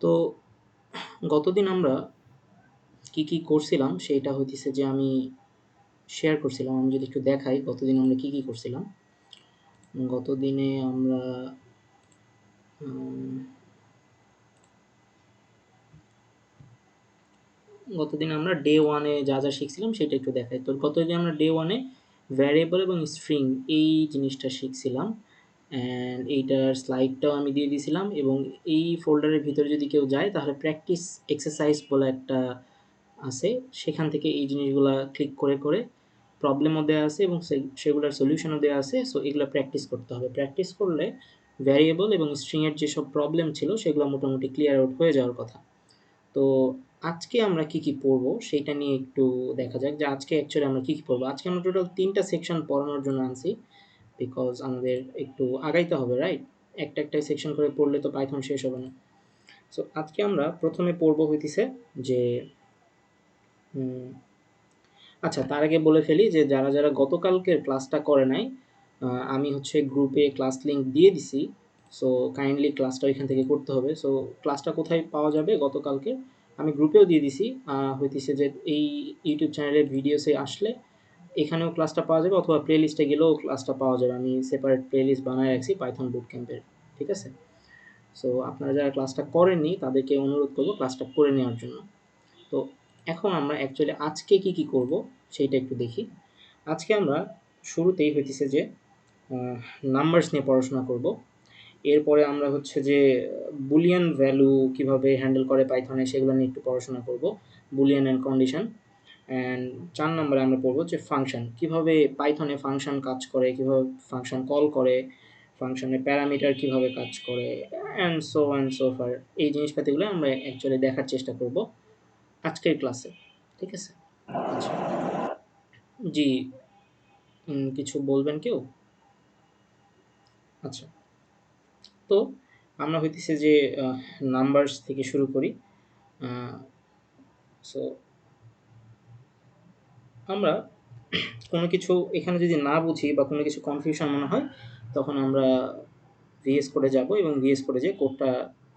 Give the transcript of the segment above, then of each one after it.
তো গতদিন আমরা কি কি করছিলাম সেইটা হইতেছে যে আমি শেয়ার করছিলাম। আমি যদি একটু দেখাই গতদিন আমরা কি কি করছিলাম। গতদিনে আমরা গতদিন আমরা ডে ওয়ানে যা যা শিখছিলাম সেটা একটু দেখাই। তো গতদিন আমরা ডে ওয়ানে ভ্যারিয়েবল এবং স্ট্রিং এই জিনিসটা শিখছিলাম, অ্যান্ড এইটার স্লাইডটাও আমি দিয়ে দিয়েছিলাম। এবং এই ফোল্ডারের ভিতরে যদি কেউ যায় তাহলে প্র্যাকটিস এক্সারসাইজ বলে একটা আছে, সেখান থেকে এই জিনিসগুলা ক্লিক করে করে প্রবলেমও দেওয়া আছে এবং সেগুলোর সলিউশনও দেওয়া আছে। সো এগুলো প্র্যাকটিস করতে হবে। প্র্যাকটিস করলে ভ্যারিয়েবল এবং স্ট্রিংয়ের যেসব প্রবলেম ছিল সেগুলো মোটামুটি ক্লিয়ার আউট হয়ে যাওয়ার কথা। তো আজকে আমরা কি কি পড়বো সেইটা নিয়ে একটু দেখা যাক যে আজকে অ্যাকচুয়ালি আমরা কি কি পড়বো। আজকে আমরা টোটাল 3টা সেকশন পড়ানোর জন্য আনছি, বিকজ আমাদের একটু আগাইতে হবে, রাইট? একটা একটাই সেকশন করে পড়লে তো পাইথন শেষ হবে না। সো আজকে আমরা প্রথমে পড়বো হইতেছে যে আচ্ছা, তার আগে বলে ফেলি যে যারা যারা গতকালকের ক্লাসটা করে নাই, আমি হচ্ছে গ্রুপে ক্লাস লিঙ্ক দিয়ে দিছি। সো কাইন্ডলি ক্লাসটা ওইখান থেকে করতে হবে। সো ক্লাসটা কোথায় পাওয়া যাবে গতকালকে আমি গ্রুপেও দিয়ে দিছি। হইতেছে যে এই ইউটিউব চ্যানেলের ভিডিওসে আসলে এখানেও ক্লাসটা পাওয়া যাবে, অথবা প্লে লিস্টে গেলেও ক্লাসটা পাওয়া যাবে। আমি সেপারেট প্লে লিস্ট বানায় রাখছি পাইথন বুট ক্যাম্পের, ঠিক আছে? সো আপনারা যারা ক্লাসটা করেননি তাদেরকে অনুরোধ করবো ক্লাসটা করে নেওয়ার জন্য। তো এখন আমরা অ্যাকচুয়ালি আজকে কি কি করব সেইটা একটু দেখি। আজকে আমরা শুরুতেই হইতেছে যে নাম্বারস নিয়ে পড়াশোনা করব। এরপরে আমরা হচ্ছে যে বুলিয়ান ভ্যালু কিভাবে হ্যান্ডেল করে পাইথনে সেগুলো নিয়ে একটু পড়াশোনা করব, বুলিয়ান অ্যান্ড কন্ডিশন। অ্যান্ড 4 নম্বরে আমরা পড়ব যে ফাংশন, কিভাবে পাইথনে ফাংশন কাজ করে, কিভাবে ফাংশন কল করে, ফাংশনের প্যারামিটার কিভাবে কাজ করে, অ্যান্ড সো ফার। এই জিনিসপাতিগুলো আমরা অ্যাকচুয়ালি দেখার চেষ্টা করব আজকের ক্লাসে, ঠিক আছে? আচ্ছা, জি, কিছু বলবেন কেউ? আচ্ছা, তো আমরা হইতেছে যে নাম্বারস থেকে শুরু করি। সো আমরা কোনো কিছু এখানে যদি না বুঝি বা কোনো কিছু কনফিউশন মনে হয়, তখন আমরা ভিএস কোডে যাব এবং ভিএস কোডে যে কোডটা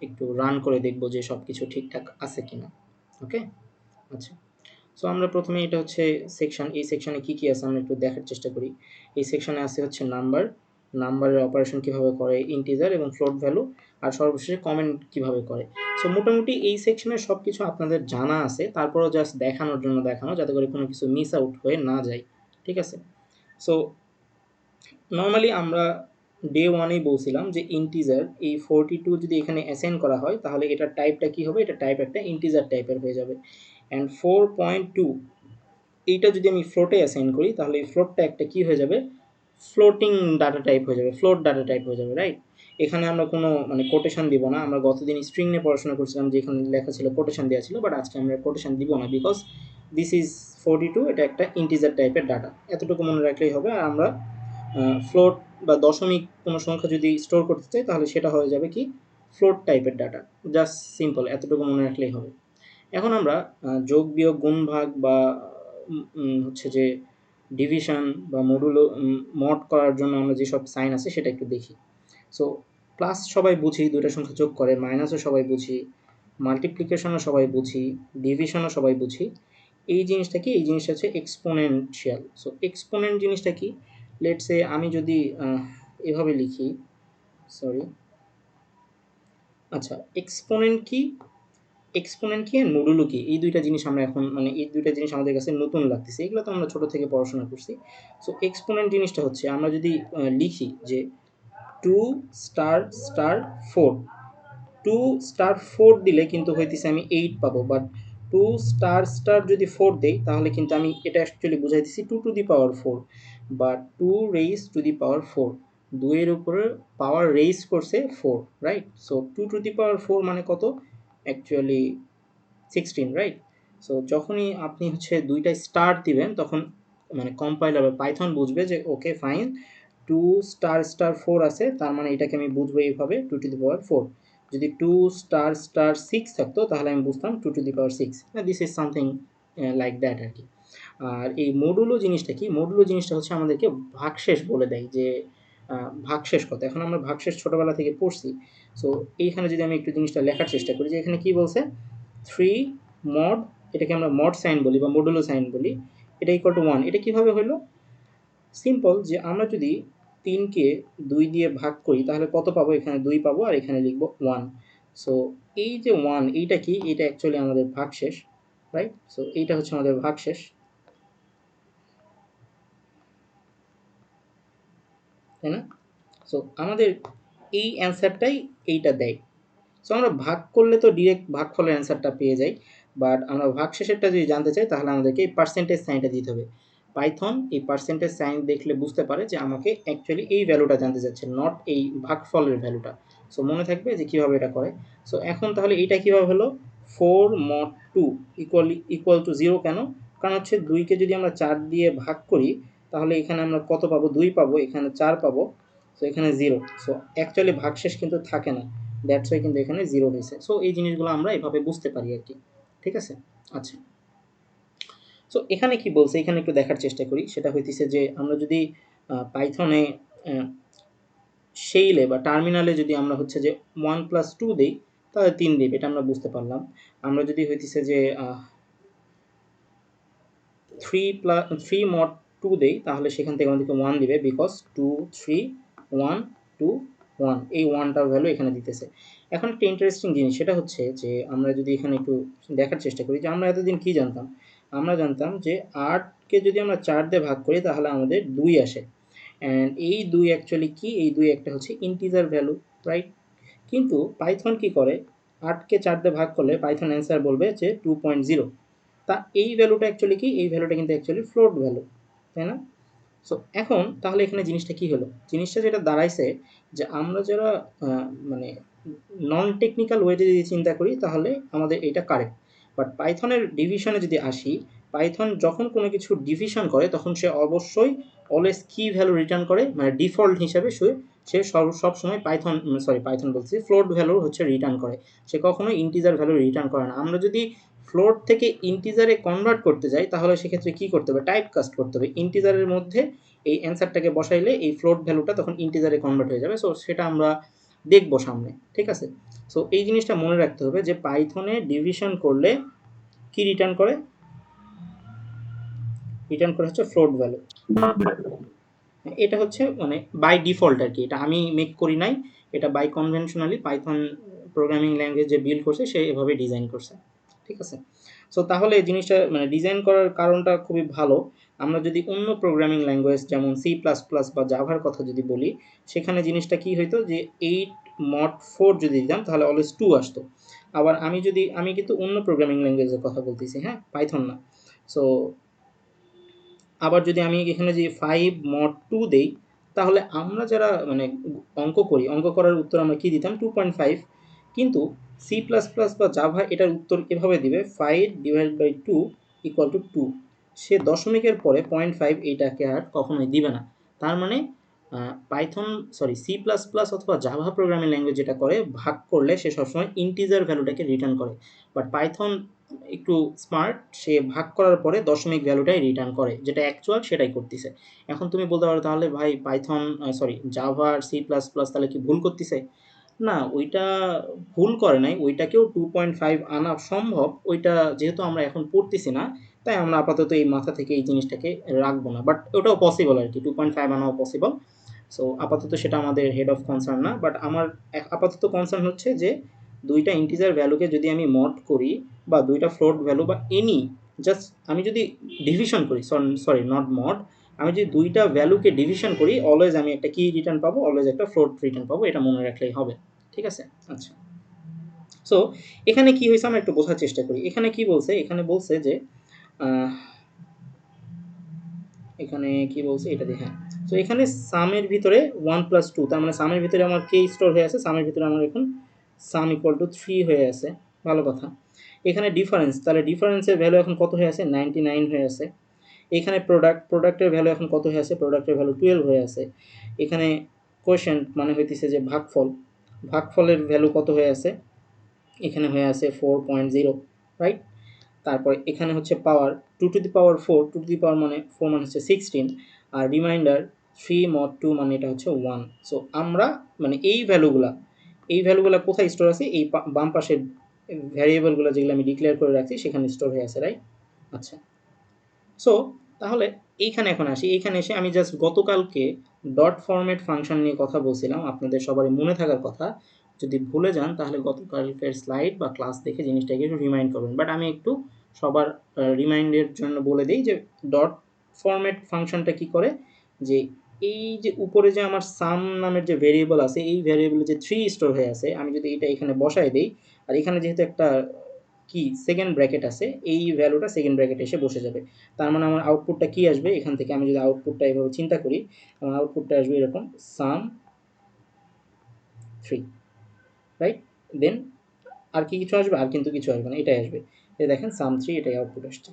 একটু রান করে দেখব যে সব কিছু ঠিকঠাক আছে কিনা। ওকে, আচ্ছা। সো আমরা প্রথমে এটা হচ্ছে সেকশন, এই সেকশনে কী কী আছে আমরা একটু দেখার চেষ্টা করি। এই সেকশনে আছে হচ্ছে নাম্বার, নাম্বারের অপারেশন কীভাবে করে, ইন্টিজার এবং ফ্লোট ভ্যালু, আর সর্বশেষে কমেন্ট কীভাবে করে। সো মোটামুটি এই সেকশনের সব কিছু আপনাদের জানা আছে, তারপরেও জাস্ট দেখানোর জন্য দেখানো, যাতে করে কোনো কিছু মিস আউট হয়ে না যায়, ঠিক আছে? সো নর্মালি আমরা ডে ওয়ানেই বলছিলাম যে ইন্টিজার এই 42 যদি এখানে অ্যাসাইন করা হয় তাহলে এটার টাইপটা কী হবে, এটা টাইপ একটা ইন্টিজার টাইপের হয়ে যাবে। অ্যান্ড 4.2 এইটা যদি আমি ফ্লোটে অ্যাসাইন করি তাহলে এই ফ্লোটটা একটা কী হয়ে যাবে, ফ্লোটিং ডাটা টাইপ হয়ে যাবে, ফ্লোট ডাটা টাইপ হয়ে যাবে, রাইট? এখানে আমরা কোনো মানে কোটেশন দিব না। আমরা গতদিন স্ট্রিং নিয়ে পড়াশোনা করছিলাম, যেখানে লেখা ছিল কোটেশন দেওয়া ছিল, বাট আজকে আমরা কোটেশন দিব না, বিকজ দিস ইজ 42, এটা একটা ইন্টিজার টাইপের ডাটা, এতটুকু মনে রাখলেই হবে। আর আমরা ফ্লোট বা দশমিক কোনো সংখ্যা যদি স্টোর করতে চাই তাহলে সেটা হয়ে যাবে কি, ফ্লোট টাইপের ডাটা। জাস্ট সিম্পল এতটুকু মনে রাখলেই হবে। এখন আমরা যোগ বিয়োগ গুণ ভাগ বা হচ্ছে যে ডিভিশন বা মডুলো মড করার জন্য আমরা যেসব সাইন আছে সেটা একটু দেখি। সো প্লাস সবাই বুঝি, দুইটা সংখ্যা যোগ করে, মাইনাসও সবাই বুঝি, মাল্টিপ্লিকেশনও সবাই বুঝি, ডিভিশনও সবাই বুঝি। এই জিনিসটা কি, এই জিনিসটা হচ্ছে এক্সপোনেনশিয়াল। সো এক্সপোনেন্ট জিনিসটা কি, লেটসে আমি যদি এভাবে লিখি, সরি, আচ্ছা, এক্সপোনেন্ট কি, এক্সপোনেন্ট কি আর মডুলো কি, এই দুইটা জিনিস আমরা এখন মানে এই দুইটা জিনিস আমাদের কাছে নতুন লাগতেছে, এগুলো তো আমরা ছোটো থেকে পড়াশোনা করছি। সো এক্সপোনেন্ট জিনিসটা হচ্ছে আমরা যদি লিখি যে 2 স্টার স্টার 4, 2 স্টার 4 দিলে কিন্তু হইতেছে আমি 8 পাবো, বাট 2 স্টার স্টার যদি 4 দেই তাহলে কিন্তু আমি এটা অ্যাকচুয়ালি বুঝাইতেছি 2 টু দি পাওয়ার 4 বা 2 রেইজ টু দি পাওয়ার 4, 2 এর উপরে পাওয়ার রেইজ করছে 4, রাইট? সো 2 টু দি পাওয়ার 4 মানে কত, অ্যাকচুয়ালি 16, রাইট? সো যখনই আপনি হচ্ছে দুইটাই স্টার দিবেন তখন মানে কম্পাইলার বা পাইথন বুঝবে যে ওকে ফাইন, 2 স্টার স্টার 4 আছে, তার মানে এটাকে আমি বুঝবো এইভাবে 2 টু দি পাওয়ার 4। যদি 2 স্টার স্টার 6 থাকতো তাহলে আমি বুঝতাম 2 to the power 6। This is something like that আর কি। আর এই মডুলো জিনিসটা কি, মডুলো জিনিসটা হচ্ছে আমাদেরকে ভাগশেষ বলে দেয় যে ভাগশেষ কত। এখন আমরা ভাগশেষ ছোটোবেলা থেকে পড়ছি। সো এইখানে যদি আমি একটু জিনিসটা লেখার চেষ্টা করি যে এখানে কি বলছে 3 মড, এটাকে আমরা মড সাইন বলি বা মডুলো সাইন বলি, এটা ইকুয়াল টু 1। এটা কীভাবে হলো? সিম্পল, যে আমরা যদি 3কে 2 দিয়ে ভাগ করি তাহলে কত পাবো? এখানে 2 পাবো আর এখানে লিখবো 1। সো এই যে 1 এইটা কি? এটা অ্যাকচুয়ালি আমাদের ভাগশেষ, রাইট? সো এইটা হচ্ছে আমাদের ভাগশেষ, তাই না? সো আমাদের এই অ্যান্সারটাই এইটা দেয়। সো আমরা ভাগ করলে তো ডিরেক্ট ভাগফলের অ্যান্সারটা পেয়ে যাই, বাট আমরা ভাগশেষেরটা যদি জানতে চাই তাহলে আমাদেরকে এই পার্সেন্টেজ সাইনটা দিতে হবে। পাইথন এই পার্সেন্টেজ সাইন দেখলে বুঝতে পারে যে আমাকে অ্যাকচুয়ালি এই ভ্যালুটা জানতে চাচ্ছে, নট এই ভাগফলের ভ্যালুটা। সো মনে থাকবে যে কীভাবে এটা করে। সো এখন তাহলে এইটা কীভাবে হলো? 4 mod 2 ইকুয়াল টু 0 কেন? কারণ হচ্ছে 2কে যদি আমরা 4 দিয়ে ভাগ করি তাহলে এখানে আমরা কত পাবো? 2 পাবো, এখানে 4 পাবো, সো এখানে 0। সো অ্যাকচুয়ালি ভাগশেষ কিন্তু থাকে না, দ্যাটস ওয়াই কিন্তু এখানে 0 হয়েছে। সো এই জিনিসগুলো আমরা এভাবে বুঝতে পারি আর কি, ঠিক আছে? আচ্ছা, সো এখানে কি বলছে এখানে একটু দেখার চেষ্টা করি। সেটা হইতেছে যে আমরা যদি পাইথনে শেইলে বা টার্মিনালে যদি আমরা হচ্ছে যে 1 প্লাস 2 দিই তাহলে 3 দিবে, এটা আমরা বুঝতে পারলাম। আমরা যদি হইতেছে যে 3 mod 2 দেই তাহলে সেখান থেকে আমাদেরকে 1 দিবে, বিকজ 2 3 1 2 1, এই 1টার ভ্যালু এখানে দিতেছে। এখন একটা ইন্টারেস্টিং জিনিস সেটা হচ্ছে যে আমরা যদি এখানে একটু দেখার চেষ্টা করি যে আমরা এতদিন কী জানতাম? আমরা জানতাম যে 8কে যদি আমরা 4 দিয়ে ভাগ করি তাহলে আমাদের 2 আসে, অ্যান্ড এই 2 অ্যাকচুয়ালি কি? এই 2 একটা হচ্ছে ইন্টিজার ভ্যালু, রাইট? কিন্তু পাইথন কি করে? 8কে 4 দিয়ে ভাগ করলে পাইথন অ্যান্সার বলবে যে 2.0। তা এই ভ্যালুটা অ্যাকচুয়ালি কি? এই ভ্যালুটা কিন্তু অ্যাকচুয়ালি ফ্লোট ভ্যালু, তাই না? সো এখন তাহলে এখানে জিনিসটা কি হলো? জিনিসটা যেটা দাঁড়াইছে যে আমরা যারা মানে নন টেকনিক্যাল ওয়েতে যদি চিন্তা করি তাহলে আমাদের এটা কারেক্ট। বাট পাইথনের ডিভিশনে যদি আসি, পাইথন যখন কোনো কিছু ডিভিশন করে তখন সে অবশ্যই অলওয়েজ কি ভ্যালু রিটার্ন করে? মানে ডিফল্ট হিসাবে সে সবসময় পাইথন বলছি ফ্লোট ভ্যালু হচ্ছে রিটার্ন করে। সে কখনোই ইন্টিজার ভ্যালু রিটার্ন করে না। আমরা যদি ফ্লোট থেকে ইন্টিজারে কনভার্ট করতে যাই তাহলে সেক্ষেত্রে কী করতে হবে? টাইপ কাস্ট করতে হবে। ইন্টিজারের মধ্যে এই অ্যান্সারটাকে বসাইলে এই ফ্লোট ভ্যালুটা তখন ইন্টিজারে কনভার্ট হয়ে যাবে। সো সেটা আমরা দেখবো সামনে, ঠিক আছে? সো এই জিনিসটা মনে রাখতে হবে যে পাইথনে ডিভিশন করলে কি রিটার্ন করে? রিটার্ন করে হচ্ছে ফ্লোট ভ্যালু। এটা হচ্ছে মানে বাই ডিফল্ট আর কি, এটা আমি মেক করি নাই, এটা by conventionally Python programming language যে বিল্ড করছে সে এভাবে ডিজাইন করছে, ঠিক আছে? সো তাহলে এই জিনিসটা মানে ডিজাইন করার কারণটা খুবই ভালো। আমরা যদি অন্য প্রোগ্রামিং ল্যাঙ্গুয়েজ যেমন C++ বা জাভার কথা যদি বলি, সেখানে জিনিসটা কি হইতো যে 8 mod 4 যদি দিতাম তাহলে অলওয়েজ 2 আসতো। আবার আমি কিন্তু অন্য প্রোগ্রামিং ল্যাঙ্গুয়েজের কথা বলতেছি, হ্যাঁ, পাইথন না। সো আবার যদি আমি এখানে যে 5 mod 2 দেই তাহলে আমরা যারা মানে অঙ্ক করার উত্তর আমরা কি দিতাম? 2.5। কিন্তু C++ বা জাভা এটার উত্তর এভাবে দিবে 5/2 = 2। সে দশমিকের পরে 0.5 এইটাকে আর কখনোই দিবে না। তার মানে C++ অথবা জাভা প্রোগ্রামিং ল্যাঙ্গুয়েজ যেটা করে ভাগ করলে সে সবসময় ইন্টিজার ভ্যালুটাকে রিটার্ন করে। বাট পাইথন একটু স্মার্ট, সে ভাগ করার পরে দশমিক ভ্যালুটাই রিটার্ন করে, যেটা অ্যাকচুয়াল সেটাই করতেছে। এখন তুমি বলতে পারো তাহলে ভাই জাভা আর C++ তাহলে কি ভুল করতেছে? না, ওইটা ভুল করে নাই, ওইটাকেও 2.5 আনা সম্ভব। ওইটা যেহেতু আমরা এখন পড়তেছি না তাই আমরা আপাতত এই মাথা থেকে এই জিনিসটাকে রাখবো না, বাট ওটাও পসিবল আর কি, 2.5 আনাও পসিবল। সো আপাতত সেটা আমাদের হেড অফ কনসার্ন না, বাট আমার আপাতত কনসার্ন হচ্ছে যে দুইটা ইন্টিজার ভ্যালুকে যদি আমি মড করি বা দুইটা ফ্লোট ভ্যালু বা এনি জাস্ট আমি যদি ডিভিশন করি, নট মড, আমি যদি দুইটা ভ্যালুকে ডিভিশন করি অলওয়েজ আমি একটা কি রিটার্ন পাবো? অলওয়েজ একটা ফ্লোট রিটার্ন পাবো, এটা মনে রাখলেই হবে, ঠিক আছে? আচ্ছা, সো এখানে কি হয়েছে আমরা একটু বোঝার চেষ্টা করি। এখানে কি বলছে? এখানে বলছে যে এখানে কি বলছে এটা দিয়ে, হ্যাঁ। সো এখানে সামের ভিতরে 1 + 2, তার মানে সামের ভিতরে আমার কে স্টোর হয়ে আছে? সামের ভিতরে আমার এখন সাম = 3 হয়ে আছে, ভালো কথা। এখানে ডিফারেন্স, তাহলে ডিফারেন্সের ভ্যালু এখন কত হয়ে আছে? 99 হয়ে আছে। এখানে প্রোডাক্টের ভ্যালু এখন কত হয়ে আছে? প্রোডাক্টের ভ্যালু 12 হয়ে আছে। এখানে কোয়েশ্চেন্ট মানে হইতেছে যে ভাগফলের ভ্যালু কত হয়ে আছে? এখানে হয়ে আছে 4.0, রাইট? তারপরে এখানে হচ্ছে পাওয়ার 2 to the power 4, 2 to the পাওয়ার মানে 4 মানে হচ্ছে 16, আর রিমাইন্ডার 3 mod 2 মানে এটা হচ্ছে 1। সো আমরা মানে এই ভ্যালুগুলা কোথায় স্টোর আছে? এই বাম পাশের ভ্যারিয়েবলগুলো যেগুলো আমি ডিক্লেয়ার করে রাখছি সেখানে স্টোর হয়ে আছে, রাইট? আচ্ছা, সো তাহলে এইখানে এখন আসি। এইখানে এসে আমি জাস্ট গতকালকে ডট ফরম্যাট ফাংশন নিয়ে কথা বলছিলাম, আপনাদের সবারই মনে থাকার কথা। যদি ভুলে যান তাহলে গতকালকের স্লাইড বা ক্লাস দেখে জিনিসটাকে একটু রিমাইন্ড করবেন। বাট আমি একটু সবার রিমাইন্ডের জন্য বলে দিই যে ডট ফরম্যাট ফাংশনটা কি করে, যে এই যে উপরে যে আমার সাম নামের যে ভেরিয়েবল আছে, এই ভেরিয়েবলে যে 3 স্টোর হয়ে আছে, আমি যদি এটা এখানে বসায় দেই, আর এখানে যেহেতু একটা কি সেকেন্ড ব্র্যাকেট আছে, এই ভ্যালুটা সেকেন্ড ব্র্যাকেটে এসে বসে যাবে। তার মানে আমার আউটপুটটা কি আসবে এখান থেকে? আমি যদি আউটপুটটা এভাবে চিন্তা করি, আমার আউটপুটটা আসবে এরকম সাম 3, রাইট? দেন আর কি কিছু আসবে? আর কিন্তু কিছু আসবে না, এটাই আসবে। এই দেখেন সাম 3, এটাই আউটপুট আসছে,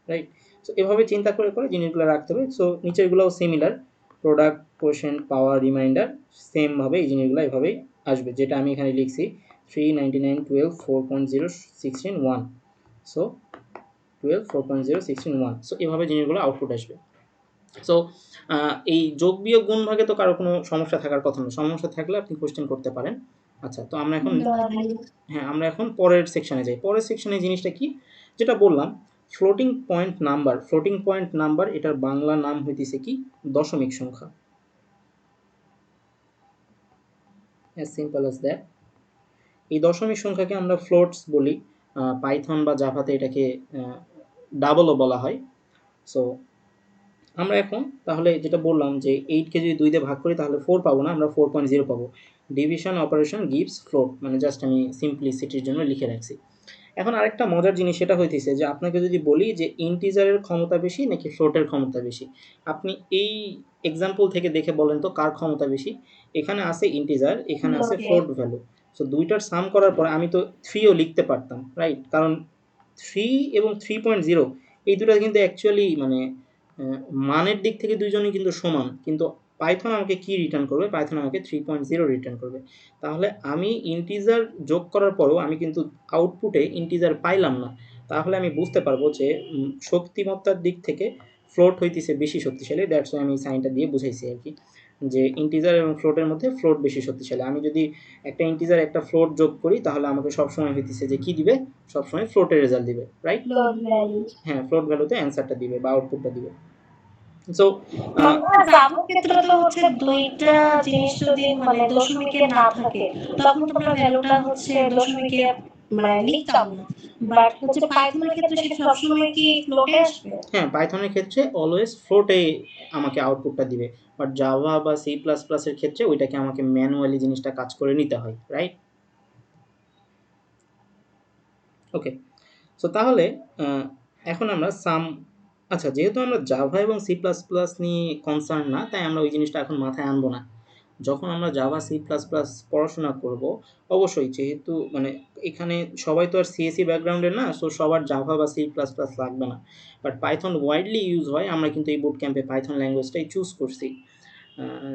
রাইট? সো এভাবে চিন্তা করে করে জিনিসগুলো রাখতে হবে। সো নিচেরগুলোও সিমিলার, প্রোডাক্ট, কোশেন্ট, পাওয়ার, রিমাইন্ডার, সেমভাবে এই জিনিসগুলো এভাবেই আসবে, যেটা আমি এখানে লিখছি 3, 99, 12, 4.0, 16, 1। সো 12, 4.0, 16, 1। সো এভাবে জিনিসগুলো আউটপুট আসবে। সো এই যোগ বিয়োগ গুণ ভাগে তো কারো কোনো সমস্যা থাকার কথা না। সমস্যা থাকলে আপনি কোশ্চেন করতে পারেন। আচ্ছা, তো আমরা এখন হ্যাঁ, আমরা এখন পরের সেকশনে যাই। পরের সেকশনে জিনিসটা কি? যেটা বললাম, floating point number. Floating point number এটার বাংলা নাম হইতেছে কি? দশমিক সংখ্যা। As simple as that. এই দশমিক সংখ্যাকে আমরা ফ্লোটস বলি। পাইথন বা জাভাতে এটাকে ডাবলও বলা হয়। সো আমরা এখন তাহলে যেটা বললাম যে 8কে যদি 2 দিয়ে ভাগ করি তাহলে 4 পাবো না, আমরা 4.0 পাবো। ডিভিশন অপারেশন গিভস ফ্লোট, মানে জাস্ট আমি সিম্পলিসিটির জন্য লিখে রাখছি। এখন আরেকটা মজার জিনিস সেটা হইতেছে যে আপনাকে যদি বলি যে ইন্টিজারের ক্ষমতা বেশি নাকি ফ্লোটের ক্ষমতা বেশি, আপনি এই এক্সাম্পল থেকে দেখে বলেন তো কার ক্ষমতা বেশি? এখানে আছে ইন্টিজার, এখানে আছে ফ্লোট ভ্যালু। সো দুইটার সাম করার পর আমি তো 3ও লিখতে পারতাম, রাইট? কারণ 3 এবং 3.0 এই দুটো কিন্তু অ্যাকচুয়ালি মানে মানের দিক থেকে দুইজনই কিন্তু সমান, কিন্তু পাইথন আমাকে কি রিটার্ন করবে? পাইথন আমাকে 3.0 রিটার্ন করবে। তাহলে আমি ইন্টিজার যোগ করার পরেও আমি কিন্তু আউটপুটে ইন্টিজার পাইলাম না। তাহলে আমি বুঝতে পারবো যে শক্তিমত্তার দিক থেকে ফ্লোট হইতেছে বেশি শক্তিশালী। দ্যাটস ওয়াই আমি সাইনটা দিয়ে বুঝাইছি আর কি, যে ইন্টিজার এবং ফ্লোটের মধ্যে ফ্লোট বেশি শক্তিশালী। আমি যদি একটা ইন্টিজার একটা ফ্লোট যোগ করি তাহলে আমাকে সবসময় হইতেছে যে কি দিবে? সবসময় ফ্লোটের রেজাল্ট দিবে, রাইট? হ্যাঁ, ফ্লোট ভ্যালুতে অ্যান্সারটা দিবে বা আউটপুটটা দিবে। সো জাভার ক্ষেত্রে তো হচ্ছে দুইটা জিনিস যদি মানে দশমিকে না থাকে তখন তোমরা ভ্যালুটা হচ্ছে দশমিকে মানে লিখতাম না, বাট হচ্ছে পাইথনের ক্ষেত্রে সে সবসময় কি ফ্লোটে আসবে? হ্যাঁ, পাইথনের ক্ষেত্রে অলওয়েজ ফ্লোটে আমাকে আউটপুটটা দিবে। বাট জাভা বা সি প্লাস প্লাসের ক্ষেত্রে ওইটাকে আমাকে ম্যানুয়ালি জিনিসটা কাজ করে নিতে হয়, রাইট? ওকে। সো তাহলে এখন আমরা সাম, আচ্ছা যেহেতু আমরা জাভা এবং সি প্লাস প্লাস নিয়ে কনসার্ন না, তাই আমরা ওই জিনিসটা এখন মাথায় আনবো না। যখন আমরা জাভা সি প্লাস প্লাস পড়াশোনা করব, অবশ্যই যেহেতু মানে এখানে সবাই তো আর সিএসি ব্যাকগ্রাউন্ডের না, সো সবার জাভা বা সি প্লাস প্লাস লাগবে না। বাট পাইথন ওয়াইডলি ইউজ হয়, আমরা কিন্তু এই বুট ক্যাম্পে পাইথন ল্যাঙ্গুয়েজটাই চুজ করছি।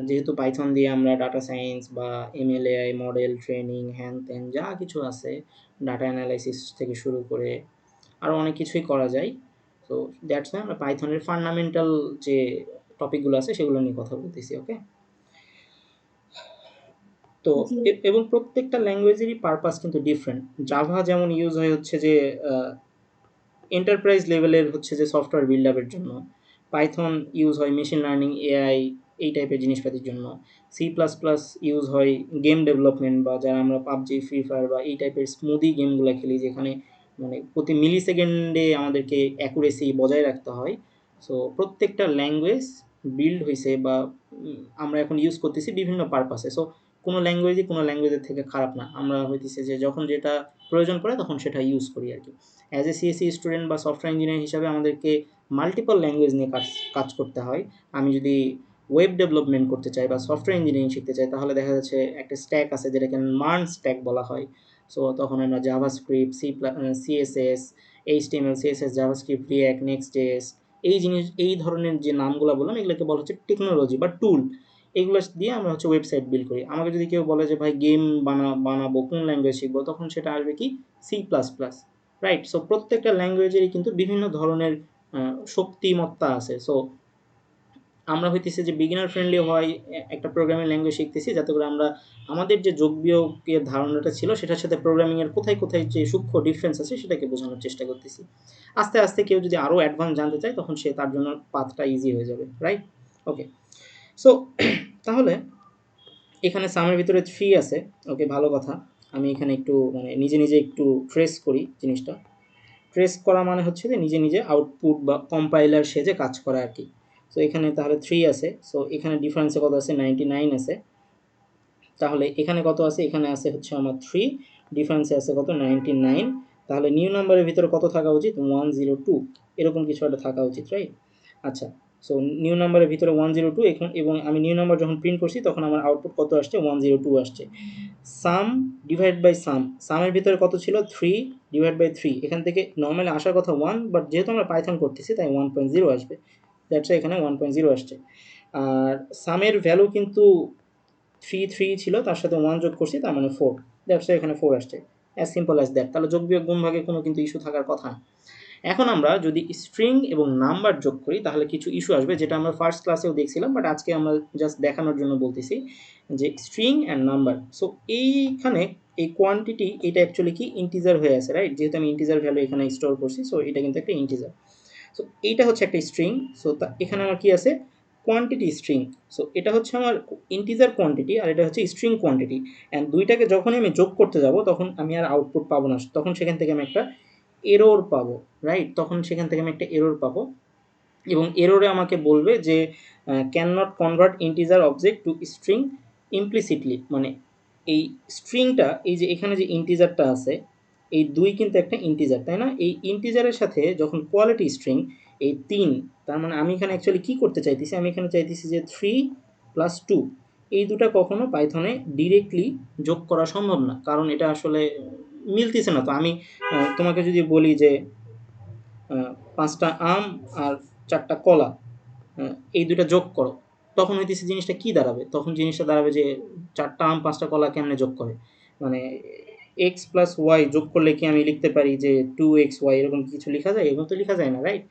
যেহেতু পাইথন দিয়ে আমরা ডাটা সায়েন্স বা এমএলএআই মডেল ট্রেনিং হ্যান ত্যান যা কিছু আছে, ডাটা অ্যানালাইসিস থেকে শুরু করে আরও অনেক কিছুই করা যায়। তো দ্যাটস ওয়াই আমরা পাইথনের ফান্ডামেন্টাল যে টপিকগুলো আছে সেগুলো নিয়ে কথা বলতেছি, ওকে? তো এবং প্রত্যেকটা ল্যাঙ্গুয়েজেরই পারপাস কিন্তু ডিফারেন্ট। জাভা যেমন ইউজ হয় হচ্ছে যে এন্টারপ্রাইজ লেভেলের হচ্ছে যে সফটওয়্যার বিল্ড আপের জন্য, পাইথন ইউজ হয় মেশিন লার্নিং, এআই, এই টাইপের জিনিসপাতির জন্য। সি প্লাস প্লাস ইউজ হয় গেম ডেভেলপমেন্ট, বা যারা আমরা পাবজি, ফ্রি ফায়ার বা এই টাইপের স্মুদি গেমগুলো খেলি যেখানে মানে প্রতি মিলি সেকেন্ডে আমাদেরকে অ্যাকুরেসি বজায় রাখতে হয়। সো প্রত্যেকটা ল্যাঙ্গুয়েজ বিল্ড হয়েছে বা আমরা এখন ইউজ করতেছি বিভিন্ন পারপাসে। সো কোনো ল্যাঙ্গুয়েজই কোনো ল্যাঙ্গুয়েজের থেকে খারাপ না, আমরা হইতেছে যে যখন যেটা প্রয়োজন পড়ে তখন সেটা ইউজ করি আর কি। অ্যাজ এ সিএসসি স্টুডেন্ট বা সফটওয়্যার ইঞ্জিনিয়ার হিসাবে আমাদেরকে মাল্টিপল ল্যাঙ্গুয়েজ নিয়ে কাজ করতে হয়। আমি যদি ওয়েব ডেভেলপমেন্ট করতে চাই বা সফটওয়্যার ইঞ্জিনিয়ারিং শিখতে চাই তাহলে দেখা যাচ্ছে একটা স্ট্যাক আছে যেটাকে মার্ন স্ট্যাক বলা হয়। সো তখন আমরা JavaScript, CSS, HTML, CSS, JavaScript, React, Next JS, এই ধরনের যে নামগুলো বললাম এগুলোকে বলা হচ্ছে টেকনোলজি বা টুল। এগুলো দিয়ে আমরা হচ্ছে ওয়েবসাইট বিল্ড করি। আমাকে যদি কেউ বলে যে ভাই গেম বানাবো কোন ল্যাঙ্গুয়েজ শিখবো, তখন সেটা আসবে কি? C plus plus, right? So প্রত্যেকটা ল্যাঙ্গুয়েজেরই কিন্তু বিভিন্ন ধরনের শক্তিমত্তা আছে। সো আমরা হইতেছে যে বিগিনার ফ্রেন্ডলি হয় একটা প্রোগ্রামিং ল্যাঙ্গুয়েজ শিখতেছি, যাতে করে আমরা আমাদের যে যোগ বিয়োগের ধারণাটা ছিল সেটার সাথে প্রোগ্রামিংয়ের কোথায় কোথায় যে সূক্ষ্ম ডিফারেন্স আছে সেটাকে বোঝানোর চেষ্টা করতেছি। আস্তে আস্তে কেউ যদি আরও অ্যাডভান্স জানতে চায় তখন সে তার জন্য পাথটা ইজি হয়ে যাবে, রাইট? ওকে, সো তাহলে এখানে সামের ভিতরে 3 আছে। ওকে, ভালো কথা। আমি এখানে একটু মানে নিজে নিজে একটু ট্রেস করি জিনিসটা। ট্রেস করা মানে হচ্ছে যে নিজে নিজে আউটপুট বা কম্পাইলার সেজে কাজ করা আর কি। সো এখানে তাহলে 3 আছে। সো এখানে ডিফারেন্সে কত আছে? 99 আছে। তাহলে এখানে কত আছে? এখানে আছে হচ্ছে আমার 3, ডিফারেন্সে আছে কত? 99। তাহলে নিউ নাম্বারের ভিতরে কত থাকা উচিত? 102, এরকম কিছু একটা থাকা উচিত, রাইট? আচ্ছা, সো নিউ নাম্বারের ভিতরে 102 এখন, এবং আমি নিউ নাম্বার যখন প্রিন্ট করছি তখন আমার আউটপুট কত আসছে? 102 আসছে। সাম ডিভাইড বাই সাম, সামের ভিতরে কত ছিল? 3 ডিভাইড বাই 3, এখান থেকে নর্মালি আসার কথা 1, বাট যেহেতু আমরা পাইথন করতেছি তাই 1.0 আসবে, দ্যাটস এখানে 1.0 আসছে। আর সামের ভ্যালু কিন্তু 3 ছিল, তার সাথে 1 যোগ করছি, তার মানে 4, দ্যাটস এখানে 4 আসছে। As simple as that. তাহলে যোগ বিয়োগ গুণ ভাগে কোনো কিন্তু ইস্যু থাকার কথা না। এখন আমরা যদি স্ট্রিং এবং নাম্বার যোগ করি তাহলে কিছু ইস্যু আসবে, যেটা আমরা ফার্স্ট ক্লাসেও দেখছিলাম, বাট আজকে আমরা জাস্ট দেখানোর জন্য বলতেছি যে স্ট্রিং অ্যান্ড নাম্বার। সো এইখানে এই কোয়ান্টিটি এটা অ্যাকচুয়ালি কি ইন্টিজার হয়ে আছে, রাইট? যেহেতু আমি ইন্টিজার ভ্যালু এখানে স্টোর করছি, সো এটা কিন্তু একটা ইন্টিজার। সো এইটা হচ্ছে একটা স্ট্রিং। সো এখানে আমার কি আছে? Quantity string. সো এটা হচ্ছে আমার ইন্টিজার কোয়ান্টিটি, আর এটা হচ্ছে স্ট্রিং কোয়ান্টিটি। অ্যান্ড দুইটাকে যখনই আমি যোগ করতে যাব তখন আমি আর আউটপুট পাবো না, তখন সেখান থেকে আমি একটা এরর পাবো, রাইট? তখন সেখান থেকে আমি একটা এরর পাবো, এবং এররে আমাকে বলবে যে can not convert integer object to string implicitly. মানে এই স্ট্রিংটা, এই যে এখানে যে ইন্টিজারটা আছে, এই 2 কিন্তু একটা ইন্টিজার, তাই না? এই ইন্টিজারের সাথে যখন কোয়ালিটি স্ট্রিং এই 3, তার মানে আমি এখানে অ্যাকচুয়ালি কী করতে চাইতেছি? আমি এখানে চাইতেছি যে 3 প্লাস 2, এই দুটা কখনো পাইথনে ডিরেক্টলি যোগ করা সম্ভব না, কারণ এটা আসলে মিলতেছে না। তো আমি তোমাকে যদি বলি যে 5টা আম আর 4টা কলা, এই 2টা যোগ করো, তখন হইতেছে জিনিসটা কি দাঁড়াবে? তখন জিনিসটা দাঁড়াবে যে 4টা আম 5টা কলা কেমনে যোগ করে? মানে এক্স প্লাস ওয়াই যোগ করলে কি আমি লিখতে পারি যে 2xy, এরকম কিছু লেখা যায়? এরকম তো লেখা যায় না, রাইট?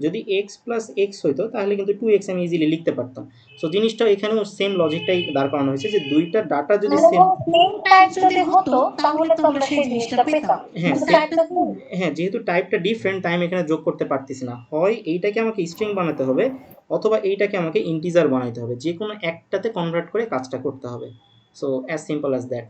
যদি এক্স প্লাস এক্স হইতো তাহলে কিন্তু 2x আমি ইজিলি লিখতে পারতাম। সো জিনিসটা এখানেও সেম লজিকটাই দাঁড় করানো হয়েছে, যে দুইটা ডাটা যদি মানে সেম, সেম টাইপ যদি হতো তাহলে তো আমরা সেই জিনিসটা পেতাম, হ্যাঁ কিন্তু সেম, টাইপটা সেম। হ্যাঁ যেহেতু টাইপটা ডিফারেন্ট তাই আমি এখানে যোগ করতে পারতেছি না। হয় এইটাকে আমাকে স্ট্রিং বানাতে হবে, অথবা এইটাকে আমাকে ইন্টিজার বানাইতে হবে, যে কোনো একটাতে কনভার্ট করে কাজটা করতে হবে। So as simple as that.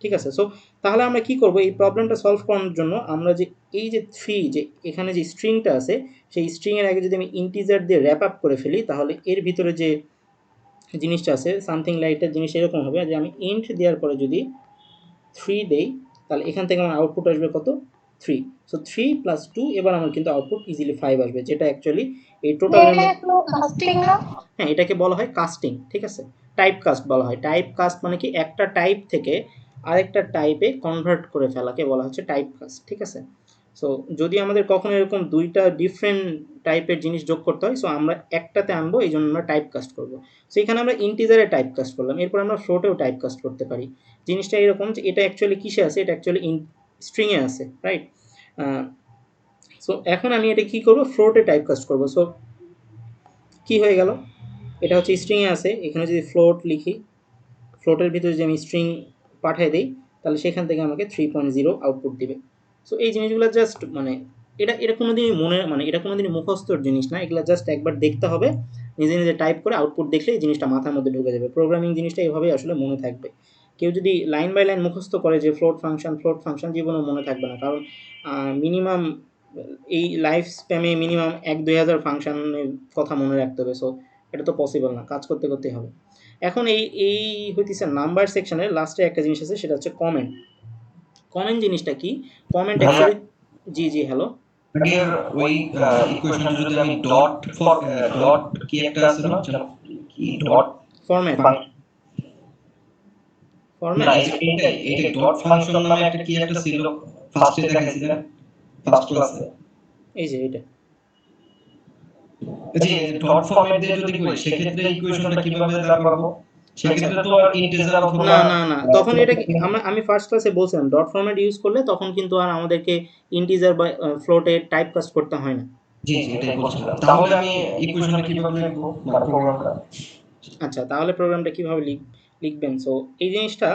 ঠিক আছে? সো তাহলে আমরা কি করব? এই প্রবলেমটা সলভ করানোর জন্য আমরা যে এই যে 3, যে এখানে যে স্ট্রিংটা আছে, সেই স্ট্রিংয়ের আগে যদি আমি ইন্টিজার দিয়ে র্যাপ আপ করে ফেলি, তাহলে এর ভিতরে যে জিনিসটা আছে সামথিং লাইক এর জিনিস এরকম হবে যে আমি ইন্ট দেওয়ার পরে যদি 3 দেই, তাহলে এখান থেকে আমার আউটপুট আসবে কত? 3। সো 3 প্লাস 2, এবার আমার কিন্তু আউটপুট ইজিলি 5 আসবে, যেটা অ্যাকচুয়ালি এই টোটালের এটা একটু কাস্টিং না? হ্যাঁ, এটাকে বলা হয় কাস্টিং, ঠিক আছে? টাইপ কাস্ট বলা হয়। টাইপ কাস্ট মানে কি? একটা টাইপ থেকে আরেকটা টাইপে কনভার্ট করে ফেলাকে বলা হচ্ছে টাইপ কাস্ট, ঠিক আছে? সো যদি আমাদের কখনো এরকম 2টা ডিফারেন্ট টাইপের জিনিস যোগ করতে হয়, সো আমরা একটাতে আনবো, এই জন্য আমরা টাইপ কাস্ট করবো। সো এখানে আমরা ইন্টিজারে টাইপ কাস্ট করলাম, এরপর আমরা ফ্লোটেও টাইপ কাস্ট করতে পারি। জিনিসটা এরকম যে এটা অ্যাকচুয়ালি কিসে আছে? এটা অ্যাকচুয়ালি স্ট্রিংয়ে আছে, রাইট? সো এখন আমি এটা কি করব? ফ্লোটে টাইপ কাস্ট করবো। সো কি হয়ে গেল? এটা হচ্ছে স্ট্রিংয়ে আছে, এখানে যদি ফ্লোট লিখি, ফ্লোটের ভিতরে যদি আমি স্ট্রিং পাঠিয়ে দিই, তাহলে সেখান থেকে আমাকে 3.0 আউটপুট দিবে। সো এই জিনিসগুলো জাস্ট মানে এটা এটা কোনোদিনই মনে মানে এটা কোনোদিনই মুখস্থর জিনিস না, এগুলো জাস্ট একবার দেখতে হবে, নিজে নিজে টাইপ করে আউটপুট দেখলে এই জিনিসটা মাথার মধ্যে ঢুকে যাবে। প্রোগ্রামিং জিনিসটা এভাবেই আসলে মনে থাকবে। কেউ যদি লাইন বাই লাইন মুখস্থ করে যে ফ্লোট ফাংশন জীবনেও মনে থাকবে না, কারণ মিনিমাম এই লাইফ স্প্যামে মিনিমাম 1-2 হাজার ফাংশনের কথা মনে রাখতে হবে। সো এটা তো পসিবল না, কাজ করতে করতেই হবে। এখন এই হইতেছে নাম্বার সেকশনের লাস্টে একটা জিনিস আছে, সেটা হচ্ছে কমেন্ট। কমেন্ট জিনিসটা কি? কমেন্ট ভাইয়া অ্যাকচুয়ালি, জি জি হ্যালো, আগের ওই ইকুয়েশনটা যদি আমি ডট ফর ডট কি একটা আছে না যেন কি ডট ফরম্যাট, না ফরম্যাট, এটাই ডট ফাংশন নামে একটা কি একটা ছিল ফার্স্টে দেখাইছিলেন ফার্স্ট ক্লাসে এই যে এটা, যে ডট ফরম্যাট দিয়ে যদি করি সেক্ষেত্রে ইকুয়েশনটা কিভাবে দাঁড় করাবো সেক্ষেত্রে তো আর ইন্টিজার অথবা না না না, তখন এটা আমি ফার্স্ট ক্লাসে বলছিলাম ডট ফরম্যাট ইউজ করলে তখন কিন্তু আর আমাদেরকে ইন্টিজার বা ফ্লোটে টাইপ কাস্ট করতে হয় না। জি জি, এটাই বলছিলাম। তাহলে আমি ইকুয়েশনটা কিভাবে লিখবো, মানে প্রোগ্রামটা? আচ্ছা, তাহলে প্রোগ্রামটা কিভাবে লিখবেন? সো এই জিনিসটা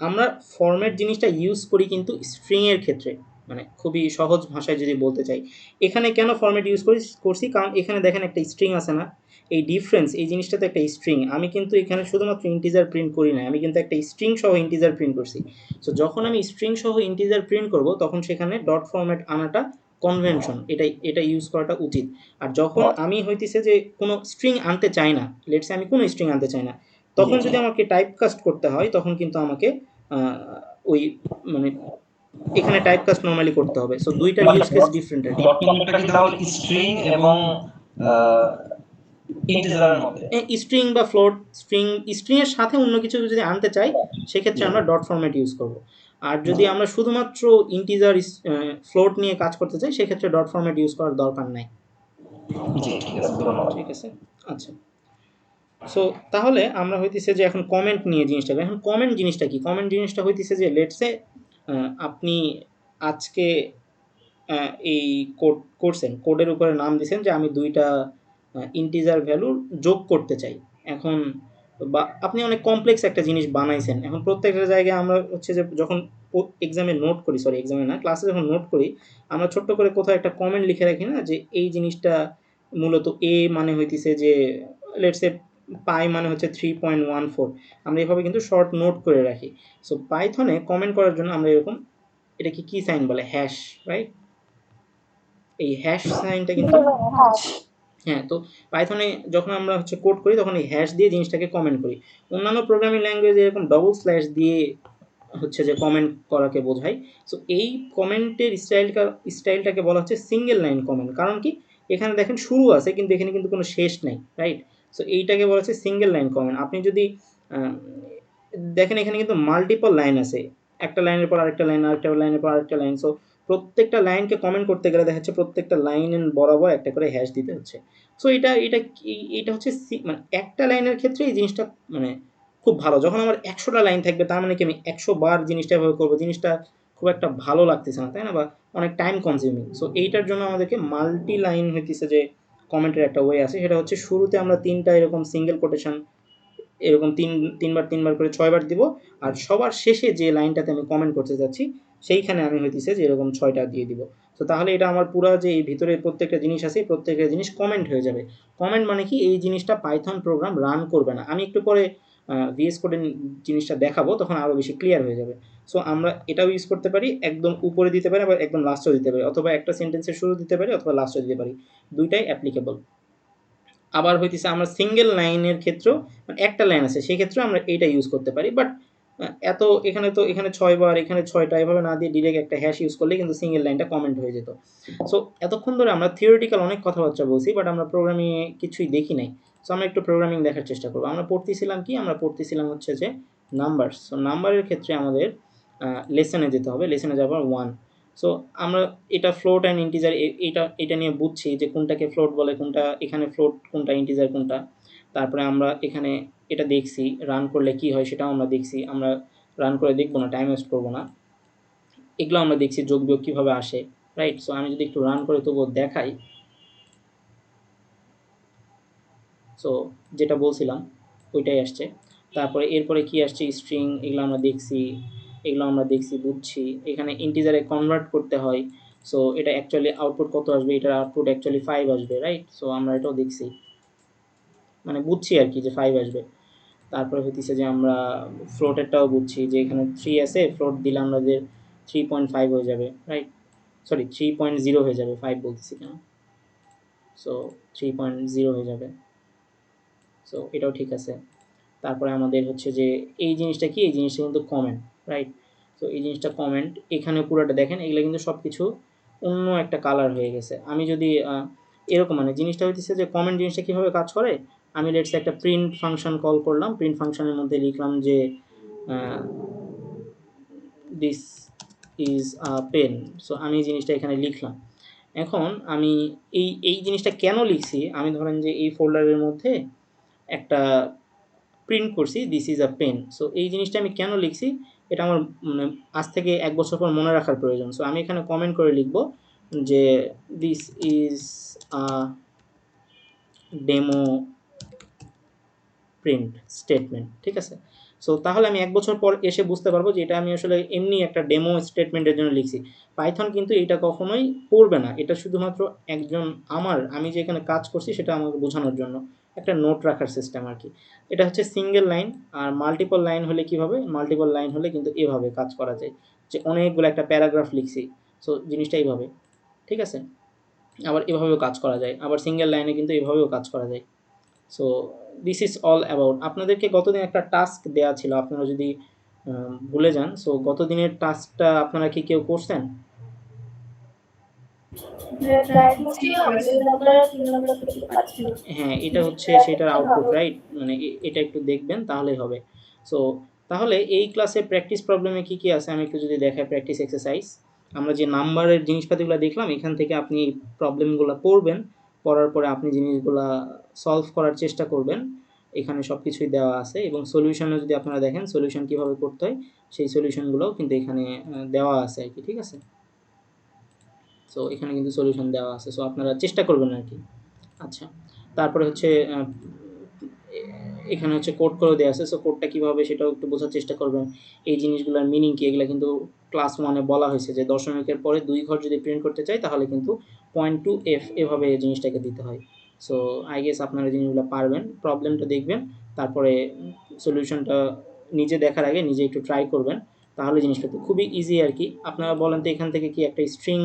আমরা ফরম্যাট জিনিসটা ইউজ করি কিন্তু স্ট্রিং এর ক্ষেত্রে, মানে খুবই সহজ ভাষায় যদি বলতে চাই, এখানে কেন ফরম্যাট ইউজ করছি, কারণ এখানে দেখেন একটা স্ট্রিং আছে না, এই ডিফারেন্স, এই জিনিসটা তো একটা স্ট্রিং, আমি কিন্তু এখানে শুধুমাত্র ইন্টিজার প্রিন্ট করি না, আমি কিন্তু একটা স্ট্রিং সহ ইন্টিজার প্রিন্ট করছি। সো যখন আমি স্ট্রিং সহ ইন্টিজার প্রিন্ট করব তখন সেখানে ডট ফরম্যাট আনাটা কনভেনশন, এটা ইউজ করাটা উচিত। আর যখন আমি হইতেছে যে কোনো স্ট্রিং আনতে চাই না, লেটসে আমি কোনো স্ট্রিং আনতে চাই না, জি তখন জি। যদি আমাকে টাইপ কাস্ট করতে হয় তখন কিন্তু আমাকে ওই মানে এখানে টাইপ কাস্ট নর্মালি করতে হবে। সো দুইটার মানে ইউজ কেস ডিফারেন্ট আর কি। ডট ফরম্যাটটা কি তাহলে স্ট্রিং এবং ইন্টিজারের মধ্যে? স্ট্রিং বা ফ্লোট, স্ট্রিং এর সাথে অন্য কিছু যদি আনতে চাই সেক্ষেত্রে আমরা ডট ফরম্যাট ইউজ করব। আর যদি আমরা শুধুমাত্র ইন্টিজার ফ্লোট নিয়ে কাজ করতে চাই সেক্ষেত্রে ডট ফরম্যাট ইউজ করার দরকার নাই। জি ঠিক আছে, ধন্যবাদ। ঠিক আছে, আচ্ছা। সো তাহলে আমরা হইতেছে যে এখন কমেন্ট নিয়ে জিনিসটা, এখন কমেন্ট জিনিসটা কি, কমেন্ট জিনিসটা হইতেছে যে লেটসে আপনি আজকে এই কোড করছেন, কোডের উপরে নাম দিয়েছেন যে আমি দুইটা ইন্টিজার ভ্যালু যোগ করতে চাই। এখন বা আপনি অনেক কমপ্লেক্স একটা জিনিস বানাইছেন, এখন প্রত্যেকটা জায়গায় আমরা হচ্ছে যে যখন এক্সামে নোট করি, সরি এক্সামে না, ক্লাসে যখন নোট করি, আমরা ছোট্ট করে কোথাও একটা কমেন্ট লিখে রাখি না যে এই জিনিসটা মূলত এ মানে হইতেছে যে লেটসে পাই মানে হচ্ছে 3.14, আমরা এভাবে কিন্তু শর্ট নোট করে রাখি। সো পাইথনে কমেন্ট করার জন্য আমরা এরকম, এটাকে কি সাইন বলে, হ্যাশ, রাইট? এই হ্যাশ সাইনটা কিন্তু, হ্যাঁ, তো পাইথনে যখন আমরা হচ্ছে কোড করি তখন এই হ্যাশ দিয়ে জিনিসটাকে কমেন্ট করি। অন্যান্য প্রোগ্রামিং ল্যাঙ্গুয়েজে এরকম ডবল স্ল্যাশ দিয়ে হচ্ছে যে কমেন্ট করাকে বোঝায়। সো এই কমেন্টের স্টাইলটাকে বলা হচ্ছে সিঙ্গেল লাইন কমেন্ট। কারণ কি, এখানে দেখেন শুরু আছে কিন্তু এখানে কিন্তু কোনো শেষ নাই, রাইট? সো এইটাকে বলা হচ্ছে সিঙ্গেল লাইন কমেন্ট। আপনি যদি আহ, দেখেন এখানে কিন্তু মাল্টিপল লাইন আছে, একটা লাইনের পর আরেকটা লাইন, আরেকটা লাইনের পর আরেকটা লাইন। সো প্রত্যেকটা লাইনকে কমেন্ট করতে গেলে দেখা যাচ্ছে প্রত্যেকটা লাইন বরাবর একটা করে হ্যাশ দিতে হচ্ছে। সো এটা হচ্ছে মানে একটা লাইনের ক্ষেত্রে এই জিনিসটা মানে খুব ভালো। যখন আমার ১০০টা লাইন থাকবে তার মানে কি আমি ১০০ বার জিনিসটা এভাবে করবো, জিনিসটা খুব একটা ভালো লাগতেছে না, তাই না? বা অনেক টাইম কনজিউমিং। সো এইটার জন্য আমাদেরকে মাল্টি লাইন হইতেছে যে কমেন্টের একটা ওয়ে আছে, সেটা হচ্ছে শুরুতে আমরা ৩টা এরকম সিঙ্গেল কোটেশন এরকম তিনবার তিনবার করে ৬বার দিব, আর সবার শেষে যে লাইনটাতে আমি কমেন্ট করতে যাচ্ছি সেইখানে আমি হইতেছে যে এরকম ৬টা দিয়ে দিব। তো তাহলে এটা আমার পুরো যে এই ভিতরে প্রত্যেকটা জিনিস আছে প্রত্যেকটা জিনিস কমেন্ট হয়ে যাবে। কমেন্ট মানে কি, এই জিনিসটা পাইথন প্রোগ্রাম রান করবে না। আমি একটু পরে ভিএস কোডের জিনিসটা দেখাবো, তখন আরও বেশি ক্লিয়ার হয়ে যাবে। সো আমরা এটাও ইউজ করতে পারি, একদম উপরে দিতে পারি আবার একদম লাস্টেও দিতে পারি, অথবা একটা সেন্টেন্সের শুরু দিতে পারি অথবা লাস্টও দিতে পারি, দুইটাই অ্যাপ্লিকেবল। আবার হইতেছে আমরা সিঙ্গেল লাইনের ক্ষেত্রেও, মানে একটা লাইন আছে সেক্ষেত্রেও আমরা এইটা ইউজ করতে পারি। বাট এত এখানে তো এখানে ৬বার এখানে ৬টা এভাবে না দিয়ে ডিরেক্ট একটা হ্যাশ ইউজ করলে কিন্তু সিঙ্গেল লাইনটা কমেন্ট হয়ে যেত। সো এতক্ষণ ধরে আমরা থিওরিটিক্যাল অনেক কথাবার্তা বলছি, বাট আমরা প্রোগ্রামিংয়ে কিছুই দেখি নাই। সো আমরা একটু প্রোগ্রামিং দেখার চেষ্টা করবো। আমরা পড়তেছিলাম কি, আমরা পড়তেছিলাম হচ্ছে যে নাম্বারস। সো নাম্বারের ক্ষেত্রে আমাদের লেসনে যেতে হবে, লেসনে যাবার 1। সো আমরা এটা ফ্লোট অ্যান্ড ইন্টিজার, এটা নিয়ে বুঝছি যে কোনটাকে ফ্লোট বলে, কোনটা এখানে ফ্লোট, কোনটা ইন্টিজার কোনটা। তারপরে আমরা এখানে এটা দেখছি, রান করলে কি হয় সেটাও আমরা দেখছি। আমরা রান করে দেখবো না, টাইম ওয়েস্ট করবো না, এগুলো আমরা দেখছি যোগ বিয়োগ কীভাবে আসে, রাইট? সো আমি যদি একটু রান করে তবুও দেখাই, সো যেটা বলছিলাম ওইটাই আসছে। তারপরে এরপরে কি আসছে, স্ট্রিং, এগুলো আমরা দেখছি বুঝছি। এখানে ইন্টিজারে কনভার্ট করতে হয়, সো এটা অ্যাকচুয়ালি আউটপুট কত আসবে, এটার আউটপুট অ্যাকচুয়ালি 5 আসবে, রাইট? সো আমরা এটাও দেখছি, মানে বুঝছি আর কি যে 5 আসবে। তারপরে হইতেছে যে আমরা ফ্লোটেরটাও বুঝছি যে এখানে 3 আছে, ফ্লোট দিলে আমাদের 3.5 হয়ে যাবে, রাইট? সরি 3.0 হয়ে যাবে, 5 বলতেছি কেন, সো 3.0 হয়ে যাবে। সো এটাও ঠিক আছে। তারপরে আমাদের হচ্ছে যে এই জিনিসটা কি, এই জিনিসটা কিন্তু কমেন্ট, রাইট? তো এই জিনিসটা কমেন্ট, এখানে পুরোটা দেখেন এগুলো কিন্তু সব কিছু অন্য একটা কালার হয়ে গেছে। আমি যদি এরকম, মানে জিনিসটা হইতেছে যে কমেন্ট জিনিসটা কীভাবে কাজ করে, আমি লেটসে একটা প্রিন্ট ফাংশন কল করলাম, প্রিন্ট ফাংশনের মধ্যে লিখলাম যে this is a pen. So আমি এই জিনিসটা এখানে লিখলাম। এখন আমি এই জিনিসটা কেন লিখছি, আমি ধরেন যে এই ফোল্ডারের মধ্যে একটা প্রিন্ট করছি this is a pen. So এই জিনিসটা আমি কেন লিখছি, এটা আমার মানে আজ থেকে ১ বছর পর মনে রাখার প্রয়োজন। সো আমি এখানে কমেন্ট করে লিখব যে this is a demo print statement, ঠিক আছে? সো তাহলে আমি ১ বছর পর এসে বুঝতে পারবো যে এটা আমি আসলে এমনি একটা ডেমো স্টেটমেন্টের জন্য লিখছি। পাইথন কিন্তু এটা কখনোই পড়বে না। এটা শুধুমাত্র একজন আমি যে এখানে কাজ করছি সেটা আমাকে বোঝানোর জন্য একটা নোট রাখার সিস্টেম আরকি। এটা হচ্ছে সিঙ্গেল লাইন। আর মাল্টিপল লাইন হলে কিভাবে? মাল্টিপল লাইন হলে কিন্তু এভাবে কাজ করা যায়। যে অনেকগুলো একটা প্যারাগ্রাফ লিখছি। সো জিনিসটা এইভাবে। ঠিক আছে? আবার এভাবেও কাজ করা যায়। আবার সিঙ্গেল লাইনে কিন্তু এভাবেও কাজ করা যায়। So this is all about. আপনাদেরকে গতদিন একটা টাস্ক দেয়া ছিল। আপনারা যদি ভুলে যান, সো গতদিনের টাস্কটা আপনারা কি কেউ করছেন? ট্রাই করছি আমরা ২ নাম্বার ৩ নাম্বার থেকে পাচ্ছি না। হ্যাঁ, এটা হচ্ছে সেটার আউটপুট, রাইট? মানে এটা একটু দেখবেন তাহলেই হবে। সো তাহলে এই ক্লাসে প্র্যাকটিস প্রবলেমে কি, কি আছে আমি একটু যদি দেখাই প্র্যাকটিস এক্সারসাইজ। আমরা যে নাম্বারের জিনিসপাতিগুলো দেখলাম এখান থেকে আপনি এই প্রবলেমগুলো পড়বেন। পড়ার পরে আপনি জিনিসগুলা সলভ করার চেষ্টা করবেন। এখানে সবকিছুই দেওয়া আছে এবং সলিউশনে যদি আপনারা দেখেন সলিউশন কিভাবে করতে হয় সেই সলিউশনগুলোও কিন্তু এখানে দেওয়া আছে আরকি, ঠিক আছে? সো এখানে কিন্তু সলিউশন দেওয়া আছে। সো আপনারা চেষ্টা করবেন আরকি। আচ্ছা। তারপরে হচ্ছে এখানে হচ্ছে কোড করে দেয়া আছে। সো কোডটা কিভাবে হবে সেটাও একটু বোঝার চেষ্টা করবেন। এই জিনিসগুলার মিনিং কি এগুলা কিন্তু ক্লাস 1 এ বলা হয়েছে যে দশমিকের পরে ২ ঘর যদি প্রিন্ট করতে চাই তাহলে কিন্তু পয়েন্ট টু এফ এভাবে এই জিনিসটাকে দিতে হয়। সো আই গেস আপনারা জিনিসগুলা পারবেন। প্রবলেমটা দেখবেন। তারপরে সলিউশনটা নিজে দেখার আগে নিজে একটু ট্রাই করবেন। তাহলে জিনিসটা তো খুবই ইজি আরকি। আপনারা বলেন তো এখান থেকে কি একটা স্ট্রিং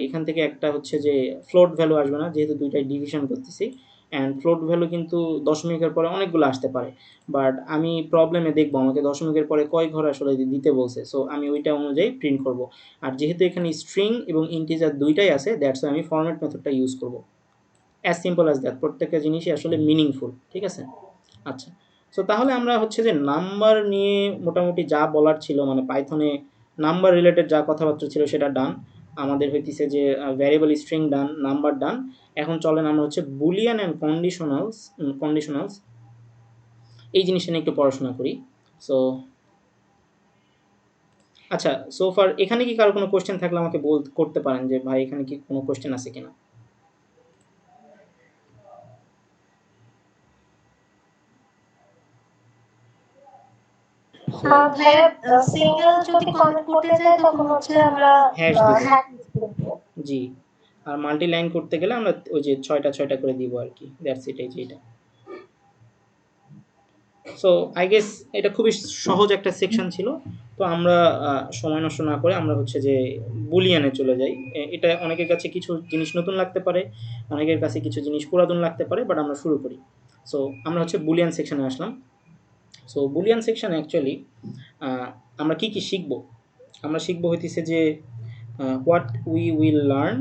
এখান থেকে একটা হচ্ছে যে ফ্লোট ভ্যালু আসবে না যেহেতু ২ টায় ডিভিশন করতেছি। অ্যান্ড ফ্লোট ভ্যালু কিন্তু দশমিকের পরে অনেকগুলো আসতে পারে। বাট আমি প্রবলেমে দেখবো আমাকে দশমিকের পরে কয় ঘর আসলে দিতে বলছে। সো আমি ওইটা অনুযায়ী প্রিন্ট করব। আর যেহেতু এখানে স্ট্রিং এবং ইন্টিজার ২ টাই আছে দ্যাটস ওয়াই আমি ফরম্যাট মেথডটা ইউজ করব। As simple as that. প্রত্যেকটা জিনিসই আসলে মিনিংফুল। ঠিক আছে? আচ্ছা। সো তাহলে আমরা হচ্ছে যে নাম্বার নিয়ে মোটামুটি যা বলার ছিল মানে পাইথনে নাম্বার রিলেটেড যা কথাবার্তা ছিল সেটা ডান। আমাদের হইতেছে যে ভ্যারিয়েবল স্ট্রিং ডান, নাম্বার ডান। এখন চলেন আমরা হচ্ছে বুলিয়ান অ্যান্ড কন্ডিশনালস এই জিনিসটা নিয়ে একটু পড়াশোনা করি। সো আচ্ছা, সো ফার এখানে কি কারো কোনো কোয়েশ্চেন থাকলে আমাকে করতে পারেন যে ভাই এখানে কি কোনো কোয়েশ্চেন আছে কিনা? সো ভাইয়া সিঙ্গেল যদি কমেন্ট করতে চাই তখন হচ্ছে আমরা হ্যাশ দিব। হ্যাশ করব। জি। আর মাল্টি লাইন করতে গেলে আমরা ওই যে ৬টা ৬টা করে দিব আরকি। দ্যাটস ইট এই যে এটা। সো আই গেস এটা খুবই সহজ একটা সেকশন ছিল। তো আমরা সময় নষ্ট না করে আমরা হচ্ছে যে বুলিয়ানে চলে যাই। এটা অনেকের কাছে কিছু জিনিস নতুন লাগতে পারে, অনেকের কাছে কিছু জিনিস পুরাতন লাগতে পারে। বাট আমরা শুরু করি। সো আমরা হচ্ছে বুলিয়ান সেকশনে আসলাম। সো বুলিয়ান সেকশনে অ্যাকচুয়ালি আমরা কি, কি শিখব? আমরা শিখব হইতেছে যে হোয়াট উই উইল লার্ন।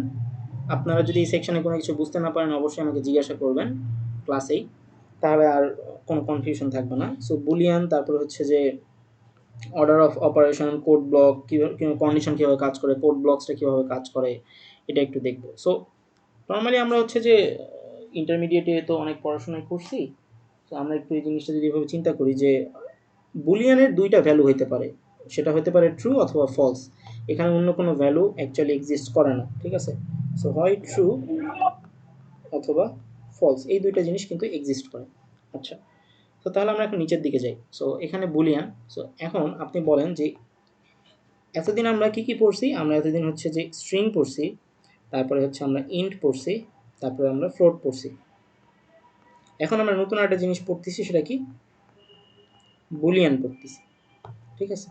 আপনারা যদি এই সেকশনে কোনো কিছু বুঝতে না পারেন অবশ্যই আমাকে জিজ্ঞাসা করবেন ক্লাসেই। তাহলে আর কোনো কনফিউশন থাকবে না। সো বুলিয়ান তারপর হচ্ছে যে order of operation, code block কীভাবে কন্ডিশন কীভাবে কাজ করে, কোড ব্লকসটা কীভাবে কাজ করে এটা একটু দেখব। সো নরমালি আমরা হচ্ছে যে ইন্টারমিডিয়েটে তো অনেক পড়াশোনাই করছি। তো আমরা একটু এই জিনিসটা যদি এভাবে চিন্তা করি যে বুলিয়ানের ২ টা ভ্যালু হইতে পারে। সেটা হতে পারে ট্রু অথবা ফলস। এখানে অন্য কোনো ভ্যালু অ্যাকচুয়ালি এক্সিস্ট করে না। ঠিক আছে? সো হয় ট্রু অথবা ফলস এই ২ টা জিনিস কিন্তু এক্সিস্ট করে। আচ্ছা। তো তাহলে আমরা এখন নিচের দিকে যাই। সো এখানে বুলিয়ান। সো এখন আপনি বলেন যে এতদিন আমরা কি, কি পড়ছি? আমরা এতদিন হচ্ছে যে স্ট্রিং পড়ছি, তারপরে হচ্ছে আমরা ইন্ট পড়ছি, তারপরে আমরা ফ্লোট পড়ছি। এখন আমরা নতুন আরেকটা জিনিস পড়তেছি সেটা কি? বুলিয়ান পড়তেছি। ঠিক আছে?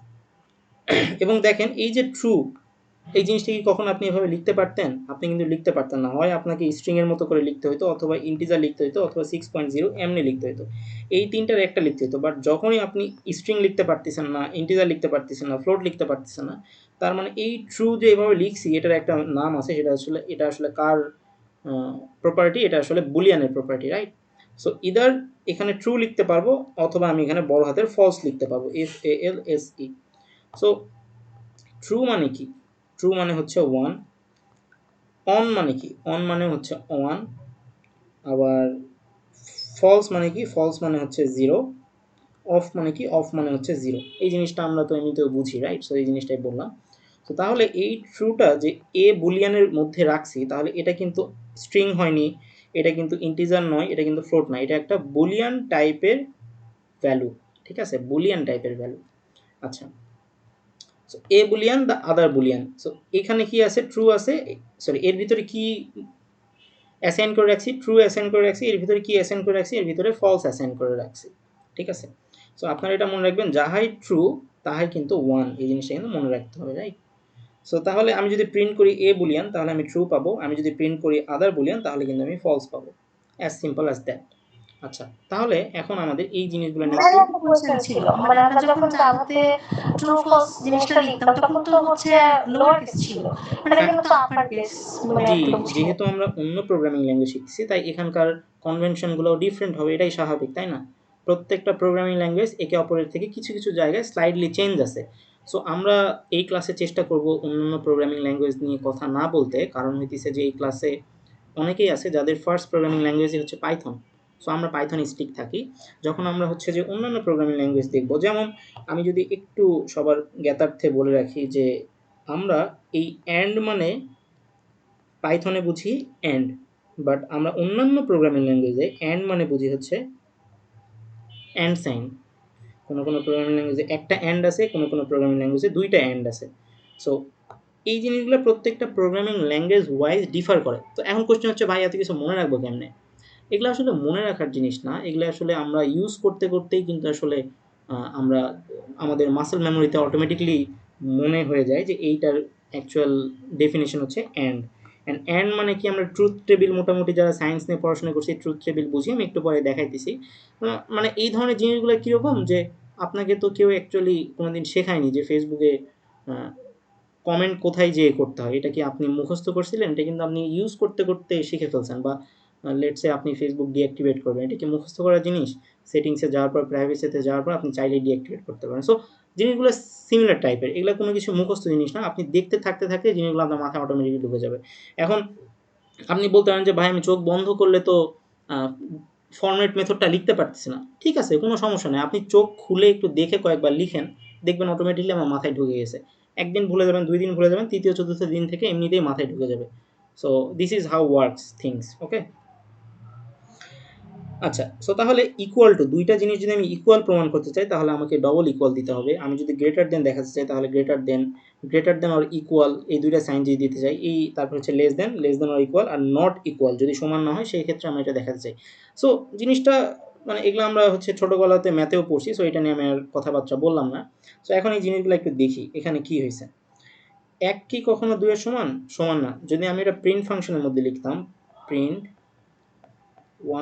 এবং দেখেন এই যে ট্রু এই জিনিসটা কি কখনো আপনি এভাবে লিখতে পারতেন? আপনি কিন্তু লিখতে পারতেন না। হয় আপনাকে স্ট্রিং এর মতো করে লিখতে হইতো অথবা ইন্টিজার লিখতে হইতো অথবা 6.0 এমনি লিখতে হইতো। এই ৩ টার একটা লিখতে হইতো। বাট যখনই আপনি স্ট্রিং লিখতে পারতেছেন না, ইন্টিজার লিখতে পারতেছেন না, ফ্লোট লিখতে পারতেছেন না, তার মানে এই ট্রু যে এভাবে লিখছি এটার একটা নাম আছে এটা আসলে কার আ প্রপার্টি? এটা আসলে বুলিয়ানের প্রপার্টি, রাইট? সো ইদার এখানে ট্রু লিখতে পারবো অথবা আমি এখানে বড় হাতের ফলস লিখতে পারবো। FALSE। সো ট্রু মানে কি? ট্রু মানে হচ্ছে 1। অন মানে কি? অন মানে হচ্ছে 1। আবার ফলস মানে কি? ফলস মানে হচ্ছে 0। অফ মানে কি? অফ মানে হচ্ছে 0। এই জিনিসটা আমরা তো এমনিতেও বুঝি, রাইট? সো এই জিনিসটাই বললাম। তো তাহলে এই ট্রুটা যে এ বুলিয়ানের মধ্যে রাখছি, তাহলে এটা কিন্তু স্ট্রিং হয়নি, এটা কিন্তু ইন্টিজার নয়, এটা কিন্তু ফ্লোট নয়, এটা একটা বুলিয়ান টাইপের ভ্যালু। ঠিক আছে, বুলিয়ান টাইপের ভ্যালু। আচ্ছা, so A Boolean the other Boolean. So এখানে কি আছে, ট্রু আছে, সরি এর ভিতরে কি অ্যাসাইন করে রাখছি, ট্রু অ্যাসাইন করে রাখছি, এর ভিতরে কি অ্যাসাইন করে রাখছি, এর ভিতরে ফলস অ্যাসাইন করে রাখছি। ঠিক আছে, সো আপনারা এটা মনে রাখবেন, যাহাই ট্রু তাহাই কিন্তু ওয়ান, এই জিনিসটা কিন্তু মনে রাখতে হবে, রাইট? সো তাহলে আমি যদি প্রিন্ট করি এ বুলিয়ান তাহলে আমি ট্রু পাবো, আমি যদি প্রিন্ট করি আদার বুলিয়ান তাহলে কিন্তু আমি ফলস পাবো, অ্যাজ সিম্পল অ্যাজ দ্যাট। আচ্ছা, তাহলে এখন আমাদের এই জিনিসগুলো নিয়ে আমার একটু একটা কোয়েশ্চেন ছিল, মানে আমরা যখন জাভাতে ট্রু ফলস জিনিসটা লিখতাম তখন তো হচ্ছে লোয়ার কেস ছিল, মানে এখানে তো আপার কেস মানে জি, একদম ছিল। যেহেতু আমরা অন্য প্রোগ্রামিং ল্যাঙ্গুয়েজ শিখতেছি তাই এখানকার কনভেনশনগুলো ডিফারেন্ট হবে, এটাই স্বাভাবিক, তাই না? প্রত্যেকটা প্রোগ্রামিং ল্যাঙ্গুয়েজ একে অপরের থেকে কিছু কিছু জায়গায় স্লাইডলি চেঞ্জ আছে। সো আমরা এই ক্লাসে চেষ্টা করব অন্যান্য প্রোগ্রামিং ল্যাঙ্গুয়েজ নিয়ে কথা না বলতে, কারণ হইতেছে যে এই ক্লাসে অনেকেই আছে যাদের ফার্স্ট প্রোগ্রামিং ল্যাঙ্গুয়েজই হচ্ছে পাইথন। সো আমরা পাইথন স্টিক থাকি। যখন আমরা হচ্ছে যে অন্যান্য প্রোগ্রামিং ল্যাঙ্গুয়েজ দেখব, যেমন আমি যদি একটু সবার জ্ঞাতার্থে বলে রাখি যে আমরা এই অ্যান্ড মানে পাইথনে বুঝি অ্যান্ড, বাট আমরা অন্যান্য প্রোগ্রামিং ল্যাঙ্গুয়েজে অ্যান্ড মানে বুঝি হচ্ছে অ্যান্ড সাইন। কোনো কোনো প্রোগ্রামিং ল্যাঙ্গুয়েজে একটা অ্যান্ড আছে, কোনো কোনো প্রোগ্রামিং ল্যাঙ্গুয়েজে দুইটা অ্যান্ড আছে। সো এই জিনিসগুলো প্রত্যেকটা প্রোগ্রামিং ল্যাঙ্গুয়েজ ওয়াইজ ডিফার করে। তো এখন কোশ্চেন হচ্ছে, ভাই এত কিছু মনে রাখবো কেমনে? এগুলো আসলে মনে রাখার জিনিস না, এগুলো আসলে আমরা ইউজ করতে করতেই কিন্তু আসলে আমরা আমাদের মাসল মেমোরিতে অটোমেটিকলি মনে হয়ে যায় যে এইটার অ্যাকচুয়াল ডেফিনেশন হচ্ছে অ্যান্ড। অ্যান্ড মানে কি, আমরা ট্রুথ টেবিল মোটামুটি যারা সায়েন্স নিয়ে পড়াশোনা করছি ট্রুথ টেবিল বুঝি, আমি একটু পরে দেখাইতেছি। মানে এই ধরনের জিনিসগুলো কীরকম, যে আপনাকে তো কেউ অ্যাকচুয়ালি কোনোদিন শেখায়নি যে ফেসবুকে কমেন্ট কোথায় যেয়ে করতে হয়। এটা কি আপনি মুখস্থ করছিলেন? এটা কিন্তু আপনি ইউজ করতে করতে শিখে ফেলছেন। বা লেটস সে আপনি ফেসবুক ডিঅ্যাক্টিভেট করবেন, এটা কি মুখস্থ করার জিনিস? সেটিংসে যাওয়ার পর, প্রাইভেসিতে যাওয়ার পর আপনি চাইলেই ডিঅ্যাক্টিভেট করতে পারেন। সো জিনিসগুলো সিমিলার টাইপের, এগুলো কোনো কিছু মুখস্থ জিনিস না, আপনি দেখতে থাকতে থাকতে জিনিসগুলো আপনার মাথায় অটোমেটিকলি ঢুকে যাবে। এখন আপনি বলতে পারেন যে ভাই আমি চোখ বন্ধ করলে তো ফরম্যাট মেথডটা লিখতে পারতেছি না। ঠিক আছে, কোনো সমস্যা নেই, আপনি চোখ খুলে একটু দেখে কয়েকবার লিখেন, দেখবেন অটোমেটিকলি আমার মাথায় ঢুকে গেছে। একদিন ভুলে যাবেন, 2 দিন ভুলে যাবেন, তৃতীয় চতুর্থ দিন থেকে এমনিতেই মাথায় ঢুকে যাবে। So this is how works things, okay? আচ্ছা, সো তাহলে ইকুয়াল টু দুইটা জিনিস যদি আমি ইকুয়াল প্রমাণ করতে চাই তাহলে আমাকে ডবল ইকুয়াল দিতে হবে। আমি যদি গ্রেটার দেন দেখাতে চাই তাহলে গ্রেটার দেন অর ইকুয়াল এই দুইটা সাইন যদি দিতে চাই, এই তারপর হচ্ছে less than or equal, are not equal যদি সমান না হয় সেই ক্ষেত্রে আমরা এটা দেখাতে চাই। সো জিনিসটা মানে এগুলো আমরা হচ্ছে ছোটোবেলাতে ম্যাথেও পড়ছি, সো এটা নিয়ে আমি আর কথাবার্তা বললাম না। সো এখন এই জিনিসগুলো একটু দেখি এখানে কি হয়েছে। এক কি কখনো দুইয়ের সমান? সমান না। যদি আমি এটা প্রিন্ট ফাংশনের মধ্যে লিখতাম, print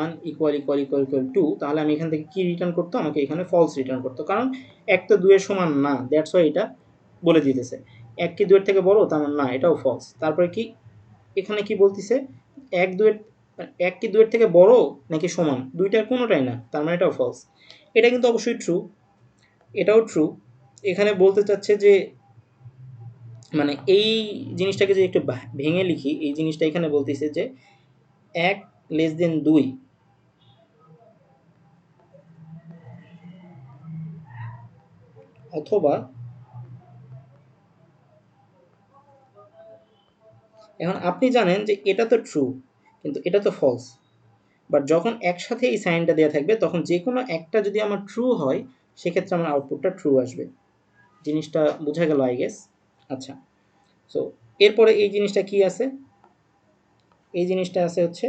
1 equal equal equal equal 2, তাহলে আমি এখান থেকে কি রিটার্ন করতো? আমাকে এখানে ফলস রিটার্ন করতো, কারণ এক তো 2 এর সমান না, দ্যাটস ওয়াই এটা বলে দিতেছে। এক কি 2 এর থেকে বড়? তার মানে না, এটাও ফলস। তারপরে কি এখানে কি বলতেছে? এক 2 এর এক কি 2 এর থেকে বড় নাকি সমান? দুইটার কোনোটাই না, তার মানে এটাও ফলস। এটা কিন্তু অবশ্যই ট্রু, এটাও ট্রু। এখানে বলতে চাচ্ছে যে মানে এই জিনিসটাকে যদি একটু ভেঙে লিখি, এই জিনিসটা এখানে বলতেছে যে 1 লেস দেন 2 অথবা, এখন আপনি জানেন যে এটা তো ট্রু কিন্তু এটা তো ফলস, বাট যখন একসাথে এই সাইনটা দেওয়া থাকবে তখন যে কোনো একটা যদি আমার ট্রু হয় সেক্ষেত্রে আমার আউটপুটটা ট্রু আসবে। জিনিসটা বোঝা গেল আই গেস। আচ্ছা, সো এরপরে এই জিনিসটা কি আছে? এই জিনিসটা আছে হচ্ছে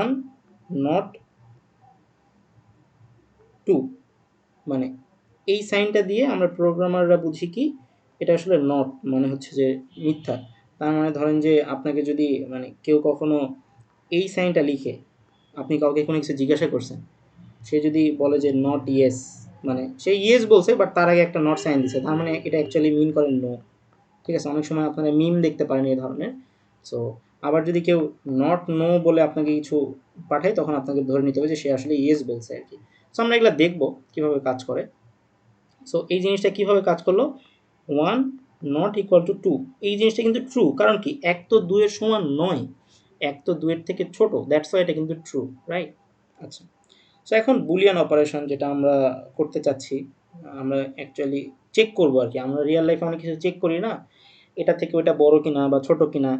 1 নট 2, মানে এই সাইনটা দিয়ে আমরা প্রোগ্রামাররা বুঝি কি এটা আসলে নট মানে হচ্ছে যে মিথ্যা। তার মানে ধরেন যে আপনাকে যদি মানে কেউ কখনো এই সাইনটা লিখে, আপনি কাউকে কোনো কিছু জিজ্ঞাসা করছেন, সে যদি বলে যে নট ইয়েস, মানে সে ইয়েস বলছে বাট তার আগে একটা নট সাইন দিছে, তার মানে এটা অ্যাকচুয়ালি মিন করে নো। ঠিক আছে, অনেক সময় আপনারা মিম দেখতে পারেন এই ধরনের। সো আবার যদি কেউ নট নো বলে আপনাকে কিছু পাঠায় তখন আপনাকে ধরে নিতে হবে যে সে আসলে ইয়েস বলছে আর কি। সো আমরা এগুলো দেখবো কীভাবে কাজ করে। সো এই জিনিসটা কীভাবে কাজ করলো? 1 নট ইকুয়াল টু 2, এই জিনিসটা কিন্তু ট্রু, কারণ কি এক তো 2 এর সমান নয়, এক তো 2 এর থেকে ছোট, দ্যাটস ওয়াই এটা কিন্তু ট্রু, রাইট? আচ্ছা, সো এখন বুলিয়ান অপারেশন যেটা আমরা করতে চাচ্ছি, আমরা অ্যাকচুয়ালি চেক করবো আর কি, আমরা রিয়েল লাইফে অনেক কিছু চেক করি না, এটা থেকে ওইটা বড় কিনা বা ছোট কিনা,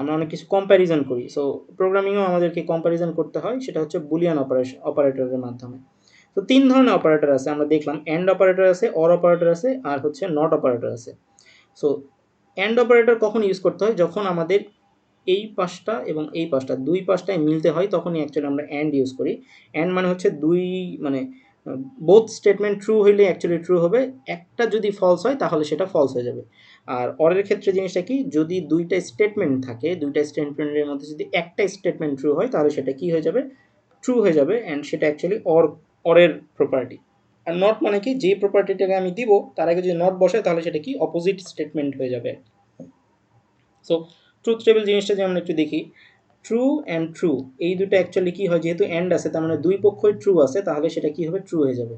আমরা অনেক কিছু কম্প্যারিজন করি। সো প্রোগ্রামিংয়েও আমাদেরকে কম্প্যারিজন করতে হয়, সেটা হচ্ছে বুলিয়ান অপারেটরের মাধ্যমে। তো ৩ ধরনের অপারেটর আছে আমরা দেখলাম, এন্ড অপারেটর আছে, অর অপারেটর আছে, আর হচ্ছে নট অপারেটর আছে। সো এন্ড অপারেটর কখন ইউজ করতে হয়? যখন আমাদের এই পাশটা এবং এই পাশটা, দুই পাশটায় মিলতে হয়, তখনই অ্যাকচুয়ালি আমরা এন্ড ইউজ করি। এন্ড মানে হচ্ছে দুই, মানে বোথ স্টেটমেন্ট ট্রু হইলে অ্যাকচুয়ালি ট্রু হবে, একটা যদি ফলস হয় তাহলে সেটা ফলস হয়ে যাবে। আর অরের ক্ষেত্রে জিনিসটা কি, যদি দুইটা স্টেটমেন্ট থাকে, দুইটা স্টেটমেন্টের মধ্যে যদি একটা স্টেটমেন্ট ট্রু হয় তাহলে সেটা কি হয়ে যাবে, ট্রু হয়ে যাবে, অ্যান্ড সেটা অ্যাকচুয়ালি অরের প্রপার্টি। আর নট মানে কি, যে প্রপার্টিটাকে আমি দিব তার আগে যদি নট বসে তাহলে সেটা কি অপোজিট স্টেটমেন্ট হয়ে যাবে। সো ট্রুথ টেবিল জিনিসটা যে আমরা একটু দেখি, ট্রু অ্যান্ড ট্রু এই দুটো অ্যাকচুয়ালি কি হয়, যেহেতু এন্ড আছে তার মানে দুই পক্ষই ট্রু আছে, তাহলে সেটা কি হবে, ট্রু হয়ে যাবে।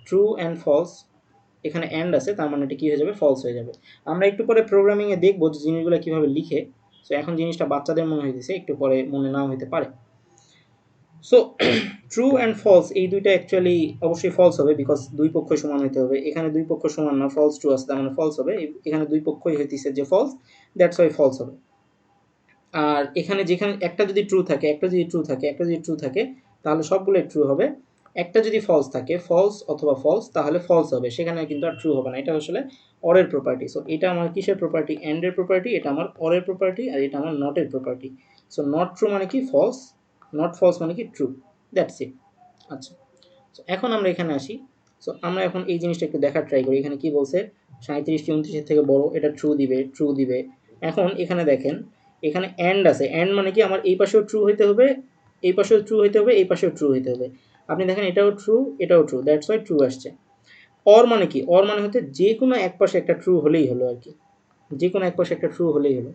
ট্রু অ্যান্ড ফলস, এখানে এন্ড আছে তার মানে এটা কি হয়ে যাবে, ফলস হয়ে যাবে। আমরা একটু পরে প্রোগ্রামিংয়ে দেখবো যে জিনিসগুলো কীভাবে লিখে। সো এখন জিনিসটা বাচ্চাদের মনে হইতেছে, একটু পরে মনে নাও হইতে পারে। সো ট্রু অ্যান্ড ফলস এই দুইটা অ্যাকচুয়ালি অবশ্যই ফলস হবে, বিকজ দুই পক্ষই সমান হইতে হবে। এখানে দুই পক্ষ সমান না, ফলস ট্রু আছে তার মানে ফলস হবে। এখানে দুই পক্ষই হইতেছে যে ফলস, দ্যাটস ওয়াই ফলস হবে। আর এখানে যেখানে একটা যদি ট্রু থাকে, একটা যদি ট্রু থাকে, একটা যদি ট্রু থাকে, তাহলে সবগুলোই ট্রু হবে। একটা যদি ফলস থাকে, ফলস অথবা ফলস, তাহলে ফলস হবে, সেখানে কিন্তু আর ট্রু হবে না। এটা আসলে অরের প্রপার্টি। সো এটা আমার কিসের প্রপার্টি, এন্ডের প্রপার্টি, এটা আমার অরের প্রপার্টি, আর এটা আমার নটের প্রপার্টি। সো নট ট্রু মানে কি ফলস, নট ফলস মানে কি ট্রু, দ্যাটস ইট। আচ্ছা, সো এখন আমরা এখানে আসি। সো আমরা এখন এই জিনিসটা একটু দেখার ট্রাই করি। এখানে কি বলছে, 37টি 29-এর থেকে বড়, এটা ট্রু দিবে, ট্রু দিবে। এখন এখানে দেখেন, এখানে এন্ড আছে, এন্ড মানে কি আমার এই পাশেও ট্রু হইতে হবে, এই পাশেও ট্রু হইতে হবে, এই পাশেও ট্রু হইতে হবে। আপনি দেখেন এটাও ট্রু, এটাও ট্রু, দ্যাটস ওয়াই ট্রু আসছে। অর মানে কি, অর মানে হচ্ছে যে কোনো এক পাশে একটা ট্রু হলেই হলো আর কি, যে কোনো এক পাশে একটা ট্রু হলেই হলো।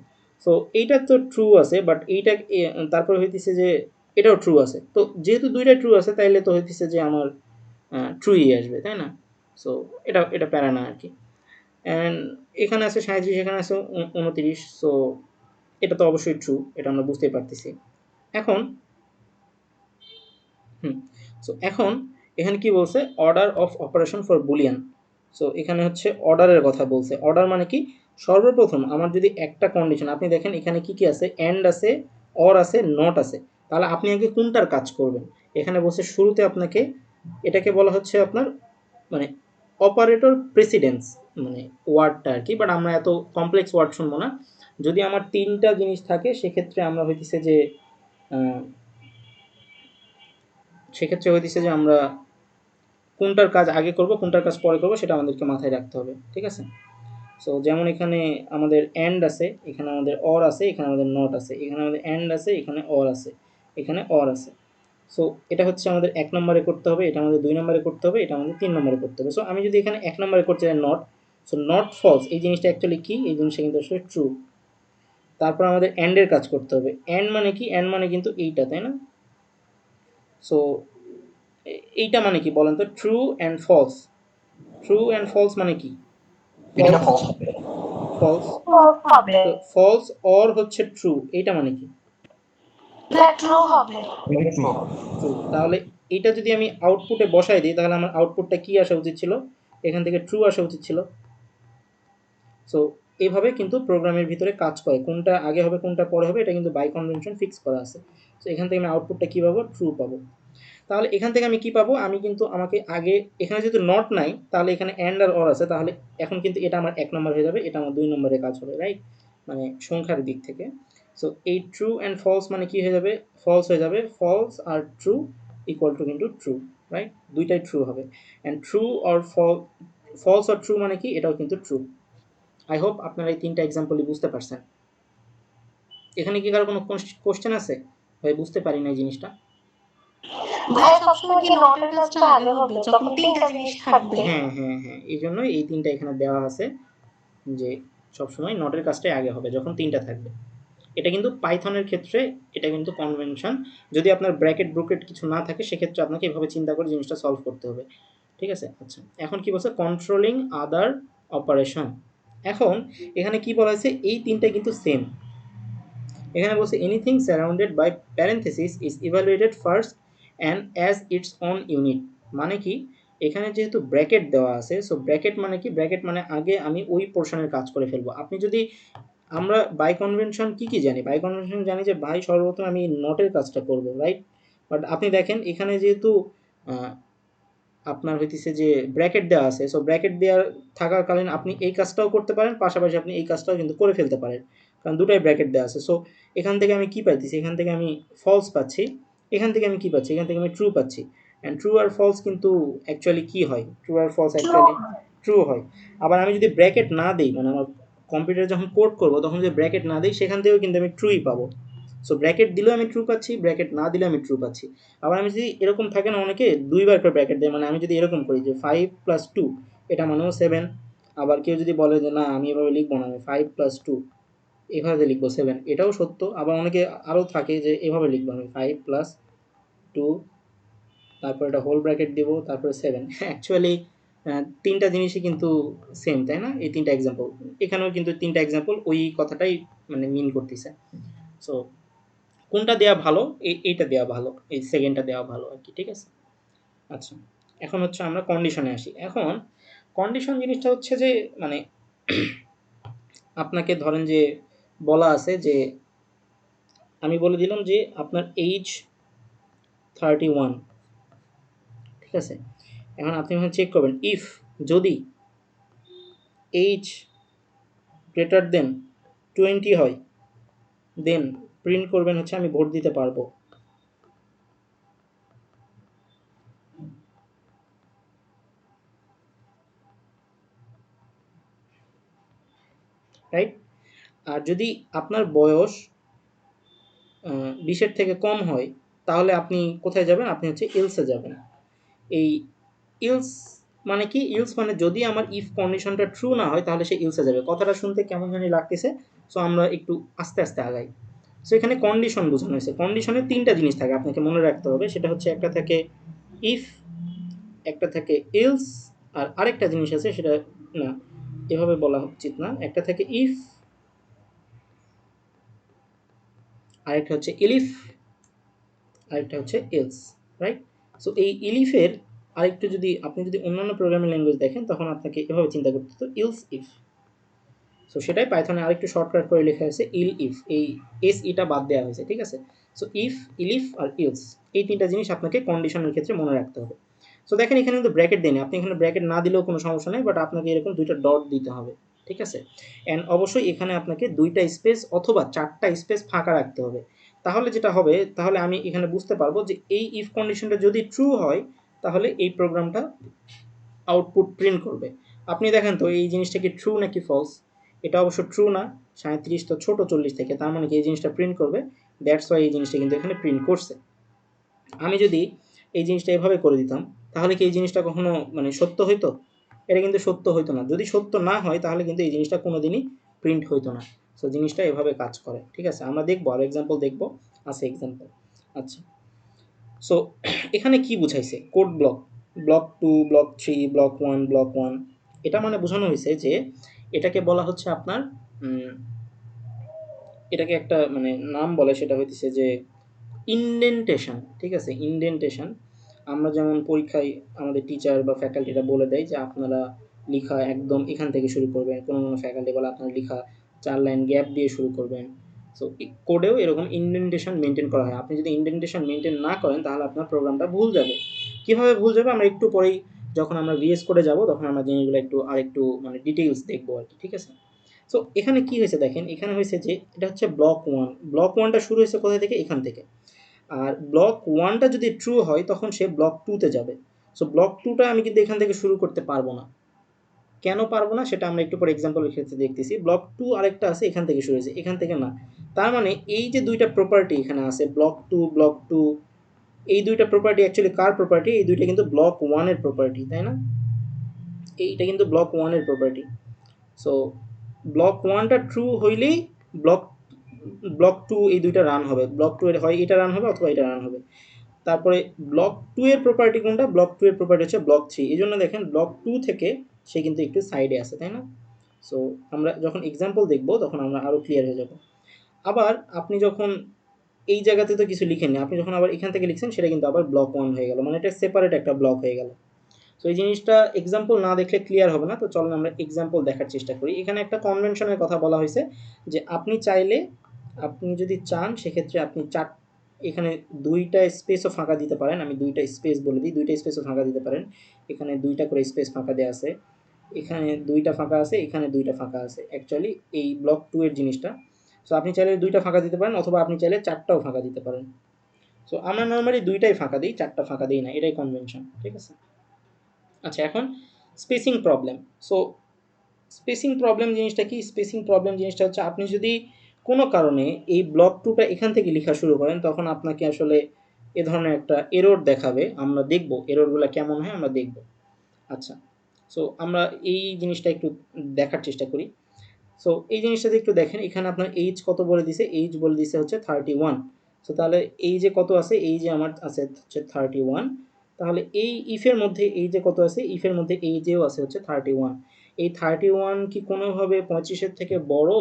সো এইটা তো ট্রু আছে, বাট এইটা তারপরে হইতেছে যে এটাও ট্রু আছে। তো যেহেতু দুইটা ট্রু আছে তাইলে তো হইতেছে যে আমার ট্রুই আসবে, তাই না? সো এটা এটা প্যারা না আর কি। অ্যান্ড এখানে আছে 37, এখানে আছে 29, সো এটা তো অবশ্যই ট্রু, এটা আমরা বুঝতেই পারতেছি। এখন সো এখন এখানে কি বলছে, order of operation for Boolean. So এখানে হচ্ছে অর্ডারের কথা বলছে। অর্ডার মানে কি, সর্বপ্রথম আমার যদি একটা কন্ডিশন, আপনি দেখেন এখানে কি কি আছে, এন্ড আছে, অর আছে, নট আছে, তাহলে আপনি আগে কোনটার কাজ করবেন। এখানে বলছে শুরুতে আপনাকে, এটাকে বলা হচ্ছে আপনার মানে অপারেটর প্রেসিডেন্স, মানে ওয়ার্ডটা আর কি, বাট আমরা এত কমপ্লেক্স ওয়ার্ড শুনবো না। যদি আমার তিনটা জিনিস থাকে সেক্ষেত্রে আমরা হইতেছে যে সেক্ষেত্রে হইতেছে যে আমরা কোনটার কাজ আগে করব, কোনটার কাজ পরে করব, সেটা আমাদেরকে মাথায় রাখতে হবে, ঠিক আছে? সো যেমন এখানে আমাদের এন্ড আছে, এখানে আমাদের অর আছে, এখানে আমাদের নট আছে, এখানে আমাদের এন্ড আছে, এখানে অর আছে, এখানে অর আছে। সো এটা হচ্ছে আমাদের 1 নম্বরে করতে হবে, এটা আমাদের 2 নম্বরে করতে হবে, এটা আমাদের 3 নম্বরে করতে হবে। সো আমি যদি এখানে 1 নম্বরে করতে চাই নট, সো নট ফলস এই জিনিসটা অ্যাকচুয়ালি কি, এই জিনিসটা কিন্তু আসলে ট্রু। তারপর আমাদের এন্ডের কাজ করতে হবে। এন্ড মানে কি, এন্ড মানে কিন্তু এইটা, তাই না? সো এইটা মানে কি বলেন তো, true and false. True and false মানে কি, এটা ফলস, ফলস হবে। ফলস। ফলস হবে, তো ফলস অর হচ্ছে ট্রু, এইটা মানে কি, না ট্রু হবে। এটা ট্রু হবে। ট্রু। তাহলে এটা যদি আমি আউটপুটে বসাই দিই তাহলে আমার আউটপুটটা কি আসা উচিত ছিল, এখান থেকে ট্রু আসা উচিত ছিল। সো এইভাবে কিন্তু প্রোগ্রামের ভিতরে কাজ করে, কোনটা আগে হবে কোনটা পরে হবে এটা কিন্তু বাই কনভেনশন ফিক্স করা আছে। সো এখান থেকে আমি আউটপুটটা কী পাবো, ট্রু পাবো। তাহলে এখান থেকে আমি কি পাবো, আমি কিন্তু আমাকে আগে এখানে যেহেতু নট নাই, তাহলে এখানে অ্যান্ড আর অর আছে, তাহলে এখন কিন্তু এটা আমার 1 নম্বর হয়ে যাবে, এটা আমার 2 নম্বরে কাজ হবে, রাইট? মানে সংখ্যার দিক থেকে। সো এই ট্রু অ্যান্ড ফলস মানে কি হয়ে যাবে, ফলস হয়ে যাবে, ফলস আর ট্রু ইকুয়াল টু কিন্তু ট্রু, রাইট? দুইটাই ট্রু হবে। অ্যান্ড ট্রু অর ফলস আর ট্রু মানে কি, এটাও কিন্তু ট্রু। আই হোপ আপনারা এই 3টা এক্সাম্পলই বুঝতে পারছেন। এখানে কি কারো কোনো কোশ্চেন আছে, ভাই বুঝতে পারি না এই জিনিসটা? ভাইয়া সবসময় কি নটের কাজটা আগে হবে যখন তিনটা জিনিস থাকবে? হ্যাঁ হ্যাঁ হ্যাঁ, এই জন্যই এই 3টা এখানে দেওয়া আছে, যে সবসময় নটের কাজটাই আগে হবে যখন 3টা থাকবে। এটা কিন্তু পাইথনের ক্ষেত্রে এটা কিন্তু কনভেনশন। যদি আপনার ব্র্যাকেট ব্রুকেট কিছু না থাকে সেক্ষেত্রে আপনাকে এভাবে চিন্তা করে জিনিসটা সলভ করতে হবে, ঠিক আছে? আচ্ছা, এখন কি বলছে, কন্ট্রোলিং আদার অপারেশন। এখন এখানে কি বলা হয়েছে, এই 3টা কিন্তু সেম। এখানে বলছে anything surrounded by parenthesis is evaluated first and as its own unit. মানে কি, এখানে যেহেতু ব্র্যাকেট দেওয়া আছে, সো ব্র্যাকেট মানে কি, ব্র্যাকেট মানে আগে আমি ওই পোর্শনের কাজ করে ফেলবো। আপনি যদি, আমরা বাই কনভেনশন কি জানি, বাই কনভেনশন জানি যে বাই সর্বপ্রথম আমি নটের কাজটা করব, রাইট? বাট আপনি দেখেন এখানে যেহেতু আপনার হইতেছে যে ব্র্যাকেট দেওয়া আছে, সো ব্র্যাকেট দেওয়ার থাকাকালীন আপনি এই কাজটাও করতে পারেন, পাশাপাশি আপনি এই কাজটাও কিন্তু করে ফেলতে পারেন, কারণ দুটাই ব্র্যাকেট দেওয়া আছে। সো এখান থেকে আমি কি পাইতেছি, এখান থেকে আমি ফলস পাচ্ছি, এখান থেকে আমি কি পাচ্ছি, এখান থেকে আমি ট্রু পাচ্ছি। অ্যান্ড ট্রু আর ফলস কিন্তু অ্যাকচুয়ালি কি হয়, ট্রু আর ফলস অ্যাকচুয়ালি ট্রু হয়। আবার আমি যদি ব্র্যাকেট না দিই, মানে আমার কম্পিউটার যখন কোড করবো তখন যদি ব্র্যাকেট না দিই, সেখান থেকেও কিন্তু আমি ট্রুই পাবো। সো ব্র্যাকেট দিলেও আমি ট্রু পাচ্ছি, ব্র্যাকেট না দিলেও আমি ট্রু পাচ্ছি। আবার আমি যদি এরকম থাকে না, অনেকে দুইবার করে ব্র্যাকেট দেয়, মানে আমি যদি এরকম করি যে 5 + 2 এটা মানেও 7। আবার কেউ যদি বলে যে না আমি এভাবে লিখবো না, আমি 5 + 2 এভাবে লিখবো 7, এটাও সত্য। আবার অনেকে আরও থাকে যে এভাবে লিখবো, আমি 5 + 2 তারপর এটা হোল ব্র্যাকেট দিব, তারপরে 7। অ্যাকচুয়ালি তিনটা জিনিসই কিন্তু সেম, তাই না? এই তিনটা এক্সাম্পল, এখানেও কিন্তু তিনটা এক্সাম্পল ওই কথাটাই মানে মিন করতেছে। সো কোনটা দেওয়া ভালো, এইটা দেওয়া ভালো, এই সেকেন্ডটা দেওয়া ভালো আর কি, ঠিক আছে? আচ্ছা, এখন হচ্ছে আমরা কন্ডিশনে আসি। এখন কন্ডিশন জিনিসটা হচ্ছে যে মানে আপনাকে ধরেন যে বলা আছে যে, আমি বলে দিলাম যে আপনার এইজ 31, ঠিক আছে? এখন আপনি চেক করবেন ইফ যদি এইজ গ্রেটার দেন 20 হয়, দেন প্রিন্ট করবেন হচ্ছে আমি ভোট দিতে পারবো, রাইট? আর যদি আপনার বয়স 20-এর থেকে কম হয়, তাহলে আপনি কোথায় যাবেন? আপনি হচ্ছে ইলসে যাবেন। এই ইলস মানে কি? ইলস মানে যদি আমার ইফ কন্ডিশনটা ট্রু না হয় তাহলে সে ইলসে যাবে। কথাটা শুনতে কেমন জানি লাগতেছে, সো আমরা একটু আস্তে আস্তে আগাই। সো এখানে কন্ডিশন বোঝানো হয়েছে। কন্ডিশনে তিনটা জিনিস থাকে, আপনাকে মনে রাখতে হবে। সেটা হচ্ছে একটা থাকে ইফ, একটা থাকে ইলস, আর আরেকটা জিনিস আছে সেটা, না এভাবে বলা উচিত না, একটা থাকে ইফ, আরেকটা হচ্ছে ইলিফ, আরেকটা হচ্ছে এলস, রাইট? সো এই ইলিফের আরেকটু যদি আপনি যদি অন্যান্য প্রোগ্রামিং ল্যাঙ্গুয়েজ দেখেন তখন আপনাকে এভাবে চিন্তা করতে হতো ইলস ইফ। সো সেটাই পাইথনে আরেকটু শর্টকাট করে লেখা হয়েছে ইল ইফ, এই এস ইটা বাদ দেওয়া হয়েছে, ঠিক আছে? সো ইফ, ইলিফ আর ইলস, এই তিনটা জিনিস আপনাকে কন্ডিশনের ক্ষেত্রে মনে রাখতে হবে। সো দেখেন এখানে কিন্তু ব্র্যাকেট দেয়নি, আপনি এখানে ব্র্যাকেট না দিলেও কোনো সমস্যা নেই, বাট আপনাকে এরকম দুইটা ডট দিতে হবে, ঠিক আছে? অ্যান্ড অবশ্যই এখানে আপনাকে দুইটা স্পেস অথবা চারটা স্পেস ফাঁকা রাখতে হবে। তাহলে যেটা হবে, তাহলে আমি এখানে বুঝতে পারবো যে এই ইফ কন্ডিশনটা যদি ট্রু হয় তাহলে এই প্রোগ্রামটা আউটপুট প্রিন্ট করবে। আপনি দেখেন তো এই জিনিসটা কি ট্রু নাকি ফলস? এটা অবশ্য ট্রু না, 37 তো ছোট 40 থেকে, তার মানে কি এই জিনিসটা প্রিন্ট করবে। দ্যাটস ওয়াই এই জিনিসটা কিন্তু এখানে প্রিন্ট করছে। আমি যদি এই জিনিসটা এভাবে করে দিতাম তাহলে কি এই জিনিসটা কখনো মানে সত্য হইতো? এটা কিন্তু সত্য হইতো না। যদি সত্য না হয় তাহলে কিন্তু এই জিনিসটা কোনোদিনই প্রিন্ট হইতো না। সো জিনিসটা এভাবে কাজ করে, ঠিক আছে? আমরা দেখবো, আর এক্সাম্পল দেখবো, আছে এক্সাম্পল। আচ্ছা, সো এখানে কি বুঝাইছে? Code block, block 2, block 3, block 1, block 1, এটা মানে বোঝানো হয়েছে যে এটাকে বলা হচ্ছে আপনার এটাকে একটা মানে নাম বলে, সেটা হইতেছে যে ইনডেন্টেশন, ঠিক আছে? ইনডেন্টেশন। আমরা যেমন পরীক্ষায় আমাদের টিচার বা ফ্যাকাল্টিরা বলে দেয় যে আপনারা লিখা একদম এখান থেকে শুরু করবেন, কোনো কোনো ফ্যাকাল্টি বলে আপনারা লিখা 4 লাইন গ্যাপ দিয়ে শুরু করবেন। সো কোডেও এরকম ইনডেন্টেশন মেনটেন করা হয়। আপনি যদি ইনডেন্টেশন মেনটেন না করেন তাহলে আপনার প্রোগ্রামটা ভুল যাবে। কীভাবে ভুল যাবে আমরা একটু পরেই, যখন আমরা ভিএস কোডে যাব তখন আমরা জিনিসগুলো একটু আরেকটু মানে ডিটেইলস দেখবো আর কি, ঠিক আছে? সো এখানে কি হয়েছে দেখেন, এখানে হয়েছে যে এটা হচ্ছে ব্লক 1, ব্লক 1টা শুরু হয়েছে কোথা থেকে? এখান থেকে। আর ব্লক 1টা যদি ট্রু হয় তখন সে ব্লক 2তে যাবে। সো ব্লক 2টা আমি কিন্তু এখান থেকে শুরু করতে পারবো না। কেন পারবো না সেটা আমরা একটু পরে এক্সাম্পলের ক্ষেত্রে দেখতেছি। ব্লক 2 আরেকটা আছে এখান থেকে শুরু হয়েছে, এখান থেকে না। তার মানে এই যে দুইটা প্রপার্টি এখানে আছে, ব্লক 2, ব্লক 2, এই দুইটা প্রপার্টি অ্যাকচুয়ালি কার প্রপার্টি? এই দুইটা কিন্তু ব্লক 1 এর প্রপার্টি, তাই না? এইটা কিন্তু ব্লক 1 এর প্রপার্টি। সো ব্লক 1টা ট্রু হইলেই ব্লক ব্লক 2 এই দুইটা রান হবে। ব্লক 2 এর হয় এটা রান হবে অথবা এটা রান হবে। তারপরে ব্লক 2 এর প্রপার্টি কোনটা? ব্লক 2 এর প্রপার্টি হচ্ছে ব্লক 3। এই জন্য দেখেন ব্লক 2 থেকে সে কিন্তু একটু সাইডে আছে, তাই না? সো আমরা যখন এক্সাম্পল দেখব তখন আমরা আরও ক্লিয়ার হয়ে যাব। আবার আপনি যখন এই জায়গাতে তো কিছু লিখেননি, আপনি যখন আবার এখান থেকে লিখছেন সেটা কিন্তু আবার ব্লক 1 হয়ে গেল, মানে এটা সেপারেট একটা ব্লক হয়ে গেল। সো এই জিনিসটা এক্সাম্পল না দেখলে ক্লিয়ার হবে না, তো চলুন আমরা এক্সাম্পল দেখার চেষ্টা করি। এখানে একটা কনভেনশনের কথা বলা হয়েছে যে আপনি যদি চান সেক্ষেত্রে আপনি এখানে দুইটা স্পেসও ফাঁকা দিতে পারেন। আমি দুইটা স্পেস বলে দিই, দুইটা স্পেসও ফাঁকা দিতে পারেন। এখানে দুইটা করে স্পেস ফাঁকা দেওয়া আছে, এখানে দুইটা ফাঁকা আছে, এখানে দুইটা ফাঁকা আছে, অ্যাকচুয়ালি এই ব্লক 2 এর জিনিসটা। সো আপনি চাইলে দুইটা ফাঁকা দিতে পারেন, অথবা আপনি চাইলে চারটাও ফাঁকা দিতে পারেন। সো আমরা নর্মালি দুইটাই ফাঁকা দিই, চারটা ফাঁকা দিই না, এটাই কনভেনশন, ঠিক আছে। আচ্ছা, এখন spacing problem. So spacing problem জিনিসটা কি? স্পেসিং প্রবলেম জিনিসটা হচ্ছে আপনি যদি কোনো কারণে এই ব্লক 2টা এখান থেকে লেখা শুরু করেন, তখন আপনাকে আসলে এ ধরনের একটা এরর দেখাবে। আমরা দেখব এররগুলো কেমন হয়, আমরা দেখব। আচ্ছা, সো আমরা এই জিনিসটা একটু দেখার চেষ্টা করি। সো এই জিনিসটাতে একটু দেখেন, এখানে আপনার এইজ কত বলে দিছে? এইজ বলে দিছে হচ্ছে 31। সো তাহলে এই যে কত আছে? এই যে আমার আছে হচ্ছে 31। তাহলে এই ইফের মধ্যে এই যে কত আছে? ইফের মধ্যে এই যেও আছে হচ্ছে 31। এই 31 কি কোনোভাবে 35-এর থেকে বড়,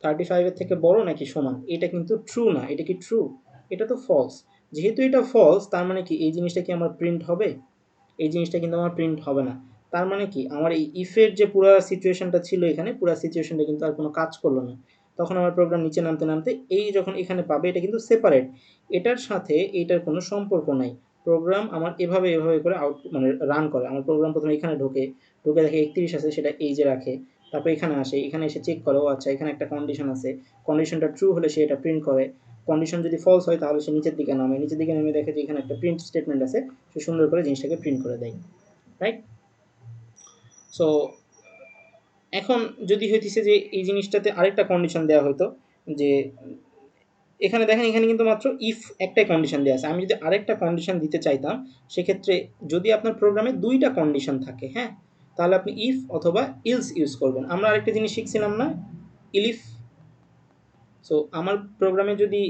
35-এর থেকে বড় নাকি সমান? এটা কিন্তু ট্রু না। এটা কি ট্রু? এটা তো ফলস। যেহেতু এটা ফলস, তার মানে কি এই জিনিসটা কি আমার প্রিন্ট হবে? এই জিনিসটা কিন্তু আমার প্রিন্ট হবে না। তার মানে কি আমার এই ইফের যে পুরা সিচুয়েশনটা ছিল, এখানে পুরা সিচুয়েশনটা কিন্তু আর কোনো কাজ করলো না। তখন আমার প্রোগ্রাম নিচে নামতে নামতে এই যখন এখানে পাবে, এটা কিন্তু সেপারেট, এটার সাথে এইটার কোনো সম্পর্ক নাই। প্রোগ্রাম আমার এভাবে এভাবে করে মানে রান করে। আমার প্রোগ্রাম প্রথমে এখানে ঢোকে, ঢুকে দেখে 31 আছে, সেটা এই যে রাখে। তারপর এখানে আসে, এখানে এসে চেক করে, ও আচ্ছা এখানে একটা কন্ডিশন আছে, কন্ডিশনটা ট্রু হলে সে এটা প্রিন্ট করে। কন্ডিশন যদি ফলস হয় তাহলে সে নিচের দিকে নামে, নিচের দিকে নেমে দেখে যে এখানে একটা প্রিন্ট স্টেটমেন্ট আছে, সে সুন্দর করে জিনিসটাকে প্রিন্ট করে দেয়, রাইট? সো এখন যদি হইতেছে যে এই জিনিসটাতে আরেকটা কন্ডিশন দেওয়া হতো, যে এখানে দেখেন, এখানে কিন্তু মাত্র ইফ একটাই কন্ডিশন দেওয়া আছে। আমি যদি আরেকটা কন্ডিশন দিতে চাইতাম, সেক্ষেত্রে যদি আপনার প্রোগ্রামে দুইটা কন্ডিশন থাকে, হ্যাঁ, তাহলে আপনি ইফ অথবা ইলস ইউজ করবেন। আমরা আরেকটা জিনিস শিখছিলাম না, ইলিফ। সো আমার প্রোগ্রামে যদি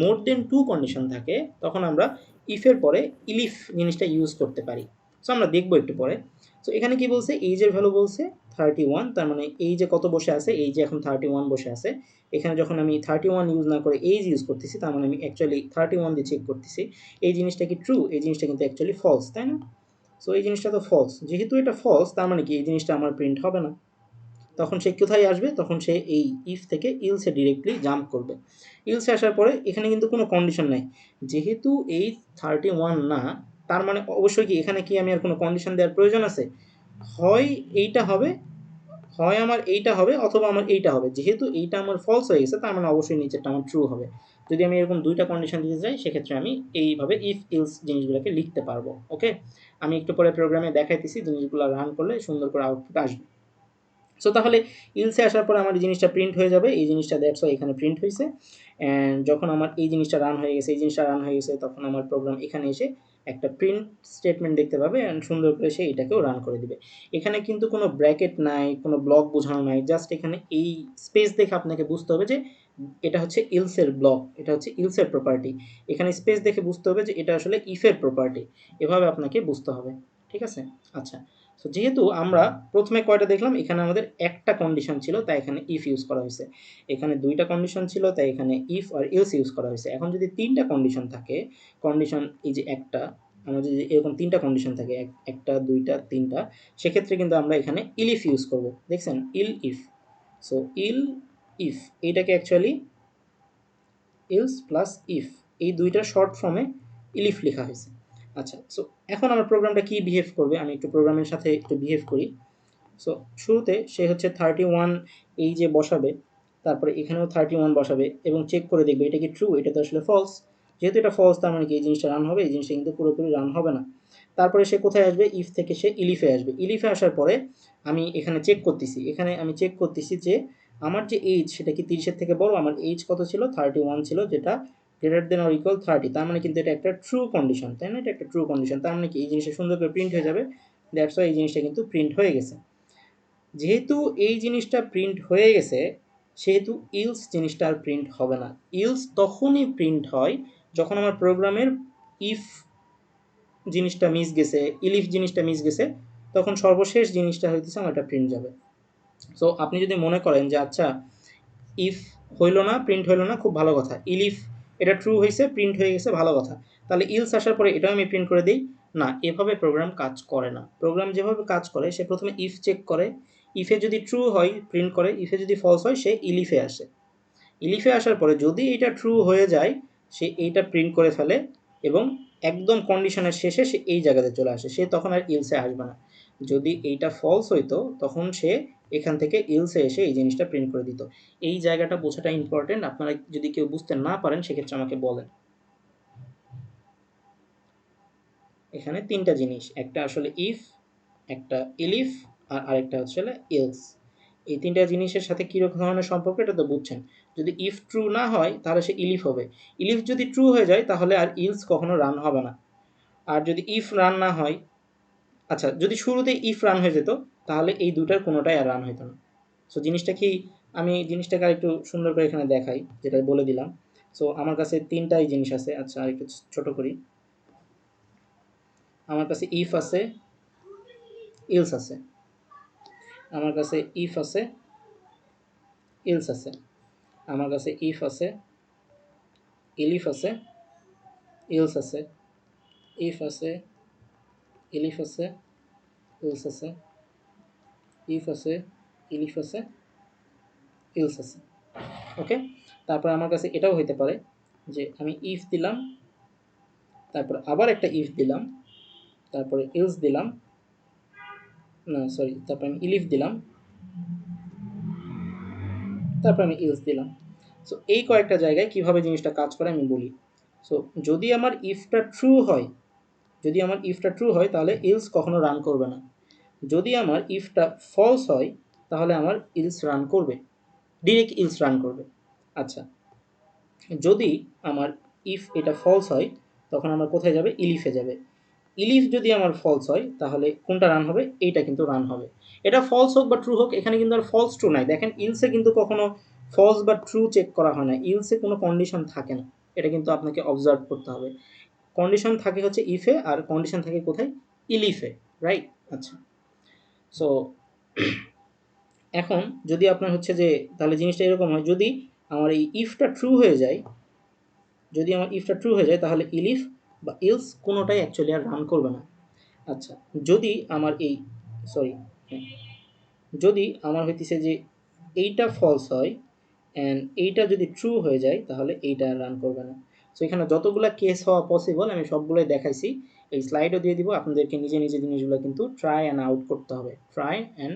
মোর দেন 2 কন্ডিশন থাকে, তখন আমরা ইফের পরে ইলিফ জিনিসটা ইউজ করতে পারি। সো আমরা দেখবো একটু পরে। সো এখানে কি বলছে? এইজের ভ্যালু বলছে 31। তার মানে এই যে কত বসে আছে? এই যে এখন 31 বসে আছে। এখানে যখন আমি 31 ইউজ না করে এইজ ইউজ করতেছি, তার মানে আমি অ্যাকচুয়ালি 31 দিয়ে চেক করতেছি এই জিনিসটা কি ট্রু, এই জিনিসটা কিন্তু অ্যাকচুয়ালি ফলস, তাই না? সো এই জিনিসটা তো ফলস। যেহেতু এটা ফলস, তার মানে কি এই জিনিসটা আমার প্রিন্ট হবে না। তখন সে কোথায় আসবে? তখন সে এই ইফ থেকে ইলসে ডিরেক্টলি জাম্প করবে। ইলসে আসার পরে এখানে কিন্তু কোনো কন্ডিশন নাই। যেহেতু এই 31 না, তার মানে অবশ্যই কি এখানে কি আমি আর কোনো কন্ডিশন দেওয়ার প্রয়োজন আছে? হয় এইটা হবে, হয় আমার এইটা হবে, অথবা আমার এইটা হবে। যেহেতু এইটা আমার ফলস হয়ে গেছে, তার মানে অবশ্যই নিচেরটা আমার ট্রু হবে। যদি আমি এরকম দুইটা কন্ডিশন দিতে চাই, সেক্ষেত্রে আমি এইভাবে ইফ ইলস জিনিসগুলোকে লিখতে পারবো। ওকে, আমি একটু পরে প্রোগ্রামে দেখাইতেছি, জিনিসগুলো রান করলে সুন্দর করে আউটপুট আসবে। সো তাহলে ইলসে আসার পর আমার এই জিনিসটা প্রিন্ট হয়ে যাবে, এই জিনিসটা দ্যাটস ওয়াই এখানে প্রিন্ট হয়েছে। অ্যান্ড যখন আমার এই জিনিসটা রান হয়ে গেছে, এই জিনিসটা রান হয়ে গেছে, তখন আমার প্রোগ্রাম এখানে এসে একটা প্রিন্ট স্টেটমেন্ট দেখতে পাবে, অ্যান্ড সুন্দর করে সে এটাকেও রান করে দিবে। এখানে কিন্তু কোনো ব্র্যাকেট নাই, কোনো ব্লক বোঝানো নাই, জাস্ট এখানে এই স্পেস দেখে আপনাকে বুঝতে হবে যে এটা হচ্ছে ইলসের ব্লক, এটা হচ্ছে ইলসের প্রপার্টি। এখানে স্পেস দেখে বুঝতে হবে যে এটা আসলে ইফের প্রপার্টি। এভাবে আপনাকে বুঝতে হবে, ঠিক আছে? আচ্ছা, সো যেহেতু আমরা প্রথমে কয়টা দেখলাম, এখানে আমাদের একটা কন্ডিশন ছিল, তাই এখানে ইফ ইউজ করা হয়েছে। এখানে দুইটা কন্ডিশন ছিল, তাই এখানে ইফ আর ইলস ইউজ করা হয়েছে। এখন যদি তিনটা কন্ডিশন থাকে, কন্ডিশন এই যে একটা, আমরা যদি এরকম তিনটা কন্ডিশন থাকে, একটা দুইটা তিনটা, সেক্ষেত্রে কিন্তু আমরা এখানে ইলিফ ইউজ করব। দেখছেন, ইল ইফ। সো ইল ইফ এইটাকে অ্যাকচুয়ালি ইলস প্লাস ইফ, এই দুইটা শর্ট ফর্মে ইলিফ লেখা হয়েছে। আচ্ছা, সো এখন আমার প্রোগ্রামটা কি বিহেভ করবে, আমি একটু প্রোগ্রামের সাথে একটু বিহেভ করি। সো শুরুতে সে হচ্ছে 31 এই যে বসাবে, তারপরে এখানেও 31 বসাবে এবং চেক করে দেখবে এটা কি ট্রু, এটা তো আসলে ফলস। যেহেতু এটা ফলস, তার মানে কি এই জিনিসটা রান হবে? এই জিনিসটা কিন্তু পুরোপুরি রান হবে না। তারপরে সে কোথায় আসবে? ইফ থেকে সে ইলিফে আসবে। ইলিফে আসার পরে আমি এখানে চেক করতেছি, এখানে আমি চেক করতেছি যে আমার যে এইজ, সেটা কি 30-এর থেকে বড়? আমার এইজ কত ছিল? 31 ছিল, যেটা গ্রেটার দেন অর ইকুয়াল 30। তার মানে কিন্তু এটা একটা ট্রু কন্ডিশন, তাই না? এটা একটা ট্রু কন্ডিশন, তার মানে কি এই জিনিসটা সুন্দর করে প্রিন্ট হয়ে যাবে। দ্যাটস ওয়াই এই জিনিসটা কিন্তু প্রিন্ট হয়ে গেছে। যেহেতু এই জিনিসটা প্রিন্ট হয়ে গেছে, সেহেতু ইলস জিনিসটা আর প্রিন্ট হবে না। ইলস তখনই প্রিন্ট হয় যখন আমার প্রোগ্রামের ইফ জিনিসটা মিস গেছে, ইলিফ জিনিসটা মিস গেছে, তখন সর্বশেষ জিনিসটা হইতেছে আমার এটা প্রিন্ট যাবে। সো আপনি যদি মনে করেন যে আচ্ছা ইফ হইল না, প্রিন্ট হইল না, খুব ভালো কথা। ইলিফ এটা ট্রু হয়েছে, প্রিন্ট হয়ে গেছে, ভালো কথা। তাহলে ইলস আসার পরে এটাও আমি প্রিন্ট করে দিই, না, এভাবে প্রোগ্রাম কাজ করে না। প্রোগ্রাম যেভাবে কাজ করে সে প্রথমে ইফ চেক করে, ইফে যদি ট্রু হয় প্রিন্ট করে, ইফে যদি ফলস হয় সে ইলিফে আসে। ইলিফে আসার পরে যদি এটা ট্রু হয়ে যায় সে এইটা প্রিন্ট করে ফেলে এবং একদম কন্ডিশনের শেষে সে এই জায়গাতে চলে আসে, সে তখন আর ইলসে আসবে না। যদি এইটা ফলস হইতো তখন সে এখান থেকে ইলসে এসে এই জিনিসটা প্রিন্ট করে দিত। এই জায়গাটা বোঝাটা ইম্পর্টেন্ট। আপনারা যদি কেউ বুঝতে না পারেন সেক্ষেত্রে আমাকে বলেন। এখানে তিনটা জিনিস, একটা আসলে ইফ, একটা ইলিফ আর আরেকটা হচ্ছে ইলস। এই তিনটা জিনিসের সাথে কীরকম ধরনের সম্পর্ক এটা তো বুঝছেন। যদি ইফ ট্রু না হয় তাহলে সে ইলিফ হবে, ইলিফ যদি ট্রু হয়ে যায় তাহলে আর ইলস কখনো রান হবে না। আর যদি ইফ রান না হয়, আচ্ছা যদি শুরুতে ইফ রান হয়ে যেত তাহলে এই দুটার কোনোটাই আর রান হইতো না। সো জিনিসটা কি, আমি জিনিসটাকে আর একটু সুন্দর করে এখানে দেখাই যেটা বলে দিলাম। সো আমার কাছে তিনটাই জিনিস আছে। আচ্ছা আর একটু ছোট করি। আমার কাছে ইফ আছে, ইলস আছে, আমার কাছে ইফ আছে, ইলস আছে, আমার কাছে ইফ আছে, ইলিফ আছে, ইলস আছে, ইফ আছে, ইলিফ আছে, ইলস আছে, ইফ আছে, ইলিফ আছে, ইলস আছে। ওকে, তারপর আমার কাছে এটাও হইতে পারে যে আমি ইফ দিলাম, তারপর আবার একটা ইফ দিলাম, তারপরে ইলস দিলাম, না সরি, তারপর আমি ইলিফ দিলাম, তারপর আমি ইলস দিলাম। সো এই কয়েকটা জায়গায় কিভাবে জিনিসটা কাজ করে আমি বলি। সো যদি আমার ইফটা ট্রু হয়, যদি আমার ইফটা ট্রু হয় তাহলে ইলস কখনো রান করবে না। যদি আমার ইফটা ফলস হয় তাহলে আমার ইলস রান করবে, ডিরেক্ট ইলস রান করবে। আচ্ছা, যদি আমার ইফ এটা ফলস হয় তখন আমার কোথায় যাবে, ইলিফে যাবে। ইলিফ যদি আমার ফলস হয় তাহলে কোনটা রান হবে, এইটা কিন্তু রান হবে। এটা ফলস হোক বা ট্রু হোক, এখানে কিন্তু আর ফলস ট্রু নাই। দেখেন ইলসে কিন্তু কখনো ফলস বা ট্রু চেক করা হয় না, ইলসে কোনো কন্ডিশন থাকে না। এটা কিন্তু আপনাকে অবজার্ভ করতে হবে। কন্ডিশন থাকে হচ্ছে ইফে আর কন্ডিশন থাকে কোথায়, ইলিফে, রাইট? আচ্ছা, সো এখন যদি আপনার হচ্ছে যে তাহলে জিনিসটা এরকম হয়, যদি আমার এই ইফটা ট্রু হয়ে যায়, যদি আমার ইফটা ট্রু হয়ে যায় তাহলে ইলিফ বা ইলস কোনোটাই অ্যাকচুয়ালি আর রান করবে না। আচ্ছা, যদি আমার এই সরি যদি আমার হইতেছে যে এইটা ফলস হয় অ্যান্ড এইটা যদি ট্রু হয়ে যায় তাহলে এইটা রান করবে না। সো এখানে যতগুলো কেস হওয়া পসিবল আমি সবগুলোই দেখাইছি, এই স্লাইডও দিয়ে দিব। আপনাদেরকে নিজে নিজে জিনিসগুলো কিন্তু ট্রাই অ্যান্ড আউট করতে হবে, ট্রাই অ্যান্ড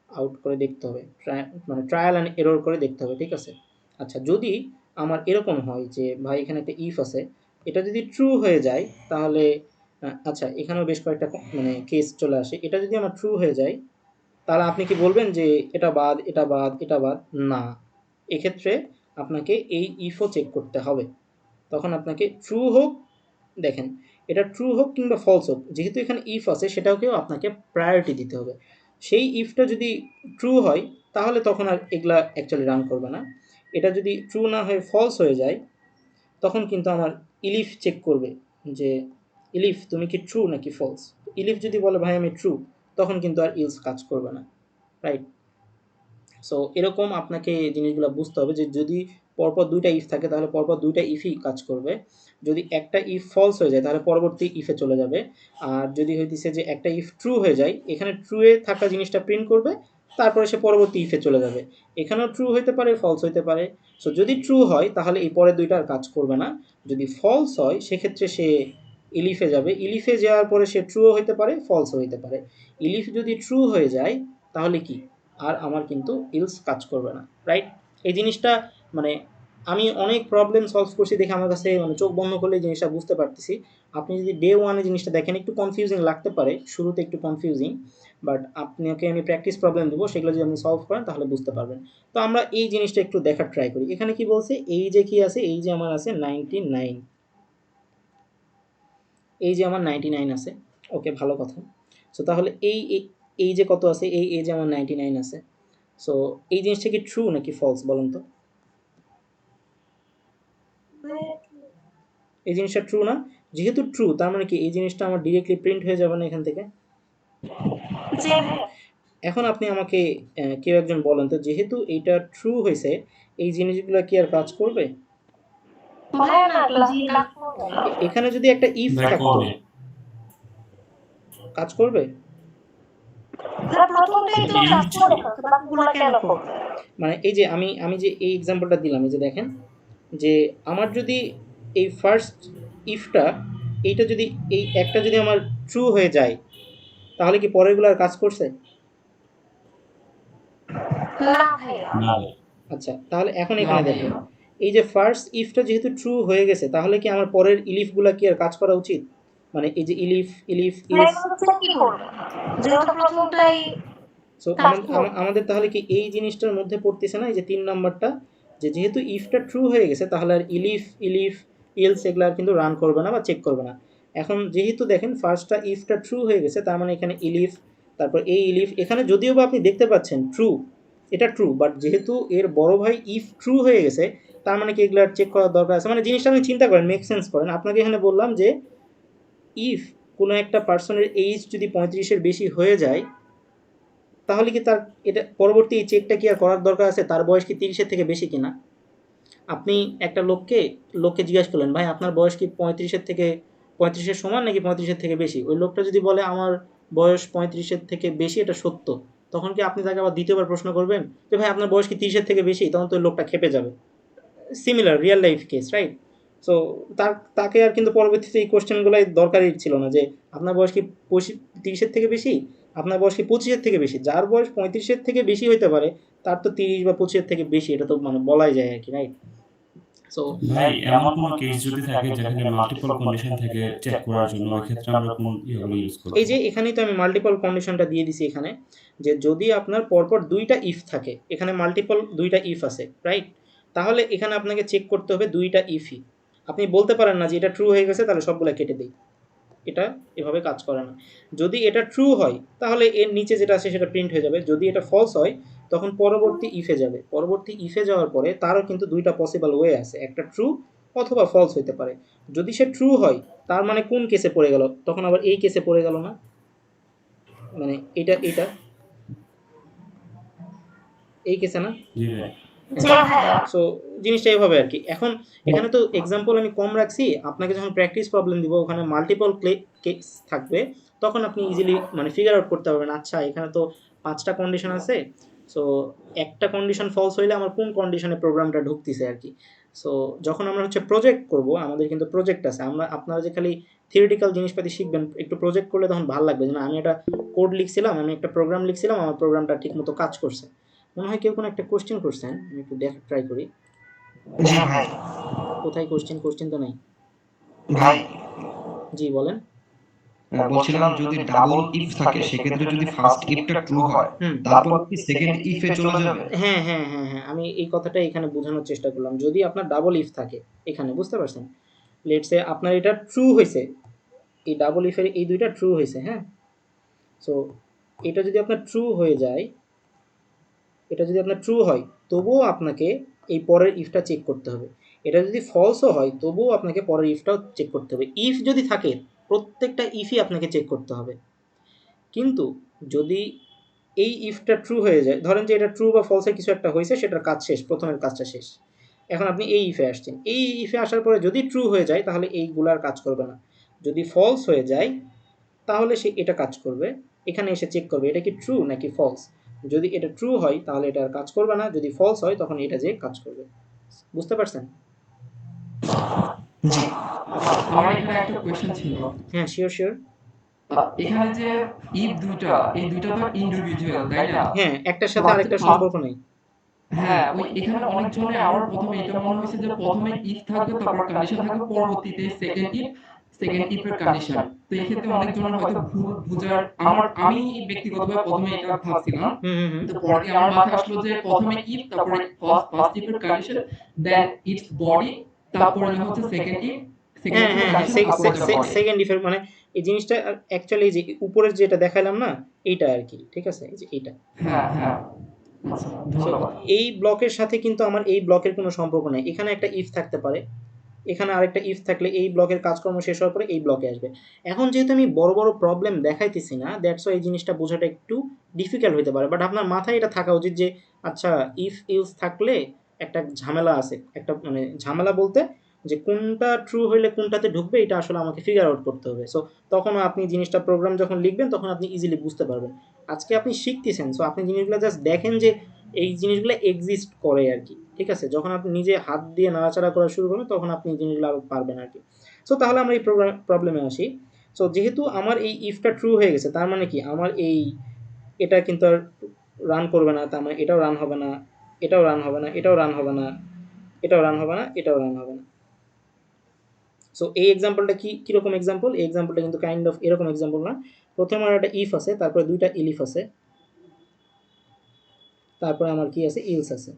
আউট করে দেখতে হবে, মানে ট্রায়াল অ্যান্ড এরর করে দেখতে হবে, ঠিক আছে? আচ্ছা, যদি আমার এরকম হয় যে ভাই এখানে একটা ইফ আছে, এটা যদি ট্রু হয়ে যায় তাহলে আচ্ছা এখানেও বেশ কয়েকটা মানে কেস চলে আসে। এটা যদি আমার ট্রু হয়ে যায় তাহলে আপনি কি বলবেন যে এটা বাদ, এটা বাদ, এটা বাদ? না, এক্ষেত্রে আপনাকে এই ইফও চেক করতে হবে। তখন আপনাকে ট্রু হোক, দেখেন এটা ট্রু হোক কিংবা ফলস হোক, যেহেতু এখানে ইফ আছে সেটাকেও আপনাকে প্রায়োরিটি দিতে হবে। সেই ইফটা যদি ট্রু হয় তাহলে তখন আর এগুলা অ্যাকচুয়ালি রান করবে না। এটা যদি ট্রু না হয়ে ফলস হয়ে যায় তখন কিন্তু আমার ইলিফ চেক করবে যে ইলিফ তুমি কি ট্রু নাকি ফলস। ইলিফ যদি বলে ভাই আমি ট্রু, তখন কিন্তু আর ইলস কাজ করবে না, রাইট? সো এরকম আপনাকে জিনিসগুলো বুঝতে হবে যে যদি পরপর দুইটা ইফ থাকে তাহলে পরপর দুইটা ইফই কাজ করবে। যদি একটা ইফ ফলস হয়ে যায় তাহলে পরবর্তী ইফে চলে যাবে। আর যদি হইতেছে যে একটা ইফ ট্রু হয়ে যায়, এখানে ট্রু এ থাকা জিনিসটা প্রিন্ট করবে, তারপরে সে পরবর্তী ইফে চলে যাবে। এখানেও ট্রু হইতে পারে, ফলস হইতে পারে। সো যদি ট্রু হয় তাহলে এই পরের দুইটা আর কাজ করবে না। যদি ফলস হয় সেক্ষেত্রে সে ইলিফে যাবে, ইলিফে যাওয়ার পরে সে ট্রুও হইতে পারে, ফলসও হইতে পারে। ইলিফ যদি ট্রু হয়ে যায় তাহলে কি আর আমার কিন্তু ইলস কাজ করবে না, রাইট? এই জিনিসটা মানে আমি অনেক প্রবলেম সলভ করছি দেখে আমার কাছে মানে চোখ বন্ধ করলে জিনিসটা বুঝতে পারতেছি। আপনি যদি ডে ওয়ানে জিনিসটা দেখেন একটু কনফিউজিং লাগতে পারে, শুরুতে একটু কনফিউজিং, বাট আপনাকে আমি প্র্যাকটিস প্রবলেম দেবো, সেগুলো যদি আপনি সলভ করেন তাহলে বুঝতে পারবেন। তো আমরা এই জিনিসটা একটু দেখার ট্রাই করি। এখানে কি বলছে, এই যে কি আছে, এই যে আমার আছে 99, এই যে আমার 99 আছে, ওকে ভালো কথা। সো তাহলে এই যে কত আছে, এই যে আমার 99 আছে। সো এই জিনিসটা কি ট্রু নাকি ফলস বলেন তো? এই জিনিসটা ট্রু না? যেহেতু ট্রু তার মানে কি এই জিনিসটা আমার ডিরেক্টলি প্রিন্ট হয়ে যাবে না এখান থেকে? জি ভাইয়া। এখন আপনি আমাকে কেউ একজন বলেন তো, যেহেতু এইটা ট্রু হয়েছে এই জিনিসগুলো কি আর কাজ করবে? ভাইয়া না, কাজ করবে না। এখানে যদি একটা ইফ ব্যাক থাকতো, করবে। কাজ করবে? তারা প্রথমটাই তো কাজ করে ফেলছে, বাকিগুলা কেন করবে? মানে এই যে আমি যে এই এক্সাম্পলটা দিলাম, এই যে দেখেন যে আমার যদি এই ফার্স্ট ইফটা এইটা যদি এই একটা যদি আমার ট্রু হয়ে যায় তাহলে কি পরেরগুলো আর কাজ করছে? না ভাইয়া। না ভাই। আচ্ছা, তাহলে এখন এখানে দেখেন এই যে ফার্স্ট ইফটা যেহেতু ট্রু হয়ে গেছে তাহলে কি আমার পরের ইলিফগুলা কি আর কাজ করা উচিত? মানে এই যে ইলিফ ইলিফ ইলস, কি করবে যেহেতু প্রথমটাই সো কাজ করবে। আমাদের তাহলে কি এই জিনিসটার মধ্যে পড়তেছে না, এই যে ৩ নাম্বারটা, যে যেহেতু ইফটা ট্রু হয়ে গেছে তাহলে আর ইলিফ ইলিফ ইলস এগুলো আর কিন্তু রান করবে না বা চেক করবে না। এখন যেহেতু দেখেন ফার্স্টটা ইফটা ট্রু হয়ে গেছে তার মানে এখানে ইলিফ, তারপর এই ইলিফ, এখানে যদিও বা আপনি দেখতে পাচ্ছেন ট্রু, এটা ট্রু, বাট যেহেতু এর বড় ভাই ইফ ট্রু হয়ে গেছে তার মানে কি এগুলো চেক করার দরকার আছে? মানে জিনিসটা আপনি চিন্তা করেন, মেক সেন্স করেন। আপনাকে এখানে বললাম যে ইফ কোনো একটা পার্সনের এইজ যদি 35-এর বেশি হয়ে যায় তাহলে কি তার এটা পরবর্তী এই চেকটা কি আর করার দরকার আছে তার বয়স কি 30-এর থেকে বেশি কিনা? আপনি একটা লোককে জিজ্ঞাসা করলেন, ভাই আপনার বয়স কি 35-এর থেকে 35-এর সমান নাকি 35-এর থেকে বেশি? ওই লোকটা যদি বলে আমার বয়স 35-এর থেকে বেশি, এটা সত্য, তখন কি আপনি তাকে আবার দ্বিতীয়বার প্রশ্ন করবেন যে ভাই আপনার বয়স কি 30-এর থেকে বেশি? তখন তো ওই লোকটা খেপে যাবে। Similar real life case, right? So তাকে আর কিন্তু পরবর্তীতে এই কোশ্চেনগুলাই দরকারই ছিল না যে আপনার বয়স কি 30-এর থেকে বেশি, আপনার বয়স কি 25-এর থেকে বেশি। যার বয়স 35-এর থেকে বেশি হইতে পারে তার তো 30 বা 25-এর থেকে বেশি, এটা তো মানে বলাই যায় আর কি, রাইট? সো ভাই এমন কোন কেস যদি থাকে যেখানে মাল্টিপল কন্ডিশন থেকে চেক করার জন্য ওই ক্ষেত্রে আমরা কোন ইয়েগুলো ইউজ করব? এই যে এখানেই তো আমি মাল্টিপল কন্ডিশনটা দিয়ে দিছি এখানে, যে যদি আপনার পরপর ২টা ইফ থাকে, এখানে মাল্টিপল ২টা ইফ আছে, রাইট? তাহলে এখানে আপনাকে চেক করতে হবে ২টা ইফই। আপনি বলতে পারেন না যে এটা ট্রু হয়ে গেছে তাহলে সবগুলা কেটে দেই। এটা এভাবে কাজ করে না। যদি এটা ট্রু হয় তাহলে এর নিচে যেটা আছে সেটা প্রিন্ট হয়ে যাবে। যদি এটা ফলস হয় তখন পরবর্তী ইফে যাবে। পরবর্তী ইফে যাওয়ার পরে তারও কিন্তু ২টা পসিবল ওয়ে আছে। একটা ট্রু অথবা ফলস হইতে পারে। যদি সে ট্রু হয় তার মানে কোন কেসে পড়ে গেল? তখন আবার এই কেসে পড়ে গেল না? মানে এটা এই কেসে না? জি ভাই। জি ভাইয়া। সো জিনিসটা এভাবে আর কি। এখন এখানে তো এক্সাম্পল আমি কম রাখছি, আপনাকে যখন প্র্যাকটিস প্রবলেম দিব ওখানে মাল্টিপল কেস থাকবে, তখন আপনি ইজিলি মানে ফিগার আউট করতে পারবেন আচ্ছা এখানে তো 5টা কন্ডিশন আছে, সো একটা কন্ডিশন ফলস হইলে আমার কোন কন্ডিশনে প্রোগ্রামটা ঢুকতেছে আর কি। সো যখন আমরা হচ্ছে প্রজেক্ট করব, আমাদের কিন্তু প্রজেক্ট আছে, আপনারা যে খালি থিওরিটিক্যাল জিনিসপাতি শিখবেন, একটু প্রজেক্ট করলে তখন ভালো লাগবে যে না আমি একটা কোড লিখছিলাম, আমি একটা প্রোগ্রাম লিখছিলাম, আমার প্রোগ্রামটা ঠিকমতো কাজ করছে। মনে হয় কেউ কোনো একটা কোশ্চেন করছেন, আমি একটু দেখার ট্রাই করি। জি ভাই। কোথায় কোশ্চেন তো নাই। ভাই জি বলেন। বলছিলাম যদি ডাবল ইফ থাকে সেক্ষেত্রে যদি ফার্স্ট ইফটা ট্রু হয় হুম। তারপর কি সেকেন্ড ইফে চলে যাবে? হ্যাঁ, আমি এই কথাটাই এখানে বোঝানোর চেষ্টা করলাম। যদি আপনার ডাবল ইফ থাকে এখানে, বুঝতে পারছেন? লেটস সে আপনার এটা ট্রু হইছে, এই ডাবল ইফের এই ২টা ট্রু হইছে, হ্যাঁ? সো এটা যদি আপনার ট্রু হয়ে যায়, এটা যদি আপনার ট্রু হয় তবুও আপনাকে এই পরের ইফটা চেক করতে হবে। এটা যদি ফলসও হয় তবুও আপনাকে পরের ইফটাও চেক করতে হবে। ইফ যদি থাকে প্রত্যেকটা ইফই আপনাকে চেক করতে হবে। কিন্তু যদি এই ইফটা ট্রু হয়ে যায়, ধরেন যে এটা ট্রু বা ফলসের কিছু একটা হয়েছে, সেটার কাজ শেষ, প্রথমের কাজটা শেষ। এখন আপনি এই ইফে আসছেন, এই ইফে আসার পরে যদি ট্রু হয়ে যায় তাহলে এইগুলার কাজ করবে না। যদি ফলস হয়ে যায় তাহলে সে এটা কাজ করবে, এখানে এসে চেক করবে এটা কি ট্রু নাকি ফলস। যদি এটা ট্রু হয় তাহলে এটা আর কাজ করবে না, যদি ফলস হয় তখন এটা যে কাজ করবে। বুঝতে পারছেন? জি। আমার এখানে একটা কোয়েশ্চেন ছিল। হ্যাঁ, শিওর। এখানে যে ইফ দুইটা, এই দুইটা তো ইন্ডিভিজুয়াল, তাই না? হ্যাঁ, একটার সাথে আরেকটার সম্পর্ক নেই। হ্যাঁ, ওই এখানে অনেকজনে আমার প্রথমে এটা মনে হয়েছে যে প্রথমে ইফ থাকবে, তারপর কন্ডিশন থাকবে, পরবর্তীতে সেকেন্ড ইফ এর কন্ডিশন। তো এই ক্ষেত্রে অনেকজনের হয়তো ভুল বুঝার, আমি ব্যক্তিগতভাবে প্রথমে এটা ভাবছিলাম। হুম। তো পরে আমার মাথায় আসলো যে প্রথমে ইফ, তারপরে ফার্স্ট ইফ এর কন্ডিশন, দেন ইটস বডি, তারপরে হচ্ছে সেকেন্ড ইফ, সেকেন্ড ইফ এর কন্ডিশন, তারপরে এটা বডি। সেকেন্ড ইফের মানে এই জিনিসটা অ্যাকচুয়ালি যে উপরের যেটা দেখাইলাম না, এইটা আর কি, ঠিক আছে? এই যে এইটা। হ্যাঁ। আচ্ছা, সো ধন্যবাদ। এই ব্লকের সাথে কিন্তু আমার এই ব্লকের কোনো সম্পর্ক নেই। এখানে একটা ইফ থাকতে পারে, এখানে আরেকটা ইফ থাকলে এই ব্লকের কাজকর্ম শেষ হওয়ার পরে এই ব্লকে আসবে। এখন যেহেতু আমি বড় প্রবলেম দেখাইতেছি না, দ্যাটস ওয়াই এই জিনিসটা বোঝাটা একটু ডিফিকাল্ট হতে পারে। বাট আপনার মাথায় এটা থাকা উচিত যে আচ্ছা ইফ ইলস থাকলে একটা ঝামেলা আছে, একটা মানে ঝামেলা বলতে যে কোনটা ট্রু হইলে কোনটাতে ঢুকবে এটা আসলে আমাকে ফিগার আউট করতে হবে। সো তখন আপনি জিনিসটা প্রোগ্রাম যখন লিখবেন তখন আপনি ইজিলি বুঝতে পারবেন। আজকে আপনি শিখতেছেন, সো আপনি জিনিসগুলো জাস্ট দেখেন যে এই জিনিসগুলো এক্সিস্ট করে আর কি, ঠিক আছে? যখন আপনি নিজে হাত দিয়ে নাড়াচাড়া করা শুরু করবেন তখন আপনি জিনিসগুলো আরও পারবেন আর কি। সো তাহলে আমরা এই প্রবলেমে আসি। সো যেহেতু আমার এই ইফটা ট্রু হয়ে গেছে, তার মানে কি আমার এই এটা কিন্তু আর রান করবে না, তার মানে এটাও রান হবে না, এটাও রান হবে না, এটাও রান হবে না, এটাও রান হবে না, এটাও রান হবে না। সো এই এক্সাম্পলটা কীরকম এক্সাম্পল? এই এক্সাম্পলটা কিন্তু কাইন্ড অফ এরকম এক্সাম্পল না। প্রথমে আমার একটা ইফ আছে, তারপরে দুইটা ইলিফ আছে, তারপরে আমার কি আছে? ইলস আছে।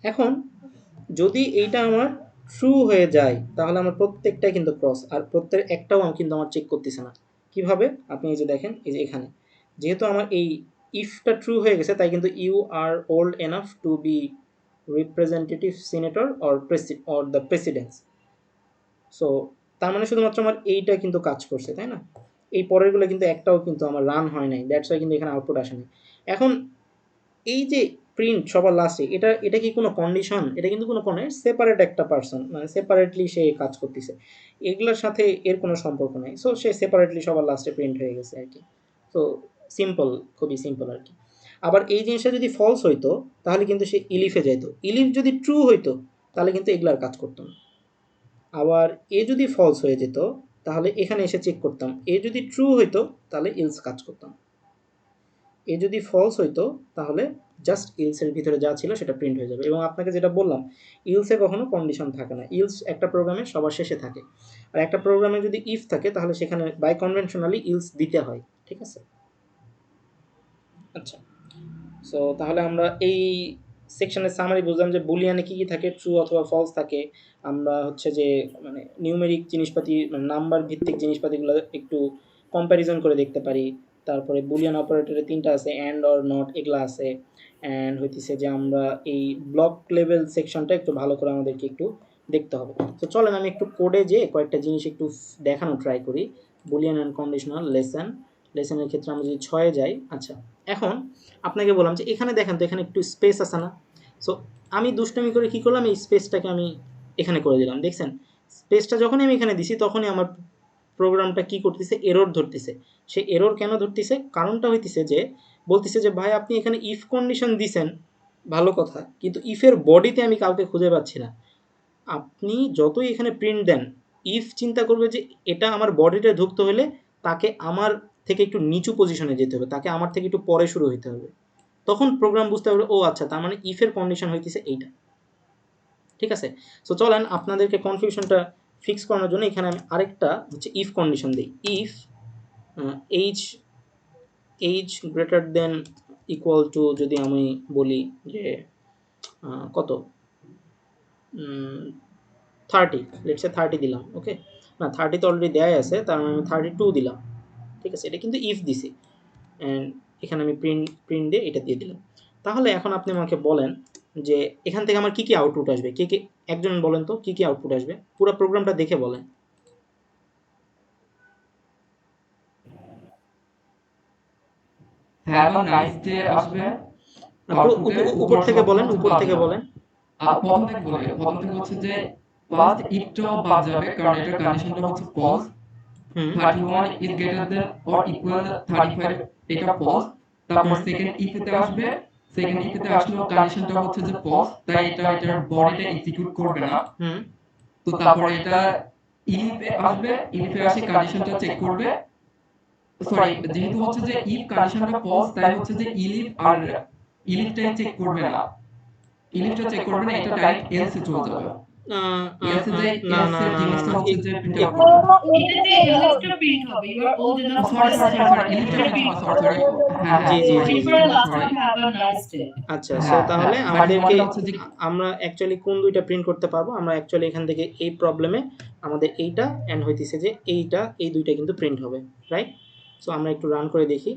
এখন যদি এইটা আমার ট্রু হয়ে যায় তাহলে আমার প্রত্যেকটাই কিন্তু ক্রস, আর প্রত্যেক একটাও আমি কিন্তু আমার চেক করতেছে না। কিভাবে? আপনি এই যে দেখেন, এই যে এখানে যেহেতু আমার এই ইফটা ট্রু হয়ে গেছে, তাই কিন্তু you are old enough to be representative senator or the presidents. So তার মানে শুধুমাত্র আমার এইটা কিন্তু কাজ করছে, তাই না? এই পরেরগুলো কিন্তু একটাও কিন্তু আমার রান হয় নাই, দ্যাটস ওয়াই কিন্তু এখানে আউটপুট আসেনি। এখন এই যে প্রিন্ট সবার লাস্টে, এটা কি কোনো কন্ডিশন? এটা কিন্তু কোনো সেপারেট একটা পার্সন, মানে সেপারেটলি সে কাজ করতেছে, এগুলোর সাথে এর কোনো সম্পর্ক নেই। সো সে সেপারেটলি সবার লাস্টে প্রিন্ট হয়ে গেছে আর কি। সো সিম্পল, খুবই সিম্পল আর কি। আবার এই জিনিসটা যদি ফলস হইতো তাহলে কিন্তু সে ইলিফে যেত, ইলিফ যদি ট্রু হইতো তাহলে কিন্তু এগুলার কাজ করতো না। আবার এ যদি ফলস হয়ে যেত তাহলে এখানে এসে চেক করতাম, এ যদি ট্রু হইতো তাহলে ইলস কাজ করতাম, এ যদি ফলস হইতো তাহলে জাস্ট ইলসের ভিতরে যা ছিল সেটা প্রিন্ট হয়ে যাবে। এবং আপনাকে যেটা বললাম, ইলসে কখনো কন্ডিশন থাকে না, ইলস একটা প্রোগ্রামে সবার শেষে থাকে। আর একটা প্রোগ্রামে যদি ইফ থাকে তাহলে সেখানে বাই কনভেনশনালি ইলস দিতে হয়, ঠিক আছে? আচ্ছা, সো তাহলে আমরা এই সেকশনের সামারি বুঝলাম যে বুলিয়ানে কী কী থাকে, ট্রু অথবা ফলস থাকে। আমরা হচ্ছে যে মানে নিউমেরিক জিনিসপাতি, মানে নাম্বার ভিত্তিক জিনিসপাতিগুলো একটু কম্প্যারিজন করে দেখতে পারি। তারপরে বুলিয়ান অপারেটরে 3টা আছে, অ্যান্ড অর নট, এগুলো আছে। অ্যান্ড হইতেছে যে আমরা এই ব্লক লেভেল সেকশনটা একটু ভালো করে আমাদেরকে একটু দেখতে হবে। তো চলেন আমি একটু কোডে যেয়ে কয়েকটা জিনিস একটু দেখানো ট্রাই করি। বুলিয়ান অ্যান্ড কন্ডিশনাল লেসনের ক্ষেত্রে আমরা যদি 6-এ যাই। আচ্ছা, এখন আপনাকে বললাম যে এখানে দেখেন তো, এখানে একটু স্পেস আছে না? সো আমি দুষ্টমি করে কী করলাম, এই স্পেসটাকে আমি এখানে করে দিলাম। দেখছেন, স্পেসটা যখনই আমি এখানে দিছি তখনই আমার প্রোগ্রামটা কি করতেছে? এরর ধরতেছে। সে এরর কেন ধরতেছে? কারণটা হইতেছে যে বলতেছে যে ভাই আপনি এখানে ইফ কন্ডিশন দিছেন, ভালো কথা, কিন্তু ইফের বডিতে আমি কাউকে খুঁজে পাচ্ছি না। আপনি যতই এখানে প্রিন্ট দেন, ইফ চিন্তা করবে যে এটা আমার বডিতে ঢুকতে হলে তাকে আমার থেকে একটু নিচু পজিশনে যেতে হবে, তাকে আমার থেকে একটু পরে শুরু হইতে হবে। তখন প্রোগ্রাম বুঝতে পারবে ও আচ্ছা, তার মানে ইফের কন্ডিশন হইতেছে এইটা, ঠিক আছে? সো চলেন আপনাদেরকে কনফিউশনটা ফিক্স করানোর জন্য এখানে আমি আরেকটা হচ্ছে ইফ কন্ডিশন দিই। If age greater than equal to, যদি আমি বলি যে কত 30, লেটস সে 30 দিলাম, ওকে? না, 30 তো অলরেডি দেয়াই আছে, তার মানে আমি 32 দিলাম, ঠিক আছে? এটা কিন্তু ইফ দিছি, অ্যান্ড এখানে আমি প্রিন্ট দিয়ে এটা দিয়ে দিলাম। তাহলে এখন আপনি আমাকে বলেন যে এখান থেকে আমার কী কী আউটপুট আসবে? কে একজন বলেন তো কী কী আউটপুট আসবে? পুরো প্রোগ্রামটা দেখে বলেন। হ্যাভ আ নাইস ডে আসবে। আউটপুটে উপর তোমার থেকে স্বপ্ন বলেন, হচ্ছে উপর বাদ থেকে যাবে। বলেন। প্রথম থেকে হচ্ছে যে ফার্স্ট ইফটাও বাদ যাবে, কারণ এটার কন্ডিশনটা হচ্ছে false. Hmm 31 is greater than or equal 35, এটা ফলস। তারপর সেকেন্ড ইফেতে আসবে, সেকেন্ড ইফেতে আসলেও কন্ডিশনটা হচ্ছে যে ফলস, তাই এটা এটার বডিটা এক্সিকিউট করবে না। হুম তো তারপরে এটা ইলিফে আসবে, ইলিফে আসে কন্ডিশনটা চেক করবে। সরি, যেহেতু হচ্ছে যে ইফ কন্ডিশনটা ফলস, তাই হচ্ছে যে ইলিফটাই চেক করবে না, ইলিফটা চেক করবে না, এটা ডাইরেক্ট এলসে চলে যাবে। এলসে যে না এলস না এর না না জিনিসটা না, হচ্ছে যে প্রিন্ট আউট না, করবে। না, এটাতে এলিফটা প্রিন্ট হবে, you are old enough to sorry sorry sorry, এলিফটা প্রিন্ট সরি হবে। হ্যাঁ জি হ্যাঁ জি জি এরপরে জি। লাস্টে sorry. Have a nice day. আচ্ছা, সো হ্যাঁ তাহলে হ্যাঁ, আমাদেরকে 31টা হচ্ছে যে আমরা অ্যাকচুয়ালি কোন দুইটা প্রিন্ট করতে পারবো? আমরা অ্যাকচুয়ালি এখান থেকে এই প্রবলেমে আমাদের এইটা অ্যান্ড হইতেছে যে এইটা, এই দুইটা কিন্তু প্রিন্ট হবে, রাইট? সো আমরা একটু রান করে দেখি।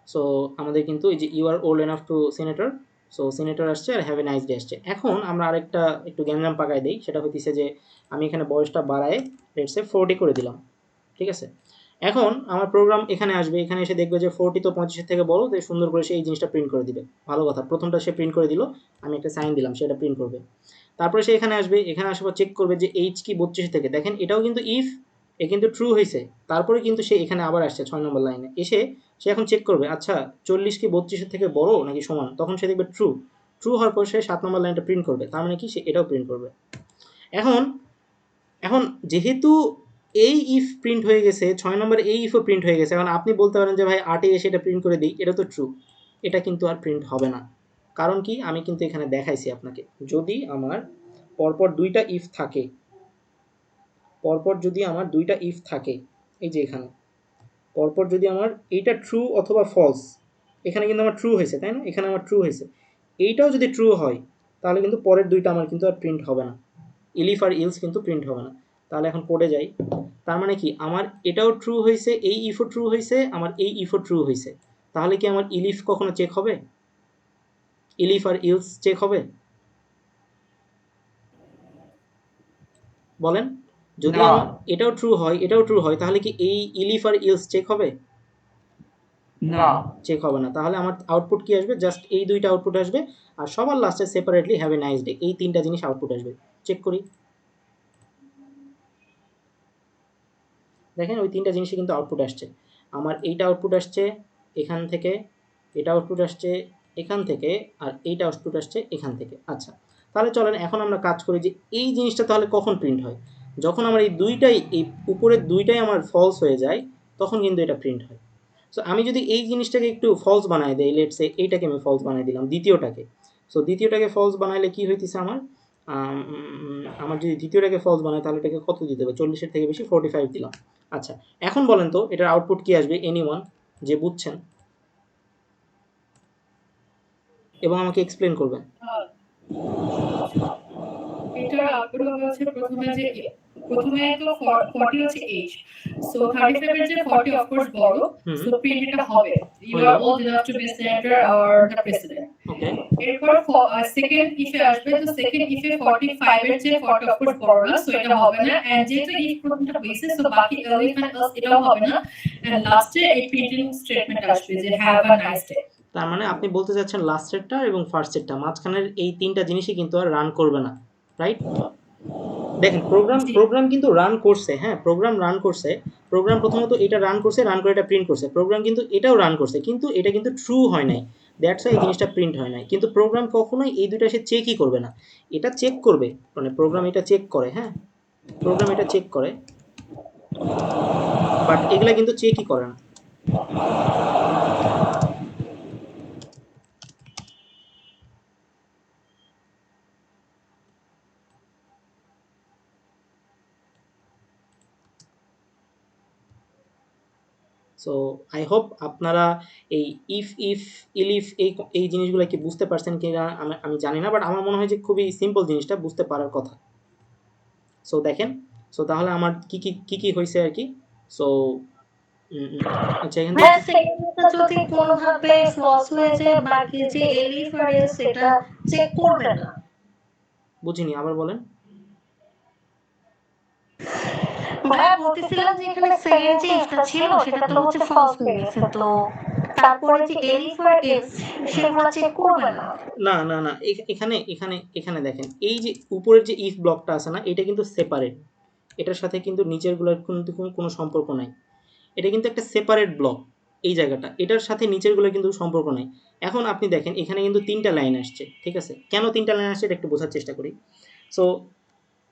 সো আমাদের কিন্তু এই যে you are old enough to senator, so senator আসছে আর হ্যাভ এ নাইস ডে আসছে। এখন আমরা আরেকটা একটু গ্যাঞ্জাম পাকাই দিই, সেটা হইতেছে যে আমি এখানে বয়সটা বাড়ায় লেটস সে 40 করে দিলাম, ঠিক আছে? এখন আমার প্রোগ্রাম এখানে আসবে, এখানে এসে দেখবে যে 40 তো 25 থেকে বড়, তাই সুন্দর করে সে এই জিনিসটা প্রিন্ট করে দিবে। ভালো কথা, প্রথমটা সে প্রিন্ট করে দিল, আমি একটা সাইন দিলাম, সেটা প্রিন্ট করবে। তারপরে সে এখানে আসবে, এখানে আসার পর চেক করবে যে এইচ কি 32 থেকে, দেখেন এটাও কিন্তু ইফ, এ কিন্তু ট্রু হয়েছে। তারপরে কিন্তু সে এখানে আবার আসছে 6 নম্বর লাইনে এসে সে এখন চেক করবে, আচ্ছা 40 কি 32 থেকে বড় নাকি সমান, তখন সে দেখবে ট্রু। ট্রু হওয়ার পর সে 7 নম্বর লাইনটা প্রিন্ট করবে, তার মানে কি সে এটাও প্রিন্ট করবে। এখন এখন যেহেতু এই ইফ প্রিন্ট হয়ে গেছে, 6 নম্বরে এই ইফও প্রিন্ট হয়ে গেছে, এখন আপনি বলতে পারেন যে ভাই 8 এসে এটা প্রিন্ট করে দিই, এটা তো ট্রু। এটা কিন্তু আর প্রিন্ট হবে না, কারণ কি আমি কিন্তু এখানে দেখাইছি আপনাকে, যদি আমার পরপর দুইটা ইফ থাকে, পরপর যদি আমার দুইটা ইফ থাকে, এই যে এখানে পরপর যদি আমার এইটা ট্রু অথবা ফলস, এখানে কিন্তু আমার ট্রু হয়েছে তাই না, এখানে আমার ট্রু হয়েছে, এইটাও যদি ট্রু হয় তাহলে কিন্তু পরের দুইটা আমার কিন্তু আর প্রিন্ট হবে না, ইলিফ আর ইলস কিন্তু প্রিন্ট হবে না। তাহলে এখন কোডে যাই, তার মানে কি আমার এটাও ট্রু হয়েছে, এই ইফও ট্রু হয়েছে, আমার এই ইফও ট্রু হয়েছে, তাহলে কি আমার ইলিফ কখনো চেক হবে, ইলিফ আর ইলস চেক হবে? বলেন, যদি না। আমার এটাও ট্রু হয় এটাও ট্রু হয়, তাহলে কি এই ইলিফ আর ইলস চেক হবে? না। চেক হবে না। তাহলে আমার আউটপুট কি আসবে, জাস্ট এই দুইটা আউটপুট আসবে, আর সবার লাস্টে separately have a nice day, এই তিনটা জিনিস আউটপুট আসবে। চেক করি, দেখেন ওই তিনটা জিনিসই কিন্তু আউটপুট আসছে। আমার এইটা আউটপুট আসছে এখান থেকে, এটা আউটপুট আসছে এখান থেকে, আর এইটা আউটপুট আসছে এখান থেকে। আচ্ছা, তাহলে চলেন এখন আমরা কাজ করি যে এই জিনিসটা তাহলে কখন প্রিন্ট হয়, যখন আমার এই দুইটাই, এই উপরের দুইটাই আমার ফলস হয়ে যায়, তখন কিন্তু এটা প্রিন্ট হয়। সো আমি যদি এই জিনিসটাকে একটু ফলস বানাই দেই, লেটস সে এইটাকে আমি ফলস বানাই দিলাম, দ্বিতীয়টাকে। সো দ্বিতীয়টাকে ফলস বানাইলে কি হইতেছে আমার, আমার যদি দ্বিতীয়টাকে ফলস বানাই তাহলে এটাকে কত দিতে হবে, 40-এর থেকে বেশি 45 দিলাম। আচ্ছা, এখন বলেন তো এটার আউটপুট কি আসবে, এনিওয়ান যে বুঝছেন এবং আমাকে এক্সপ্লেন করবেন। এটার আউটপুট হবে হচ্ছে প্রথমে তো 40 হচ্ছে এইজ, সো 35 এর যে 40 অফ কোর্স বড়, হুম, সো প্রিন্ট এটা হবে you are old enough to be senator or the president. Okay, এরপর সেকেন্ড ইফে আসবে, তো সেকেন্ড ইফে 45 এর চেয়ে 40 অফ কোর্স বড় না, সো এটা হবে না। এন্ড যেহেতু ইফ প্রথমটা হয়েছে, সো বাকি এলিফ এন্ড এলস এটাও হবে না। এন্ড লাস্টে এই প্রিন্টিং স্টেটমেন্ট আসবে যে হ্যাভ আ নাইস ডে। তার মানে আপনি বলতে চাচ্ছেন লাস্টেরটা এবং ফার্স্টেরটা, মাঝখানের এই তিনটা জিনিসই কিন্তু আর রান করবে না, রাইট? দেখেন প্রোগ্রাম জি। প্রোগ্রাম কিন্তু রান করছে, হ্যাঁ প্রোগ্রাম রান করছে, প্রোগ্রাম প্রথমত এটা রান করছে, রান করে এটা প্রিন্ট করছে, প্রোগ্রাম কিন্তু এটাও রান করছে, কিন্তু এটা কিন্তু ট্রু হয় নাই, দ্যাটস ওয়াই এই জিনিসটা প্রিন্ট হয় নাই। কিন্তু প্রোগ্রাম কখনোই এই দুটো সে চেকই করবে না, এটা চেক করবে, মানে প্রোগ্রাম এটা চেক করে, হ্যাঁ প্রোগ্রাম এটা চেক করে, বাট এগুলা কিন্তু চেকই করে না। সো আই হোপ আপনারা এই ইফ ইফ ইলিফ এই জিনিসগুলো কি বুঝতে পারছেন কি না আমি জানি না, বাট আমার মনে হয় যে খুবই সিম্পল জিনিসটা বুঝতে পারার কথা। সো দেখেন, সো তাহলে আমার কি হয়েছে আর কি। সো আচ্ছা এখান থেকে হ্যাঁ, সেক্ষেত্রে যদি কোনোভাবে ফলস হয়ে যায়, বাকি যে এলিফ আর এলস সেটা চেক করবে না। বুঝিনি, আবার বলেন। ভাইয়া বলতেছিলাম যে এখানে সেকেন্ড যে ইফটা ছিল সেটা তো হচ্ছে ফলস হয়ে গেছে, তো তারপরে যে এলিফ আর এলস সেগুলো চেক করবে না। না না না, এখানে এখানে এখানে দেখেন এই যে উপরের যে ইফ ব্লকটা আছে না, এটা কিন্তু সেপারেট, এটার সাথে কিন্তু নিচেরগুলোর কিন্তু কোনো সম্পর্ক নাই, এটা কিন্তু একটা সেপারেট ব্লক, এই জায়গাটা এটার সাথে নিচেরগুলো কিন্তু সম্পর্ক নাই। এখন আপনি দেখেন এখানে কিন্তু তিনটা লাইন আসছে, ঠিক আছে, কেন তিনটা লাইন আসছে এটা একটু বোঝার চেষ্টা করি। সো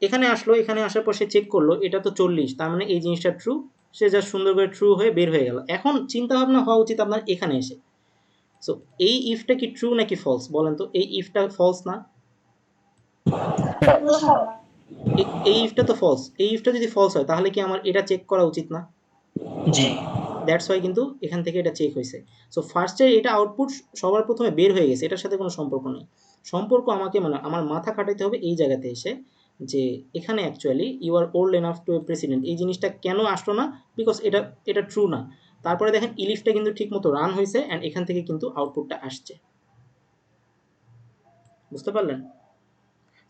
এখানে আসলো, এখানে আসার পর সে চেক করলো এটা তো 40, তার মানে এই জিনিসটা ট্রু, সে যা সুন্দর করে ট্রু হয়ে বের হয়ে গেল। এখন চিন্তা ভাবনা হওয়া উচিত আপনার এখানে এসে, সো এই ইফটা কি ট্রু নাকি ফলস বলেন তো, এই ইফটা ফলস না, এই ইফটা তো ফলস, এই ইফটা যদি ফলস হয় তাহলে কি আমার এটা চেক করা উচিত না? জি। দ্যাটস ওয়াই কিন্তু এখান থেকে এটা চেক হয়েছে। সো ফার্স্টে এটা আউটপুট সবার প্রথমে বের হয়ে গেছে, এটার সাথে কোনো সম্পর্ক নেই। সম্পর্ক আমাকে মানে আমার মাথা খাটাইতে হবে এই জায়গাতে এসে, যে এখানে actually you are old enough to a president, এই জিনিসটা কেন আসলো না, বিকজ এটা এটা ট্রু না। তারপরে দেখেন ইলিফটা কিন্তু ঠিক মতো রান হয়েছে অ্যান্ড এখান থেকে কিন্তু আউটপুটটা আসছে, বুঝতে পারলেন?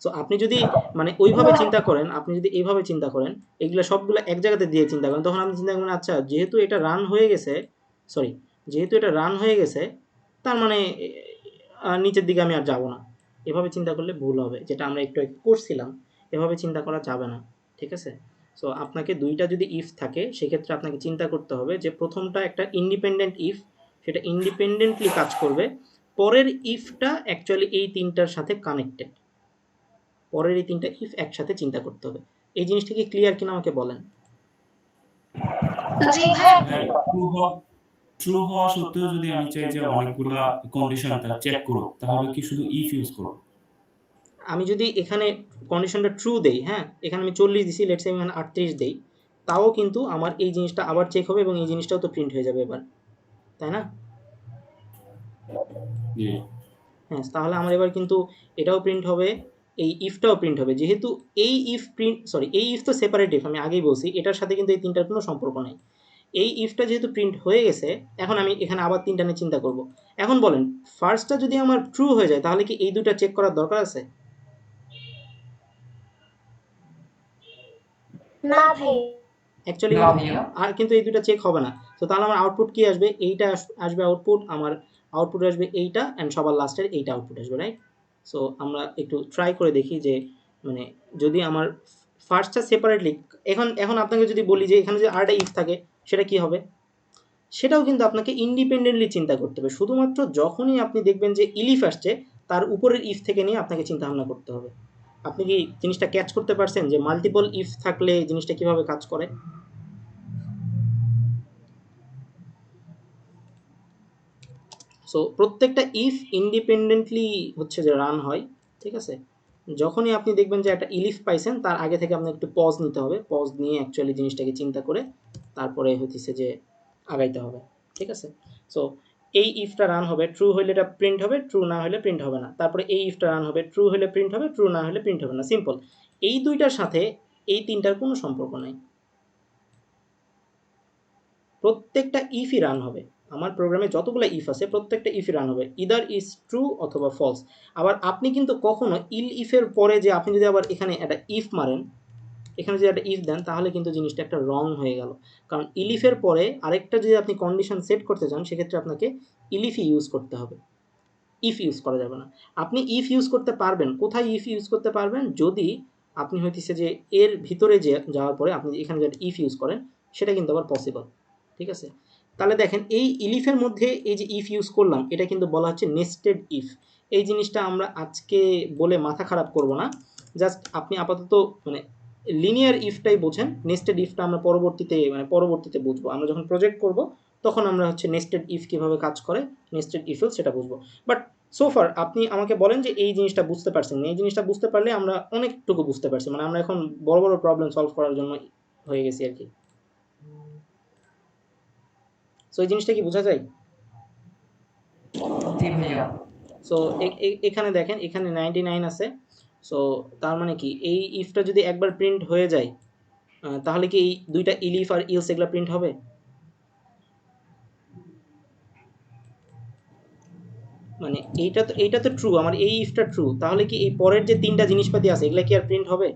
সো আপনি যদি মানে ওইভাবে চিন্তা করেন, আপনি যদি এইভাবে চিন্তা করেন, এগুলো সবগুলো এক জায়গাতে দিয়ে চিন্তা করেন, তখন আপনি চিন্তা করবেন আচ্ছা যেহেতু এটা রান হয়ে গেছে, সরি যেহেতু এটা রান হয়ে গেছে তার মানে নিচের দিকে আমি আর যাব না। এভাবে চিন্তা করলে ভুল হবে, যেটা আমরা একটু আগে করছিলাম, এভাবে চিন্তা করা যাবে না। ঠিক আছে? সো আপনাকে দুইটা যদি ইফ থাকে সেক্ষেত্রে আপনাকে চিন্তা করতে হবে যে প্রথমটা একটা ইন্ডিপেন্ডেন্ট ইফ, সেটা ইন্ডিপেন্ডেন্টলি কাজ করবে, পরের ইফটা অ্যাকচুয়ালি এই তিনটার সাথে কানেক্টেড, পরের এই তিনটা ইফ একসাথে চিন্তা করতে হবে। এই জিনিসটা কি ক্লিয়ার কিনা আমাকে বলেন। জি ভাইয়া। হ্যাঁ, ট্রু হওয়া সত্ত্বেও যদি আমি চাই যে অনেকগুলা কন্ডিশন তার চেক করুক, তাহলে কি শুধু ইফ ইউজ করব? আমি যদি এখানে কন্ডিশনটা ট্রু দেই, হ্যাঁ এখানে আমি 40 দিছি, লেটস সে আমি এখানে 38 দেই, তাও কিন্তু আমার এই জিনিসটা আবার চেক হবে এবং এই জিনিসটাও তো প্রিন্ট হয়ে যাবে এবার, তাই না? জি। হ্যাঁ, তাহলে আমার এবার কিন্তু এটাও প্রিন্ট হবে, এই ইফটাও প্রিন্ট হবে। যেহেতু এই ইফ প্রিন্ট, সরি এই ইফ তো সেপারেট ইফ, আমি আগেই বলছি এটার সাথে কিন্তু এই তিনটার কোনো সম্পর্ক নেই। এই ইফটা যেহেতু প্রিন্ট হয়ে গেছে, এখন আমি এখানে আবার তিনটা নিয়ে চিন্তা করব। এখন বলেন ফার্স্টটা যদি আমার ট্রু হয়ে যায় তাহলে কি এই দুটো চেক করার দরকার আছে? না ভাই। অ্যাকচুয়ালি না কিন্তু ভাইয়া। আর কিন্তু এই দুটো চেক হবে না। তো তাহলে আমার আউটপুট কি আসবে? এইটা আসবে আউটপুট, আমার আউটপুট আসবে এইটা, অ্যান্ড সবার লাস্টের এইটা আউটপুট আসবে, রাইট? সো আমরা একটু ট্রাই করে দেখি যে মানে যদি আমার ফার্স্টটা সেপারেটলি, এখন এখন আপনাকে যদি বলি যে এখানে যদি আরেকটা ইফ থাকে সেটা কি হবে? সেটাও কিন্তু আপনাকে ইন্ডিপেন্ডেন্টলি চিন্তা করতে হবে। শুধুমাত্র যখনই আপনি দেখবেন যে ইলিফ আসছে তার উপরের ইফ থেকে নিয়ে আপনাকে চিন্তা ভাবনা করতে হবে। আপনি কি জিনিসটা ক্যাচ করতে পারছেন যে মাল্টিপল ইফ থাকলে জিনিসটা কিভাবে কাজ করে? সো প্রত্যেকটা ইফ ইন্ডিপেন্ডেন্টলি হচ্ছে যে রান হয়। ঠিক আছে? যখনই আপনি দেখবেন যে একটা ইলিফ পাইছেন তার আগে থেকে আপনার একটু পজ নিতে হবে, পজ নিয়ে অ্যাকচুয়ালি জিনিসটাকে চিন্তা করে তারপরে হইতেছে যে আগাইতে হবে। ঠিক আছে? সো এই ইফটা রান হবে, ট্রু হইলে এটা প্রিন্ট হবে, ট্রু না হলে প্রিন্ট হবে না। তারপরে এই ইফটা রান হবে, ট্রু হলে প্রিন্ট হবে, ট্রু না হলে প্রিন্ট হবে না। সিম্পল। এই দুইটার সাথে এই তিনটার কোনো সম্পর্ক নাই। প্রত্যেকটা ইফই রান হবে। আমার প্রোগ্রামে যতগুলো ইফ আছে প্রত্যেকটা ইফই রান হবে, ইদার ইজ ট্রু অথবা ফলস। আবার আপনি কিন্তু কখনো ইল ইফের পরে যে আপনি যদি আবার এখানে একটা ইফ মারেন, এখানে যদি একটা ইফ দেন তাহলে কিন্তু জিনিসটা একটা রং হয়ে গেল। কারণ ইলিফের পরে আরেকটা যদি আপনি কন্ডিশন সেট করতে চান সেক্ষেত্রে আপনাকে ইলিফই ইউজ করতে হবে, ইফ ইউজ করা যাবে না। আপনি ইফ ইউজ করতে পারবেন, কোথায় ইফ ইউজ করতে পারবেন? যদি আপনি হইতেছে যে এর ভিতরে যে যাওয়ার পরে আপনি এখানে যেটা ইফ ইউজ করেন সেটা কিন্তু আবার পসিবল। ঠিক আছে? তাহলে দেখেন এই ইলিফের মধ্যে এই যে ইফ ইউজ করলাম এটা কিন্তু বলা হচ্ছে নেস্টেড ইফ। এই জিনিসটা আমরা আজকে বলে মাথা খারাপ করব না, জাস্ট আপনি আপাতত মানে লিনিয়ার ইফটাই বোঝেন, নেস্টেড ইফটা আমরা পরবর্তীতে বুঝবো। আমরা যখন প্রজেক্ট করব তখন আমরা হচ্ছে নেস্টেড ইফ কীভাবে কাজ করে, নেস্টেড ইফেল সেটা বুঝবো। বাট সোফার আপনি আমাকে বলেন যে এই জিনিসটা বুঝতে পারছেন, এই জিনিসটা বুঝতে পারলে আমরা অনেকটুকু বুঝতে পারছি, মানে আমরা এখন বড় বড় প্রবলেম সলভ করার জন্য হয়ে গেছি আর কি। সো এই জিনিসটা কি বোঝা যায়? জি ভাইয়া। সো এখানে দেখেন এখানে 99 আছে। সো তার মানে কি এই ইফটা যদি একবার প্রিন্ট হয়ে যায় তাহলে কি এই দুইটা ইলিফ আর ইলস এগুলা প্রিন্ট হবে? মানে এইটা তো ট্রু, আমার এই ইফটা ট্রু, তাহলে কি এই পরের যে তিনটা জিনিসপাতি আছে এগুলা কি আর প্রিন্ট হবে?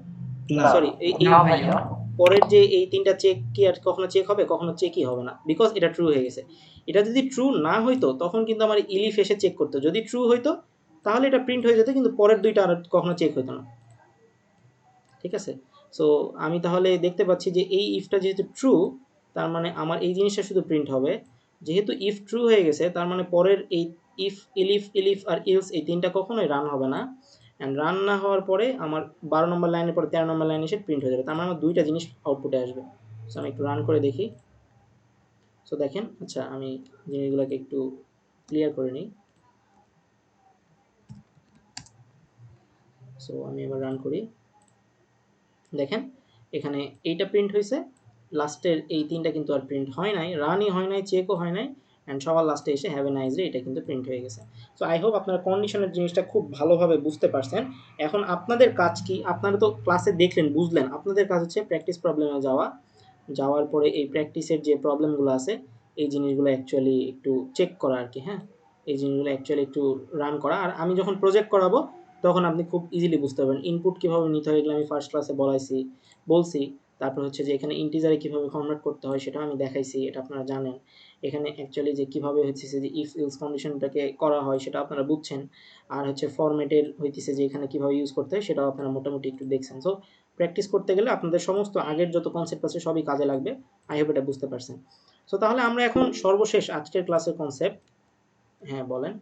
না। সরি, এই না ভাইয়া। পরের যে এই তিনটা চেক কি আর কখনো চেক হবে? কখনো চেকই হবে না, বিকজ এটা ট্রু হয়ে গেছে। এটা যদি ট্রু না হইতো তখন কিন্তু আমার ইলিফ এসে চেক করতো, যদি ট্রু হইতো তাহলে এটা প্রিন্ট হয়ে যেত, কিন্তু পরের দুইটা আর কখনো চেক হইতো না। ঠিক আছে? সো আমি তাহলে দেখতে পাচ্ছি যে এই ইফটা যেহেতু ট্রু তার মানে আমার এই জিনিসটা শুধু প্রিন্ট হবে। যেহেতু ইফ ট্রু হয়ে গেছে তার মানে পরের এই ইফ ইলিফ আর ইলস এই তিনটা কখনোই রান হবে না, অ্যান্ড রান না হওয়ার পরে আমার 12 নম্বর লাইনের পরে 13 নম্বর লাইন এসে প্রিন্ট হয়ে যাবে। তার মানে আমার দুইটা জিনিস আউটপুটে আসবে। সো আমি একটু রান করে দেখি। সো দেখেন, আচ্ছা আমি জিনিসগুলোকে একটু ক্লিয়ার করে নিই। সো আমি এবার রান করি। দেখেন এখানে এইটা প্রিন্ট হয়েছে, লাস্টের এই তিনটা কিন্তু আর প্রিন্ট হয় নাই, রানই হয় নাই, চেকও হয় নাই, অ্যান্ড সবার লাস্টে এসে হ্যাভ এ নাইস ডে এটা কিন্তু প্রিন্ট হয়ে গেছে। সো আই হোপ আপনারা কন্ডিশনের জিনিসটা খুব ভালোভাবে বুঝতে পারছেন। এখন আপনাদের কাজ কি? আপনারা তো ক্লাসে দেখলেন, বুঝলেন, আপনাদের কাজ হচ্ছে প্র্যাকটিস প্রবলেমে যাওয়ার পরে এই প্র্যাকটিসের যে প্রবলেমগুলো আছে এই জিনিসগুলো অ্যাকচুয়ালি একটু চেক করা আর কি। হ্যাঁ, এই জিনিসগুলো অ্যাকচুয়ালি একটু রান করা, আর আমি যখন প্রজেক্ট করাবো তখন আপনি খুব ইজিলি বুঝতে পারবেন ইনপুট কীভাবে নিতে হয়, এগুলো আমি ফার্স্ট ক্লাসে বলছি। তারপর হচ্ছে যে এখানে ইন্টিজারে কীভাবে কনভার্ট করতে হয় সেটাও আমি দেখাইছি, এটা আপনারা জানেন। এখানে অ্যাকচুয়ালি যে কীভাবে হচ্ছে যে ইফ ইলস কন্ডিশনটাকে করা হয় সেটা আপনারা বুঝছেন। আর হচ্ছে ফরম্যাটের হইতেছে যে এখানে কীভাবে ইউজ করতে হয় সেটাও আপনারা মোটামুটি একটু দেখছেন। সো প্র্যাকটিস করতে গেলে আপনাদের সমস্ত আগের যত কনসেপ্ট আছে সবই কাজে লাগবে। আই হোপ এটা বুঝতে পারছেন। সো তাহলে আমরা এখন সর্বশেষ আজকের ক্লাসের কনসেপ্ট, হ্যাঁ বলেন।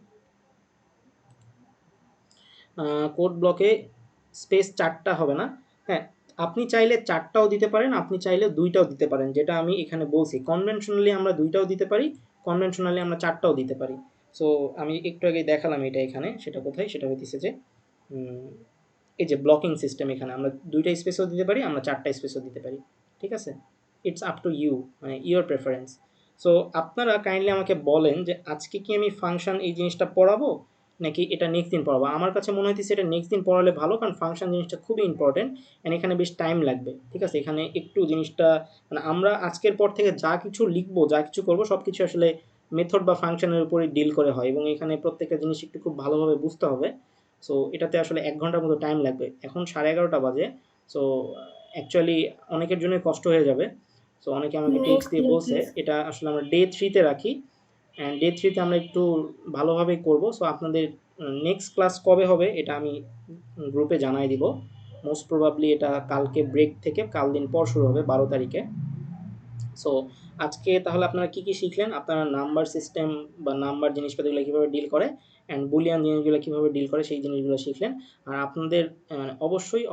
কোড ব্লকে স্পেস 4টা হবে না, হ্যাঁ আপনি চাইলে 4টাও দিতে পারেন, আপনি চাইলে 2টাও দিতে পারেন, যেটা আমি এখানে বলছি। কনভেনশনালি আমরা 2টাও দিতে পারি, কনভেনশনালি আমরা 4টাও দিতে পারি। সো আমি একটু আগে দেখালাম এটা এখানে, সেটা কোথায়, সেটা হইতেছে যে এই যে ব্লকিং সিস্টেম, এখানে আমরা 2টা স্পেসও দিতে পারি, আমরা 4টা স্পেসও দিতে পারি, ঠিক আছে। ইটস আপ টু ইউ, মানে ইউর প্রেফারেন্স। সো আপনারা কাইন্ডলি আমাকে বলেন যে আজকে কি আমি ফাংশন এই জিনিসটা পড়াবো নাকি এটা নেক্সট দিন পড়াবো। আমার কাছে মনে হইতেছে এটা নেক্সট দিন পড়ালে ভালো, কারণ ফাংশন জিনিসটা খুবই ইম্পর্টেন্ট অ্যান্ড এখানে বেশ টাইম লাগবে, ঠিক আছে। এখানে একটু জিনিসটা মানে আমরা আজকের পর থেকে যা কিছু লিখবো, যা কিছু করবো সব কিছু আসলে মেথড বা ফাংশনের উপরই ডিল করে হয়, এবং এখানে প্রত্যেকটা জিনিস একটু খুব ভালোভাবে বুঝতে হবে। সো এটাতে আসলে 1 ঘন্টার মতো টাইম লাগবে। এখন 11:30 বাজে। সো অ্যাকচুয়ালি অনেকের জন্য কষ্ট হয়ে যাবে। সো অনেকে আমাকে টেক্সট দিয়ে বলছে এটা আসলে আমরা ডে 3-তে রাখি, অ্যান্ড ডে 3-তে আমরা একটু ভালোভাবেই করব। সো আপনাদের নেক্সট ক্লাস কবে হবে এটা আমি গ্রুপে জানাই দিব। মোস্ট প্রবাবলি এটা কালকে ব্রেক থেকে কাল দিন পর শুরু হবে 12 তারিখে। সো আজকে তাহলে আপনারা কী কী শিখলেন, আপনারা নাম্বার সিস্টেম বা নাম্বার জিনিসপাতিগুলো কীভাবে ডিল করে অ্যান্ড বুলিয়ান জিনিসগুলো কীভাবে ডিল করে সেই জিনিসগুলো শিখলেন। আর আপনাদের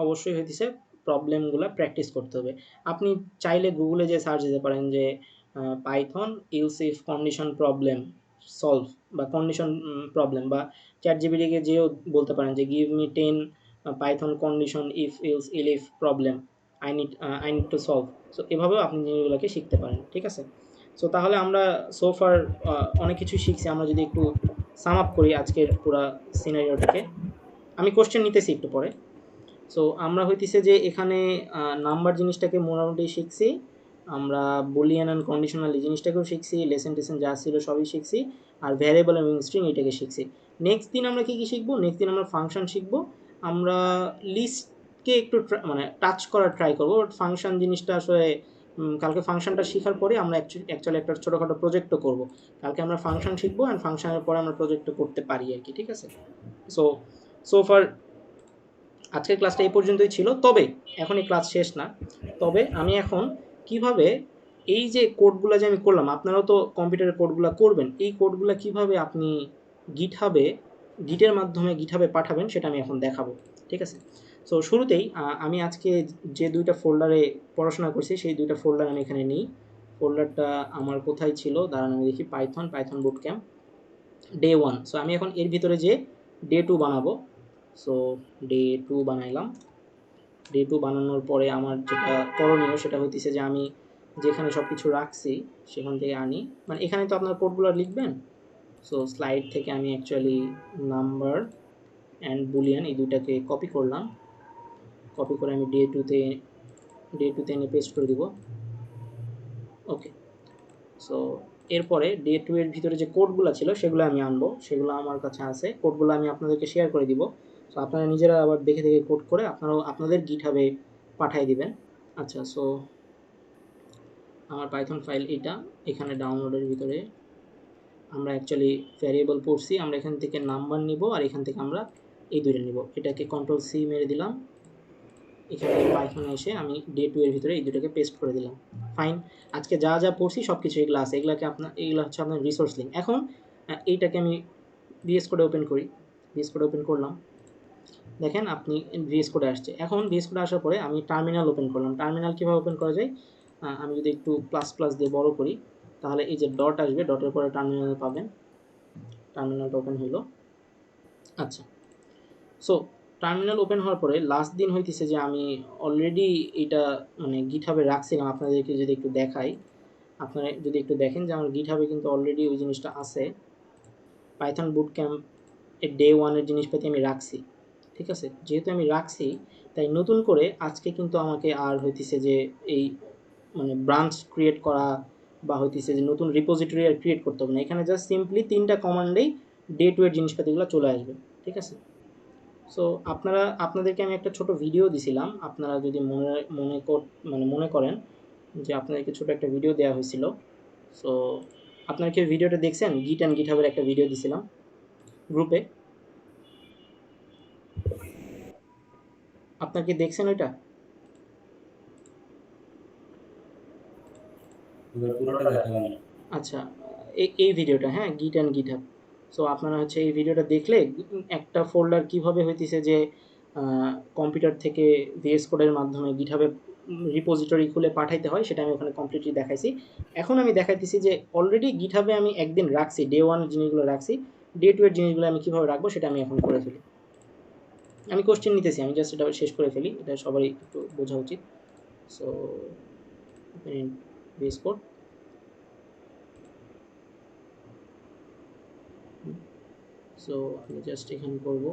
অবশ্যই হইতেছে প্রবলেমগুলো প্র্যাকটিস করতে হবে। আপনি চাইলে গুগলে যে সার্চ দিতে পারেন যে Python else if condition problem solve বা কন্ডিশন প্রবলেম, বা চ্যাট জিপিটিকে যেও বলতে পারেন যে give me 10 Python condition if else elif problem I need to solve. So এভাবেও আপনি জিনিসগুলোকে শিখতে পারেন, ঠিক আছে। সো তাহলে আমরা সোফার অনেক কিছুই শিখছি। আমরা যদি একটু সাম আপ করি আজকের পুরো সিনারিওটাকে, আমি কোশ্চেন নিতেছি একটু পরে। সো আমরা হইতেছে যে এখানে নাম্বার জিনিসটাকে মোটামুটি শিখছি, আমরা বুলিয়ান অ্যান্ড কন্ডিশনাল এই জিনিসটাকেও শিখছি, লেসন টেসন যা ছিল সবই শিখছি, আর ভ্যারিয়েবল এবং স্ট্রিং এটাকে শিখছি। নেক্সট দিন আমরা কী কী শিখবো, নেক্সট দিন আমরা ফাংশন শিখবো। আমরা লিস্টকে একটু মানে টাচ করার ট্রাই করবো, বাট ফাংশন জিনিসটা আসলে কালকে ফাংশনটা শেখার পরে আমরা অ্যাকচুয়ালি একটা ছোটোখাটো প্রজেক্টও করবো। কালকে আমরা ফাংশন শিখবো অ্যান্ড ফাংশনের পরে আমরা প্রজেক্টও করতে পারি আর কি, ঠিক আছে। সো ফার আজকের ক্লাসটা এই পর্যন্তই ছিল। তবে এখন এই ক্লাস শেষ না, তবে আমি এখন কিভাবে এই যে কোডগুলো যে আমি করলাম, আপনারাও তো কম্পিউটারের কোডগুলো করবেন, এই কোডগুলো কিভাবে আপনি গিটের মাধ্যমে গিটহাবে পাঠাবেন সেটা আমি এখন দেখাবো, ঠিক আছে। সো শুরুতেই আমি আজকে যে 2টা ফোল্ডারে পড়াশোনা করছি সেই 2টা ফোল্ডার আমি এখানে নিই। ফোল্ডারটা আমার কোথায় ছিল দাঁড়ান আমি দেখি, Python boot camp day 1। So আমি এখন এর ভিতরে যে ডে 2 বানাবো। সো ডে 2 বানাইলাম। ডে 2 বানানোর পরে আমার যেটা করণীয় সেটা হইতেছে যে আমি যেখানে সব কিছু রাখছি সেখান থেকে আনি, মানে এখানে তো আপনার কোডগুলো লিখবেন। সো স্লাইড থেকে আমি অ্যাকচুয়ালি নাম্বার অ্যান্ড বুলিয়ান এই দুইটাকে কপি করলাম, কপি করে আমি ডে 2-তে এনে পেস্ট করে দিব। ওকে, সো এরপরে ডে 2 এর ভিতরে যে কোডগুলো ছিল সেগুলো আমি আনবো, সেগুলো আমার কাছে আছে, কোডগুলো আমি আপনাদেরকে শেয়ার করে দিব। সো আপনারা নিজেরা আবার দেখে কোড করে আপনারাও আপনাদের গিটহাবে পাঠিয়ে দিবেন। আচ্ছা, সো আমার পাইথন ফাইল এটা, এখানে ডাউনলোডের ভিতরে আমরা অ্যাকচুয়ালি ভ্যারিয়েবল পড়ছি, আমরা এখান থেকে নাম্বার নিব আর এখান থেকে আমরা এই দুইটা নিব। এটাকে Ctrl+C মেরে দিলাম, এখানে পাইথনে এসে আমি ডে 2 এর ভিতরে এই দুটোকে পেস্ট করে দিলাম। ফাইন, আজকে যা যা পড়ছি সব কিছু এগুলো আছে, এগুলো হচ্ছে আপনার রিসোর্স লিঙ্ক। এখন এইটাকে আমি ভিএস কোডে ওপেন করি, ভিএস কোডে ওপেন করলাম, দেখেন আপনি ভিএস কোডে আসছে। এখন ভিএস কোডে আসার পরে আমি টার্মিনাল ওপেন করলাম। টার্মিনাল কীভাবে ওপেন করা যায়, আমি যদি একটু প্লাস দিয়ে বড় করি তাহলে এই যে ডট আসবে, ডটের পরে টার্মিনাল পাবেন। টার্মিনালটা ওপেন হইল। আচ্ছা, সো টার্মিনাল ওপেন হওয়ার পরে লাস্ট দিন হইতেছে যে আমি অলরেডি এটা মানে গিটহাবে রাখছিলাম। আপনাদেরকে যদি একটু দেখাই, আপনারা যদি একটু দেখেন যে আমার গিটহাবে কিন্তু অলরেডি ওই জিনিসটা আছে, পাইথন বুট ক্যাম্প এর ডে 1 এর জিনিসপাতি আমি রাখছি, ঠিক আছে। যেহেতু আমি রাখছি তাই নতুন করে আজকে কিন্তু আমাকে আর হইতেছে যে এই মানে ব্রাঞ্চ ক্রিয়েট করা বা হইতেছে যে নতুন রিপোজিটরি আর ক্রিয়েট করতে হবে না। এখানে জাস্ট সিম্পলি 3টা কমান্ডেই ডে 2 এর জিনিসপাতিগুলো চলে আসবে, ঠিক আছে। সো আপনাদেরকে আমি একটা ছোট ভিডিও দিছিলাম, আপনারা যদি মনে করেন যে আপনাদেরকে ছোট একটা ভিডিও দেওয়া হয়েছিল। সো আপনারা কি ভিডিওটা দেখছেন? গিট অ্যান্ড গিটহাবের একটা ভিডিও দিছিলাম গ্রুপে, আপনারা কি দেখছেন ওইটা? পুরোটা দেখা হয় না। আচ্ছা, এই ভিডিওটা, হ্যাঁ, গিট অ্যান্ড গিটহাব। সো আপনারা হচ্ছে এই ভিডিওটা দেখলে একটা ফোল্ডার কিভাবে হইতেছে যে কম্পিউটার থেকে ভিএস কোডের মাধ্যমে গিটহাবে রিপোজিটরি খুলে পাঠাইতে হয়, সেটা আমি ওখানে কমপ্লিটলি দেখাইছি। এখন আমি দেখাইতেছি যে অলরেডি গিটহাবে আমি একদিন রাখছি, ডে 1 এর জিনিসগুলো রাখছি, ডে 2 এর জিনিসগুলো আমি কীভাবে রাখবো সেটা আমি এখন করে ফেলি। আমি কোশ্চেন নিতেছি, আমি জাস্ট এটা শেষ করে ফেলি, এটা সবারই একটু বোঝা উচিত। সো ভিএস কোড, সো আমি জাস্ট এখানে করব।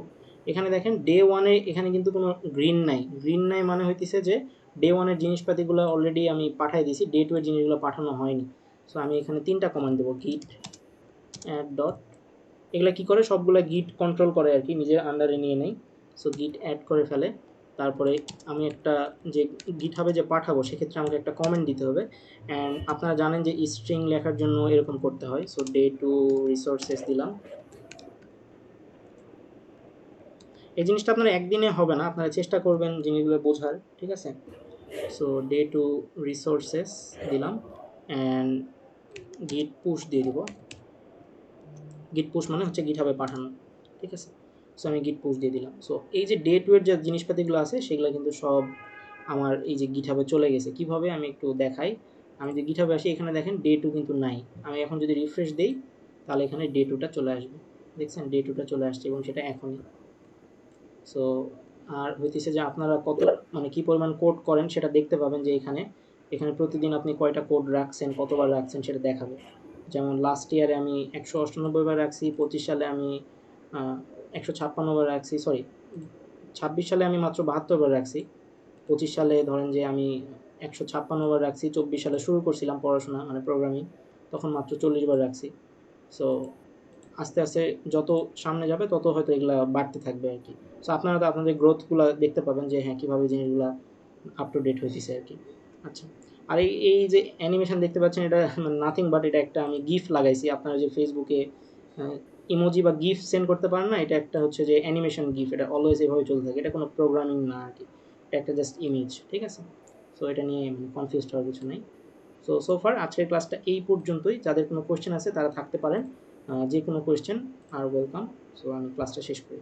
এখানে দেখেন ডে 1 এ এখানে কিন্তু কোনো গ্রিন নাই। গ্রিন নাই মানে হইতেছে যে ডে 1 এর জিনিসপাতিগুলো অলরেডি আমি পাঠাই দিয়েছি, ডে 2 এর জিনিসগুলো পাঠানো হয়নি। সো আমি এখানে 3টা কমান্ড দেবো, গিট অ্যাড ডট, এগুলা কী করে, সবগুলা গিট কন্ট্রোল করে আর কি, নিজের আন্ডারে নিয়ে নেই। সো গিট অ্যাড করে ফেলে, তারপরে আমি একটা যে গিটহাবে যে পাঠাবো সেক্ষেত্রে আমাকে একটা কমেন্ট দিতে হবে। অ্যান্ড আপনারা জানেন যে স্ট্রিং লেখার জন্য এরকম করতে হয়। সো ডে টু রিসোর্সেস দিলাম। এই জিনিসটা আপনার একদিনে হবে না, আপনারা চেষ্টা করবেন জিনিসগুলো বোঝার, ঠিক আছে? সো ডে টু রিসোর্সেস দিলাম অ্যান্ড গিট পুশ দিয়ে দিব। গিট পুশ মানে হচ্ছে গিটহাবে পাঠানো, ঠিক আছে? সো আমি গিট পুশ দিয়ে দিলাম। সো এই যে ডে 2 এর যে জিনিসপাতিগুলো আছে সেগুলো কিন্তু সব আমার এই যে গিটহাবে চলে গেছে। কিভাবে আমি একটু দেখাই। আমি যে গিটহাবে আসি, এখানে দেখেন ডে 2 কিন্তু নাই। আমি এখন যদি রিফ্রেশ দেই তাহলে এখানে ডে 2টা চলে আসবে। দেখছেন ডে 2টা চলে আসছে এবং সেটা এখনই। সো আর হইতেছে যে আপনারা কত মানে কী পরিমাণ কোড করেন সেটা দেখতে পাবেন যে এখানে প্রতিদিন আপনি কয়টা কোড রাখছেন, কতবার রাখছেন সেটা দেখাবে। যেমন লাস্ট ইয়ারে আমি 198 বার রাখছি, 25 সালে আমি 156 বার রাখছি, সরি 26 সালে আমি মাত্র 72 বার রাখছি, 25 সালে ধরেন যে আমি 156 বার রাখছি, 24 সালে শুরু করছিলাম পড়াশোনা মানে প্রোগ্রামিং, তখন মাত্র 40 বার রাখছি। সো আস্তে আস্তে যত সামনে যাবে তত হয়তো এগুলা বাড়তে থাকবে আর কি। সো আপনারা তো আপনাদের গ্রোথগুলো দেখতে পাবেন যে হ্যাঁ কীভাবে জিনিসগুলো আপ টু ডেট হইতেছে আর কি। আচ্ছা, আর এই যে অ্যানিমেশন দেখতে পাচ্ছেন, এটা নাথিং বাট এটা একটা আমি গিফ লাগাইছি। আপনারা যে ফেসবুকে ইমোজি বা গিফ সেন্ড করতে পারেন না, এটা একটা হচ্ছে যে অ্যানিমেশন গিফ, এটা অলওয়েজ এভাবে চলতে থাকে, এটা কোনো প্রোগ্রামিং না আর কি, এটা একটা জাস্ট ইমেজ, ঠিক আছে? সো এটা নিয়ে কনফিউজড হওয়ার কিছু নেই। সো ফার আজকের ক্লাসটা এই পর্যন্তই। যাদের কোনো কোয়েশ্চেন আছে তারা থাকতে পারেন, যে কোনো কোয়েশ্চেন আর ওয়েলকাম। সো আমি ক্লাসটা শেষ করি।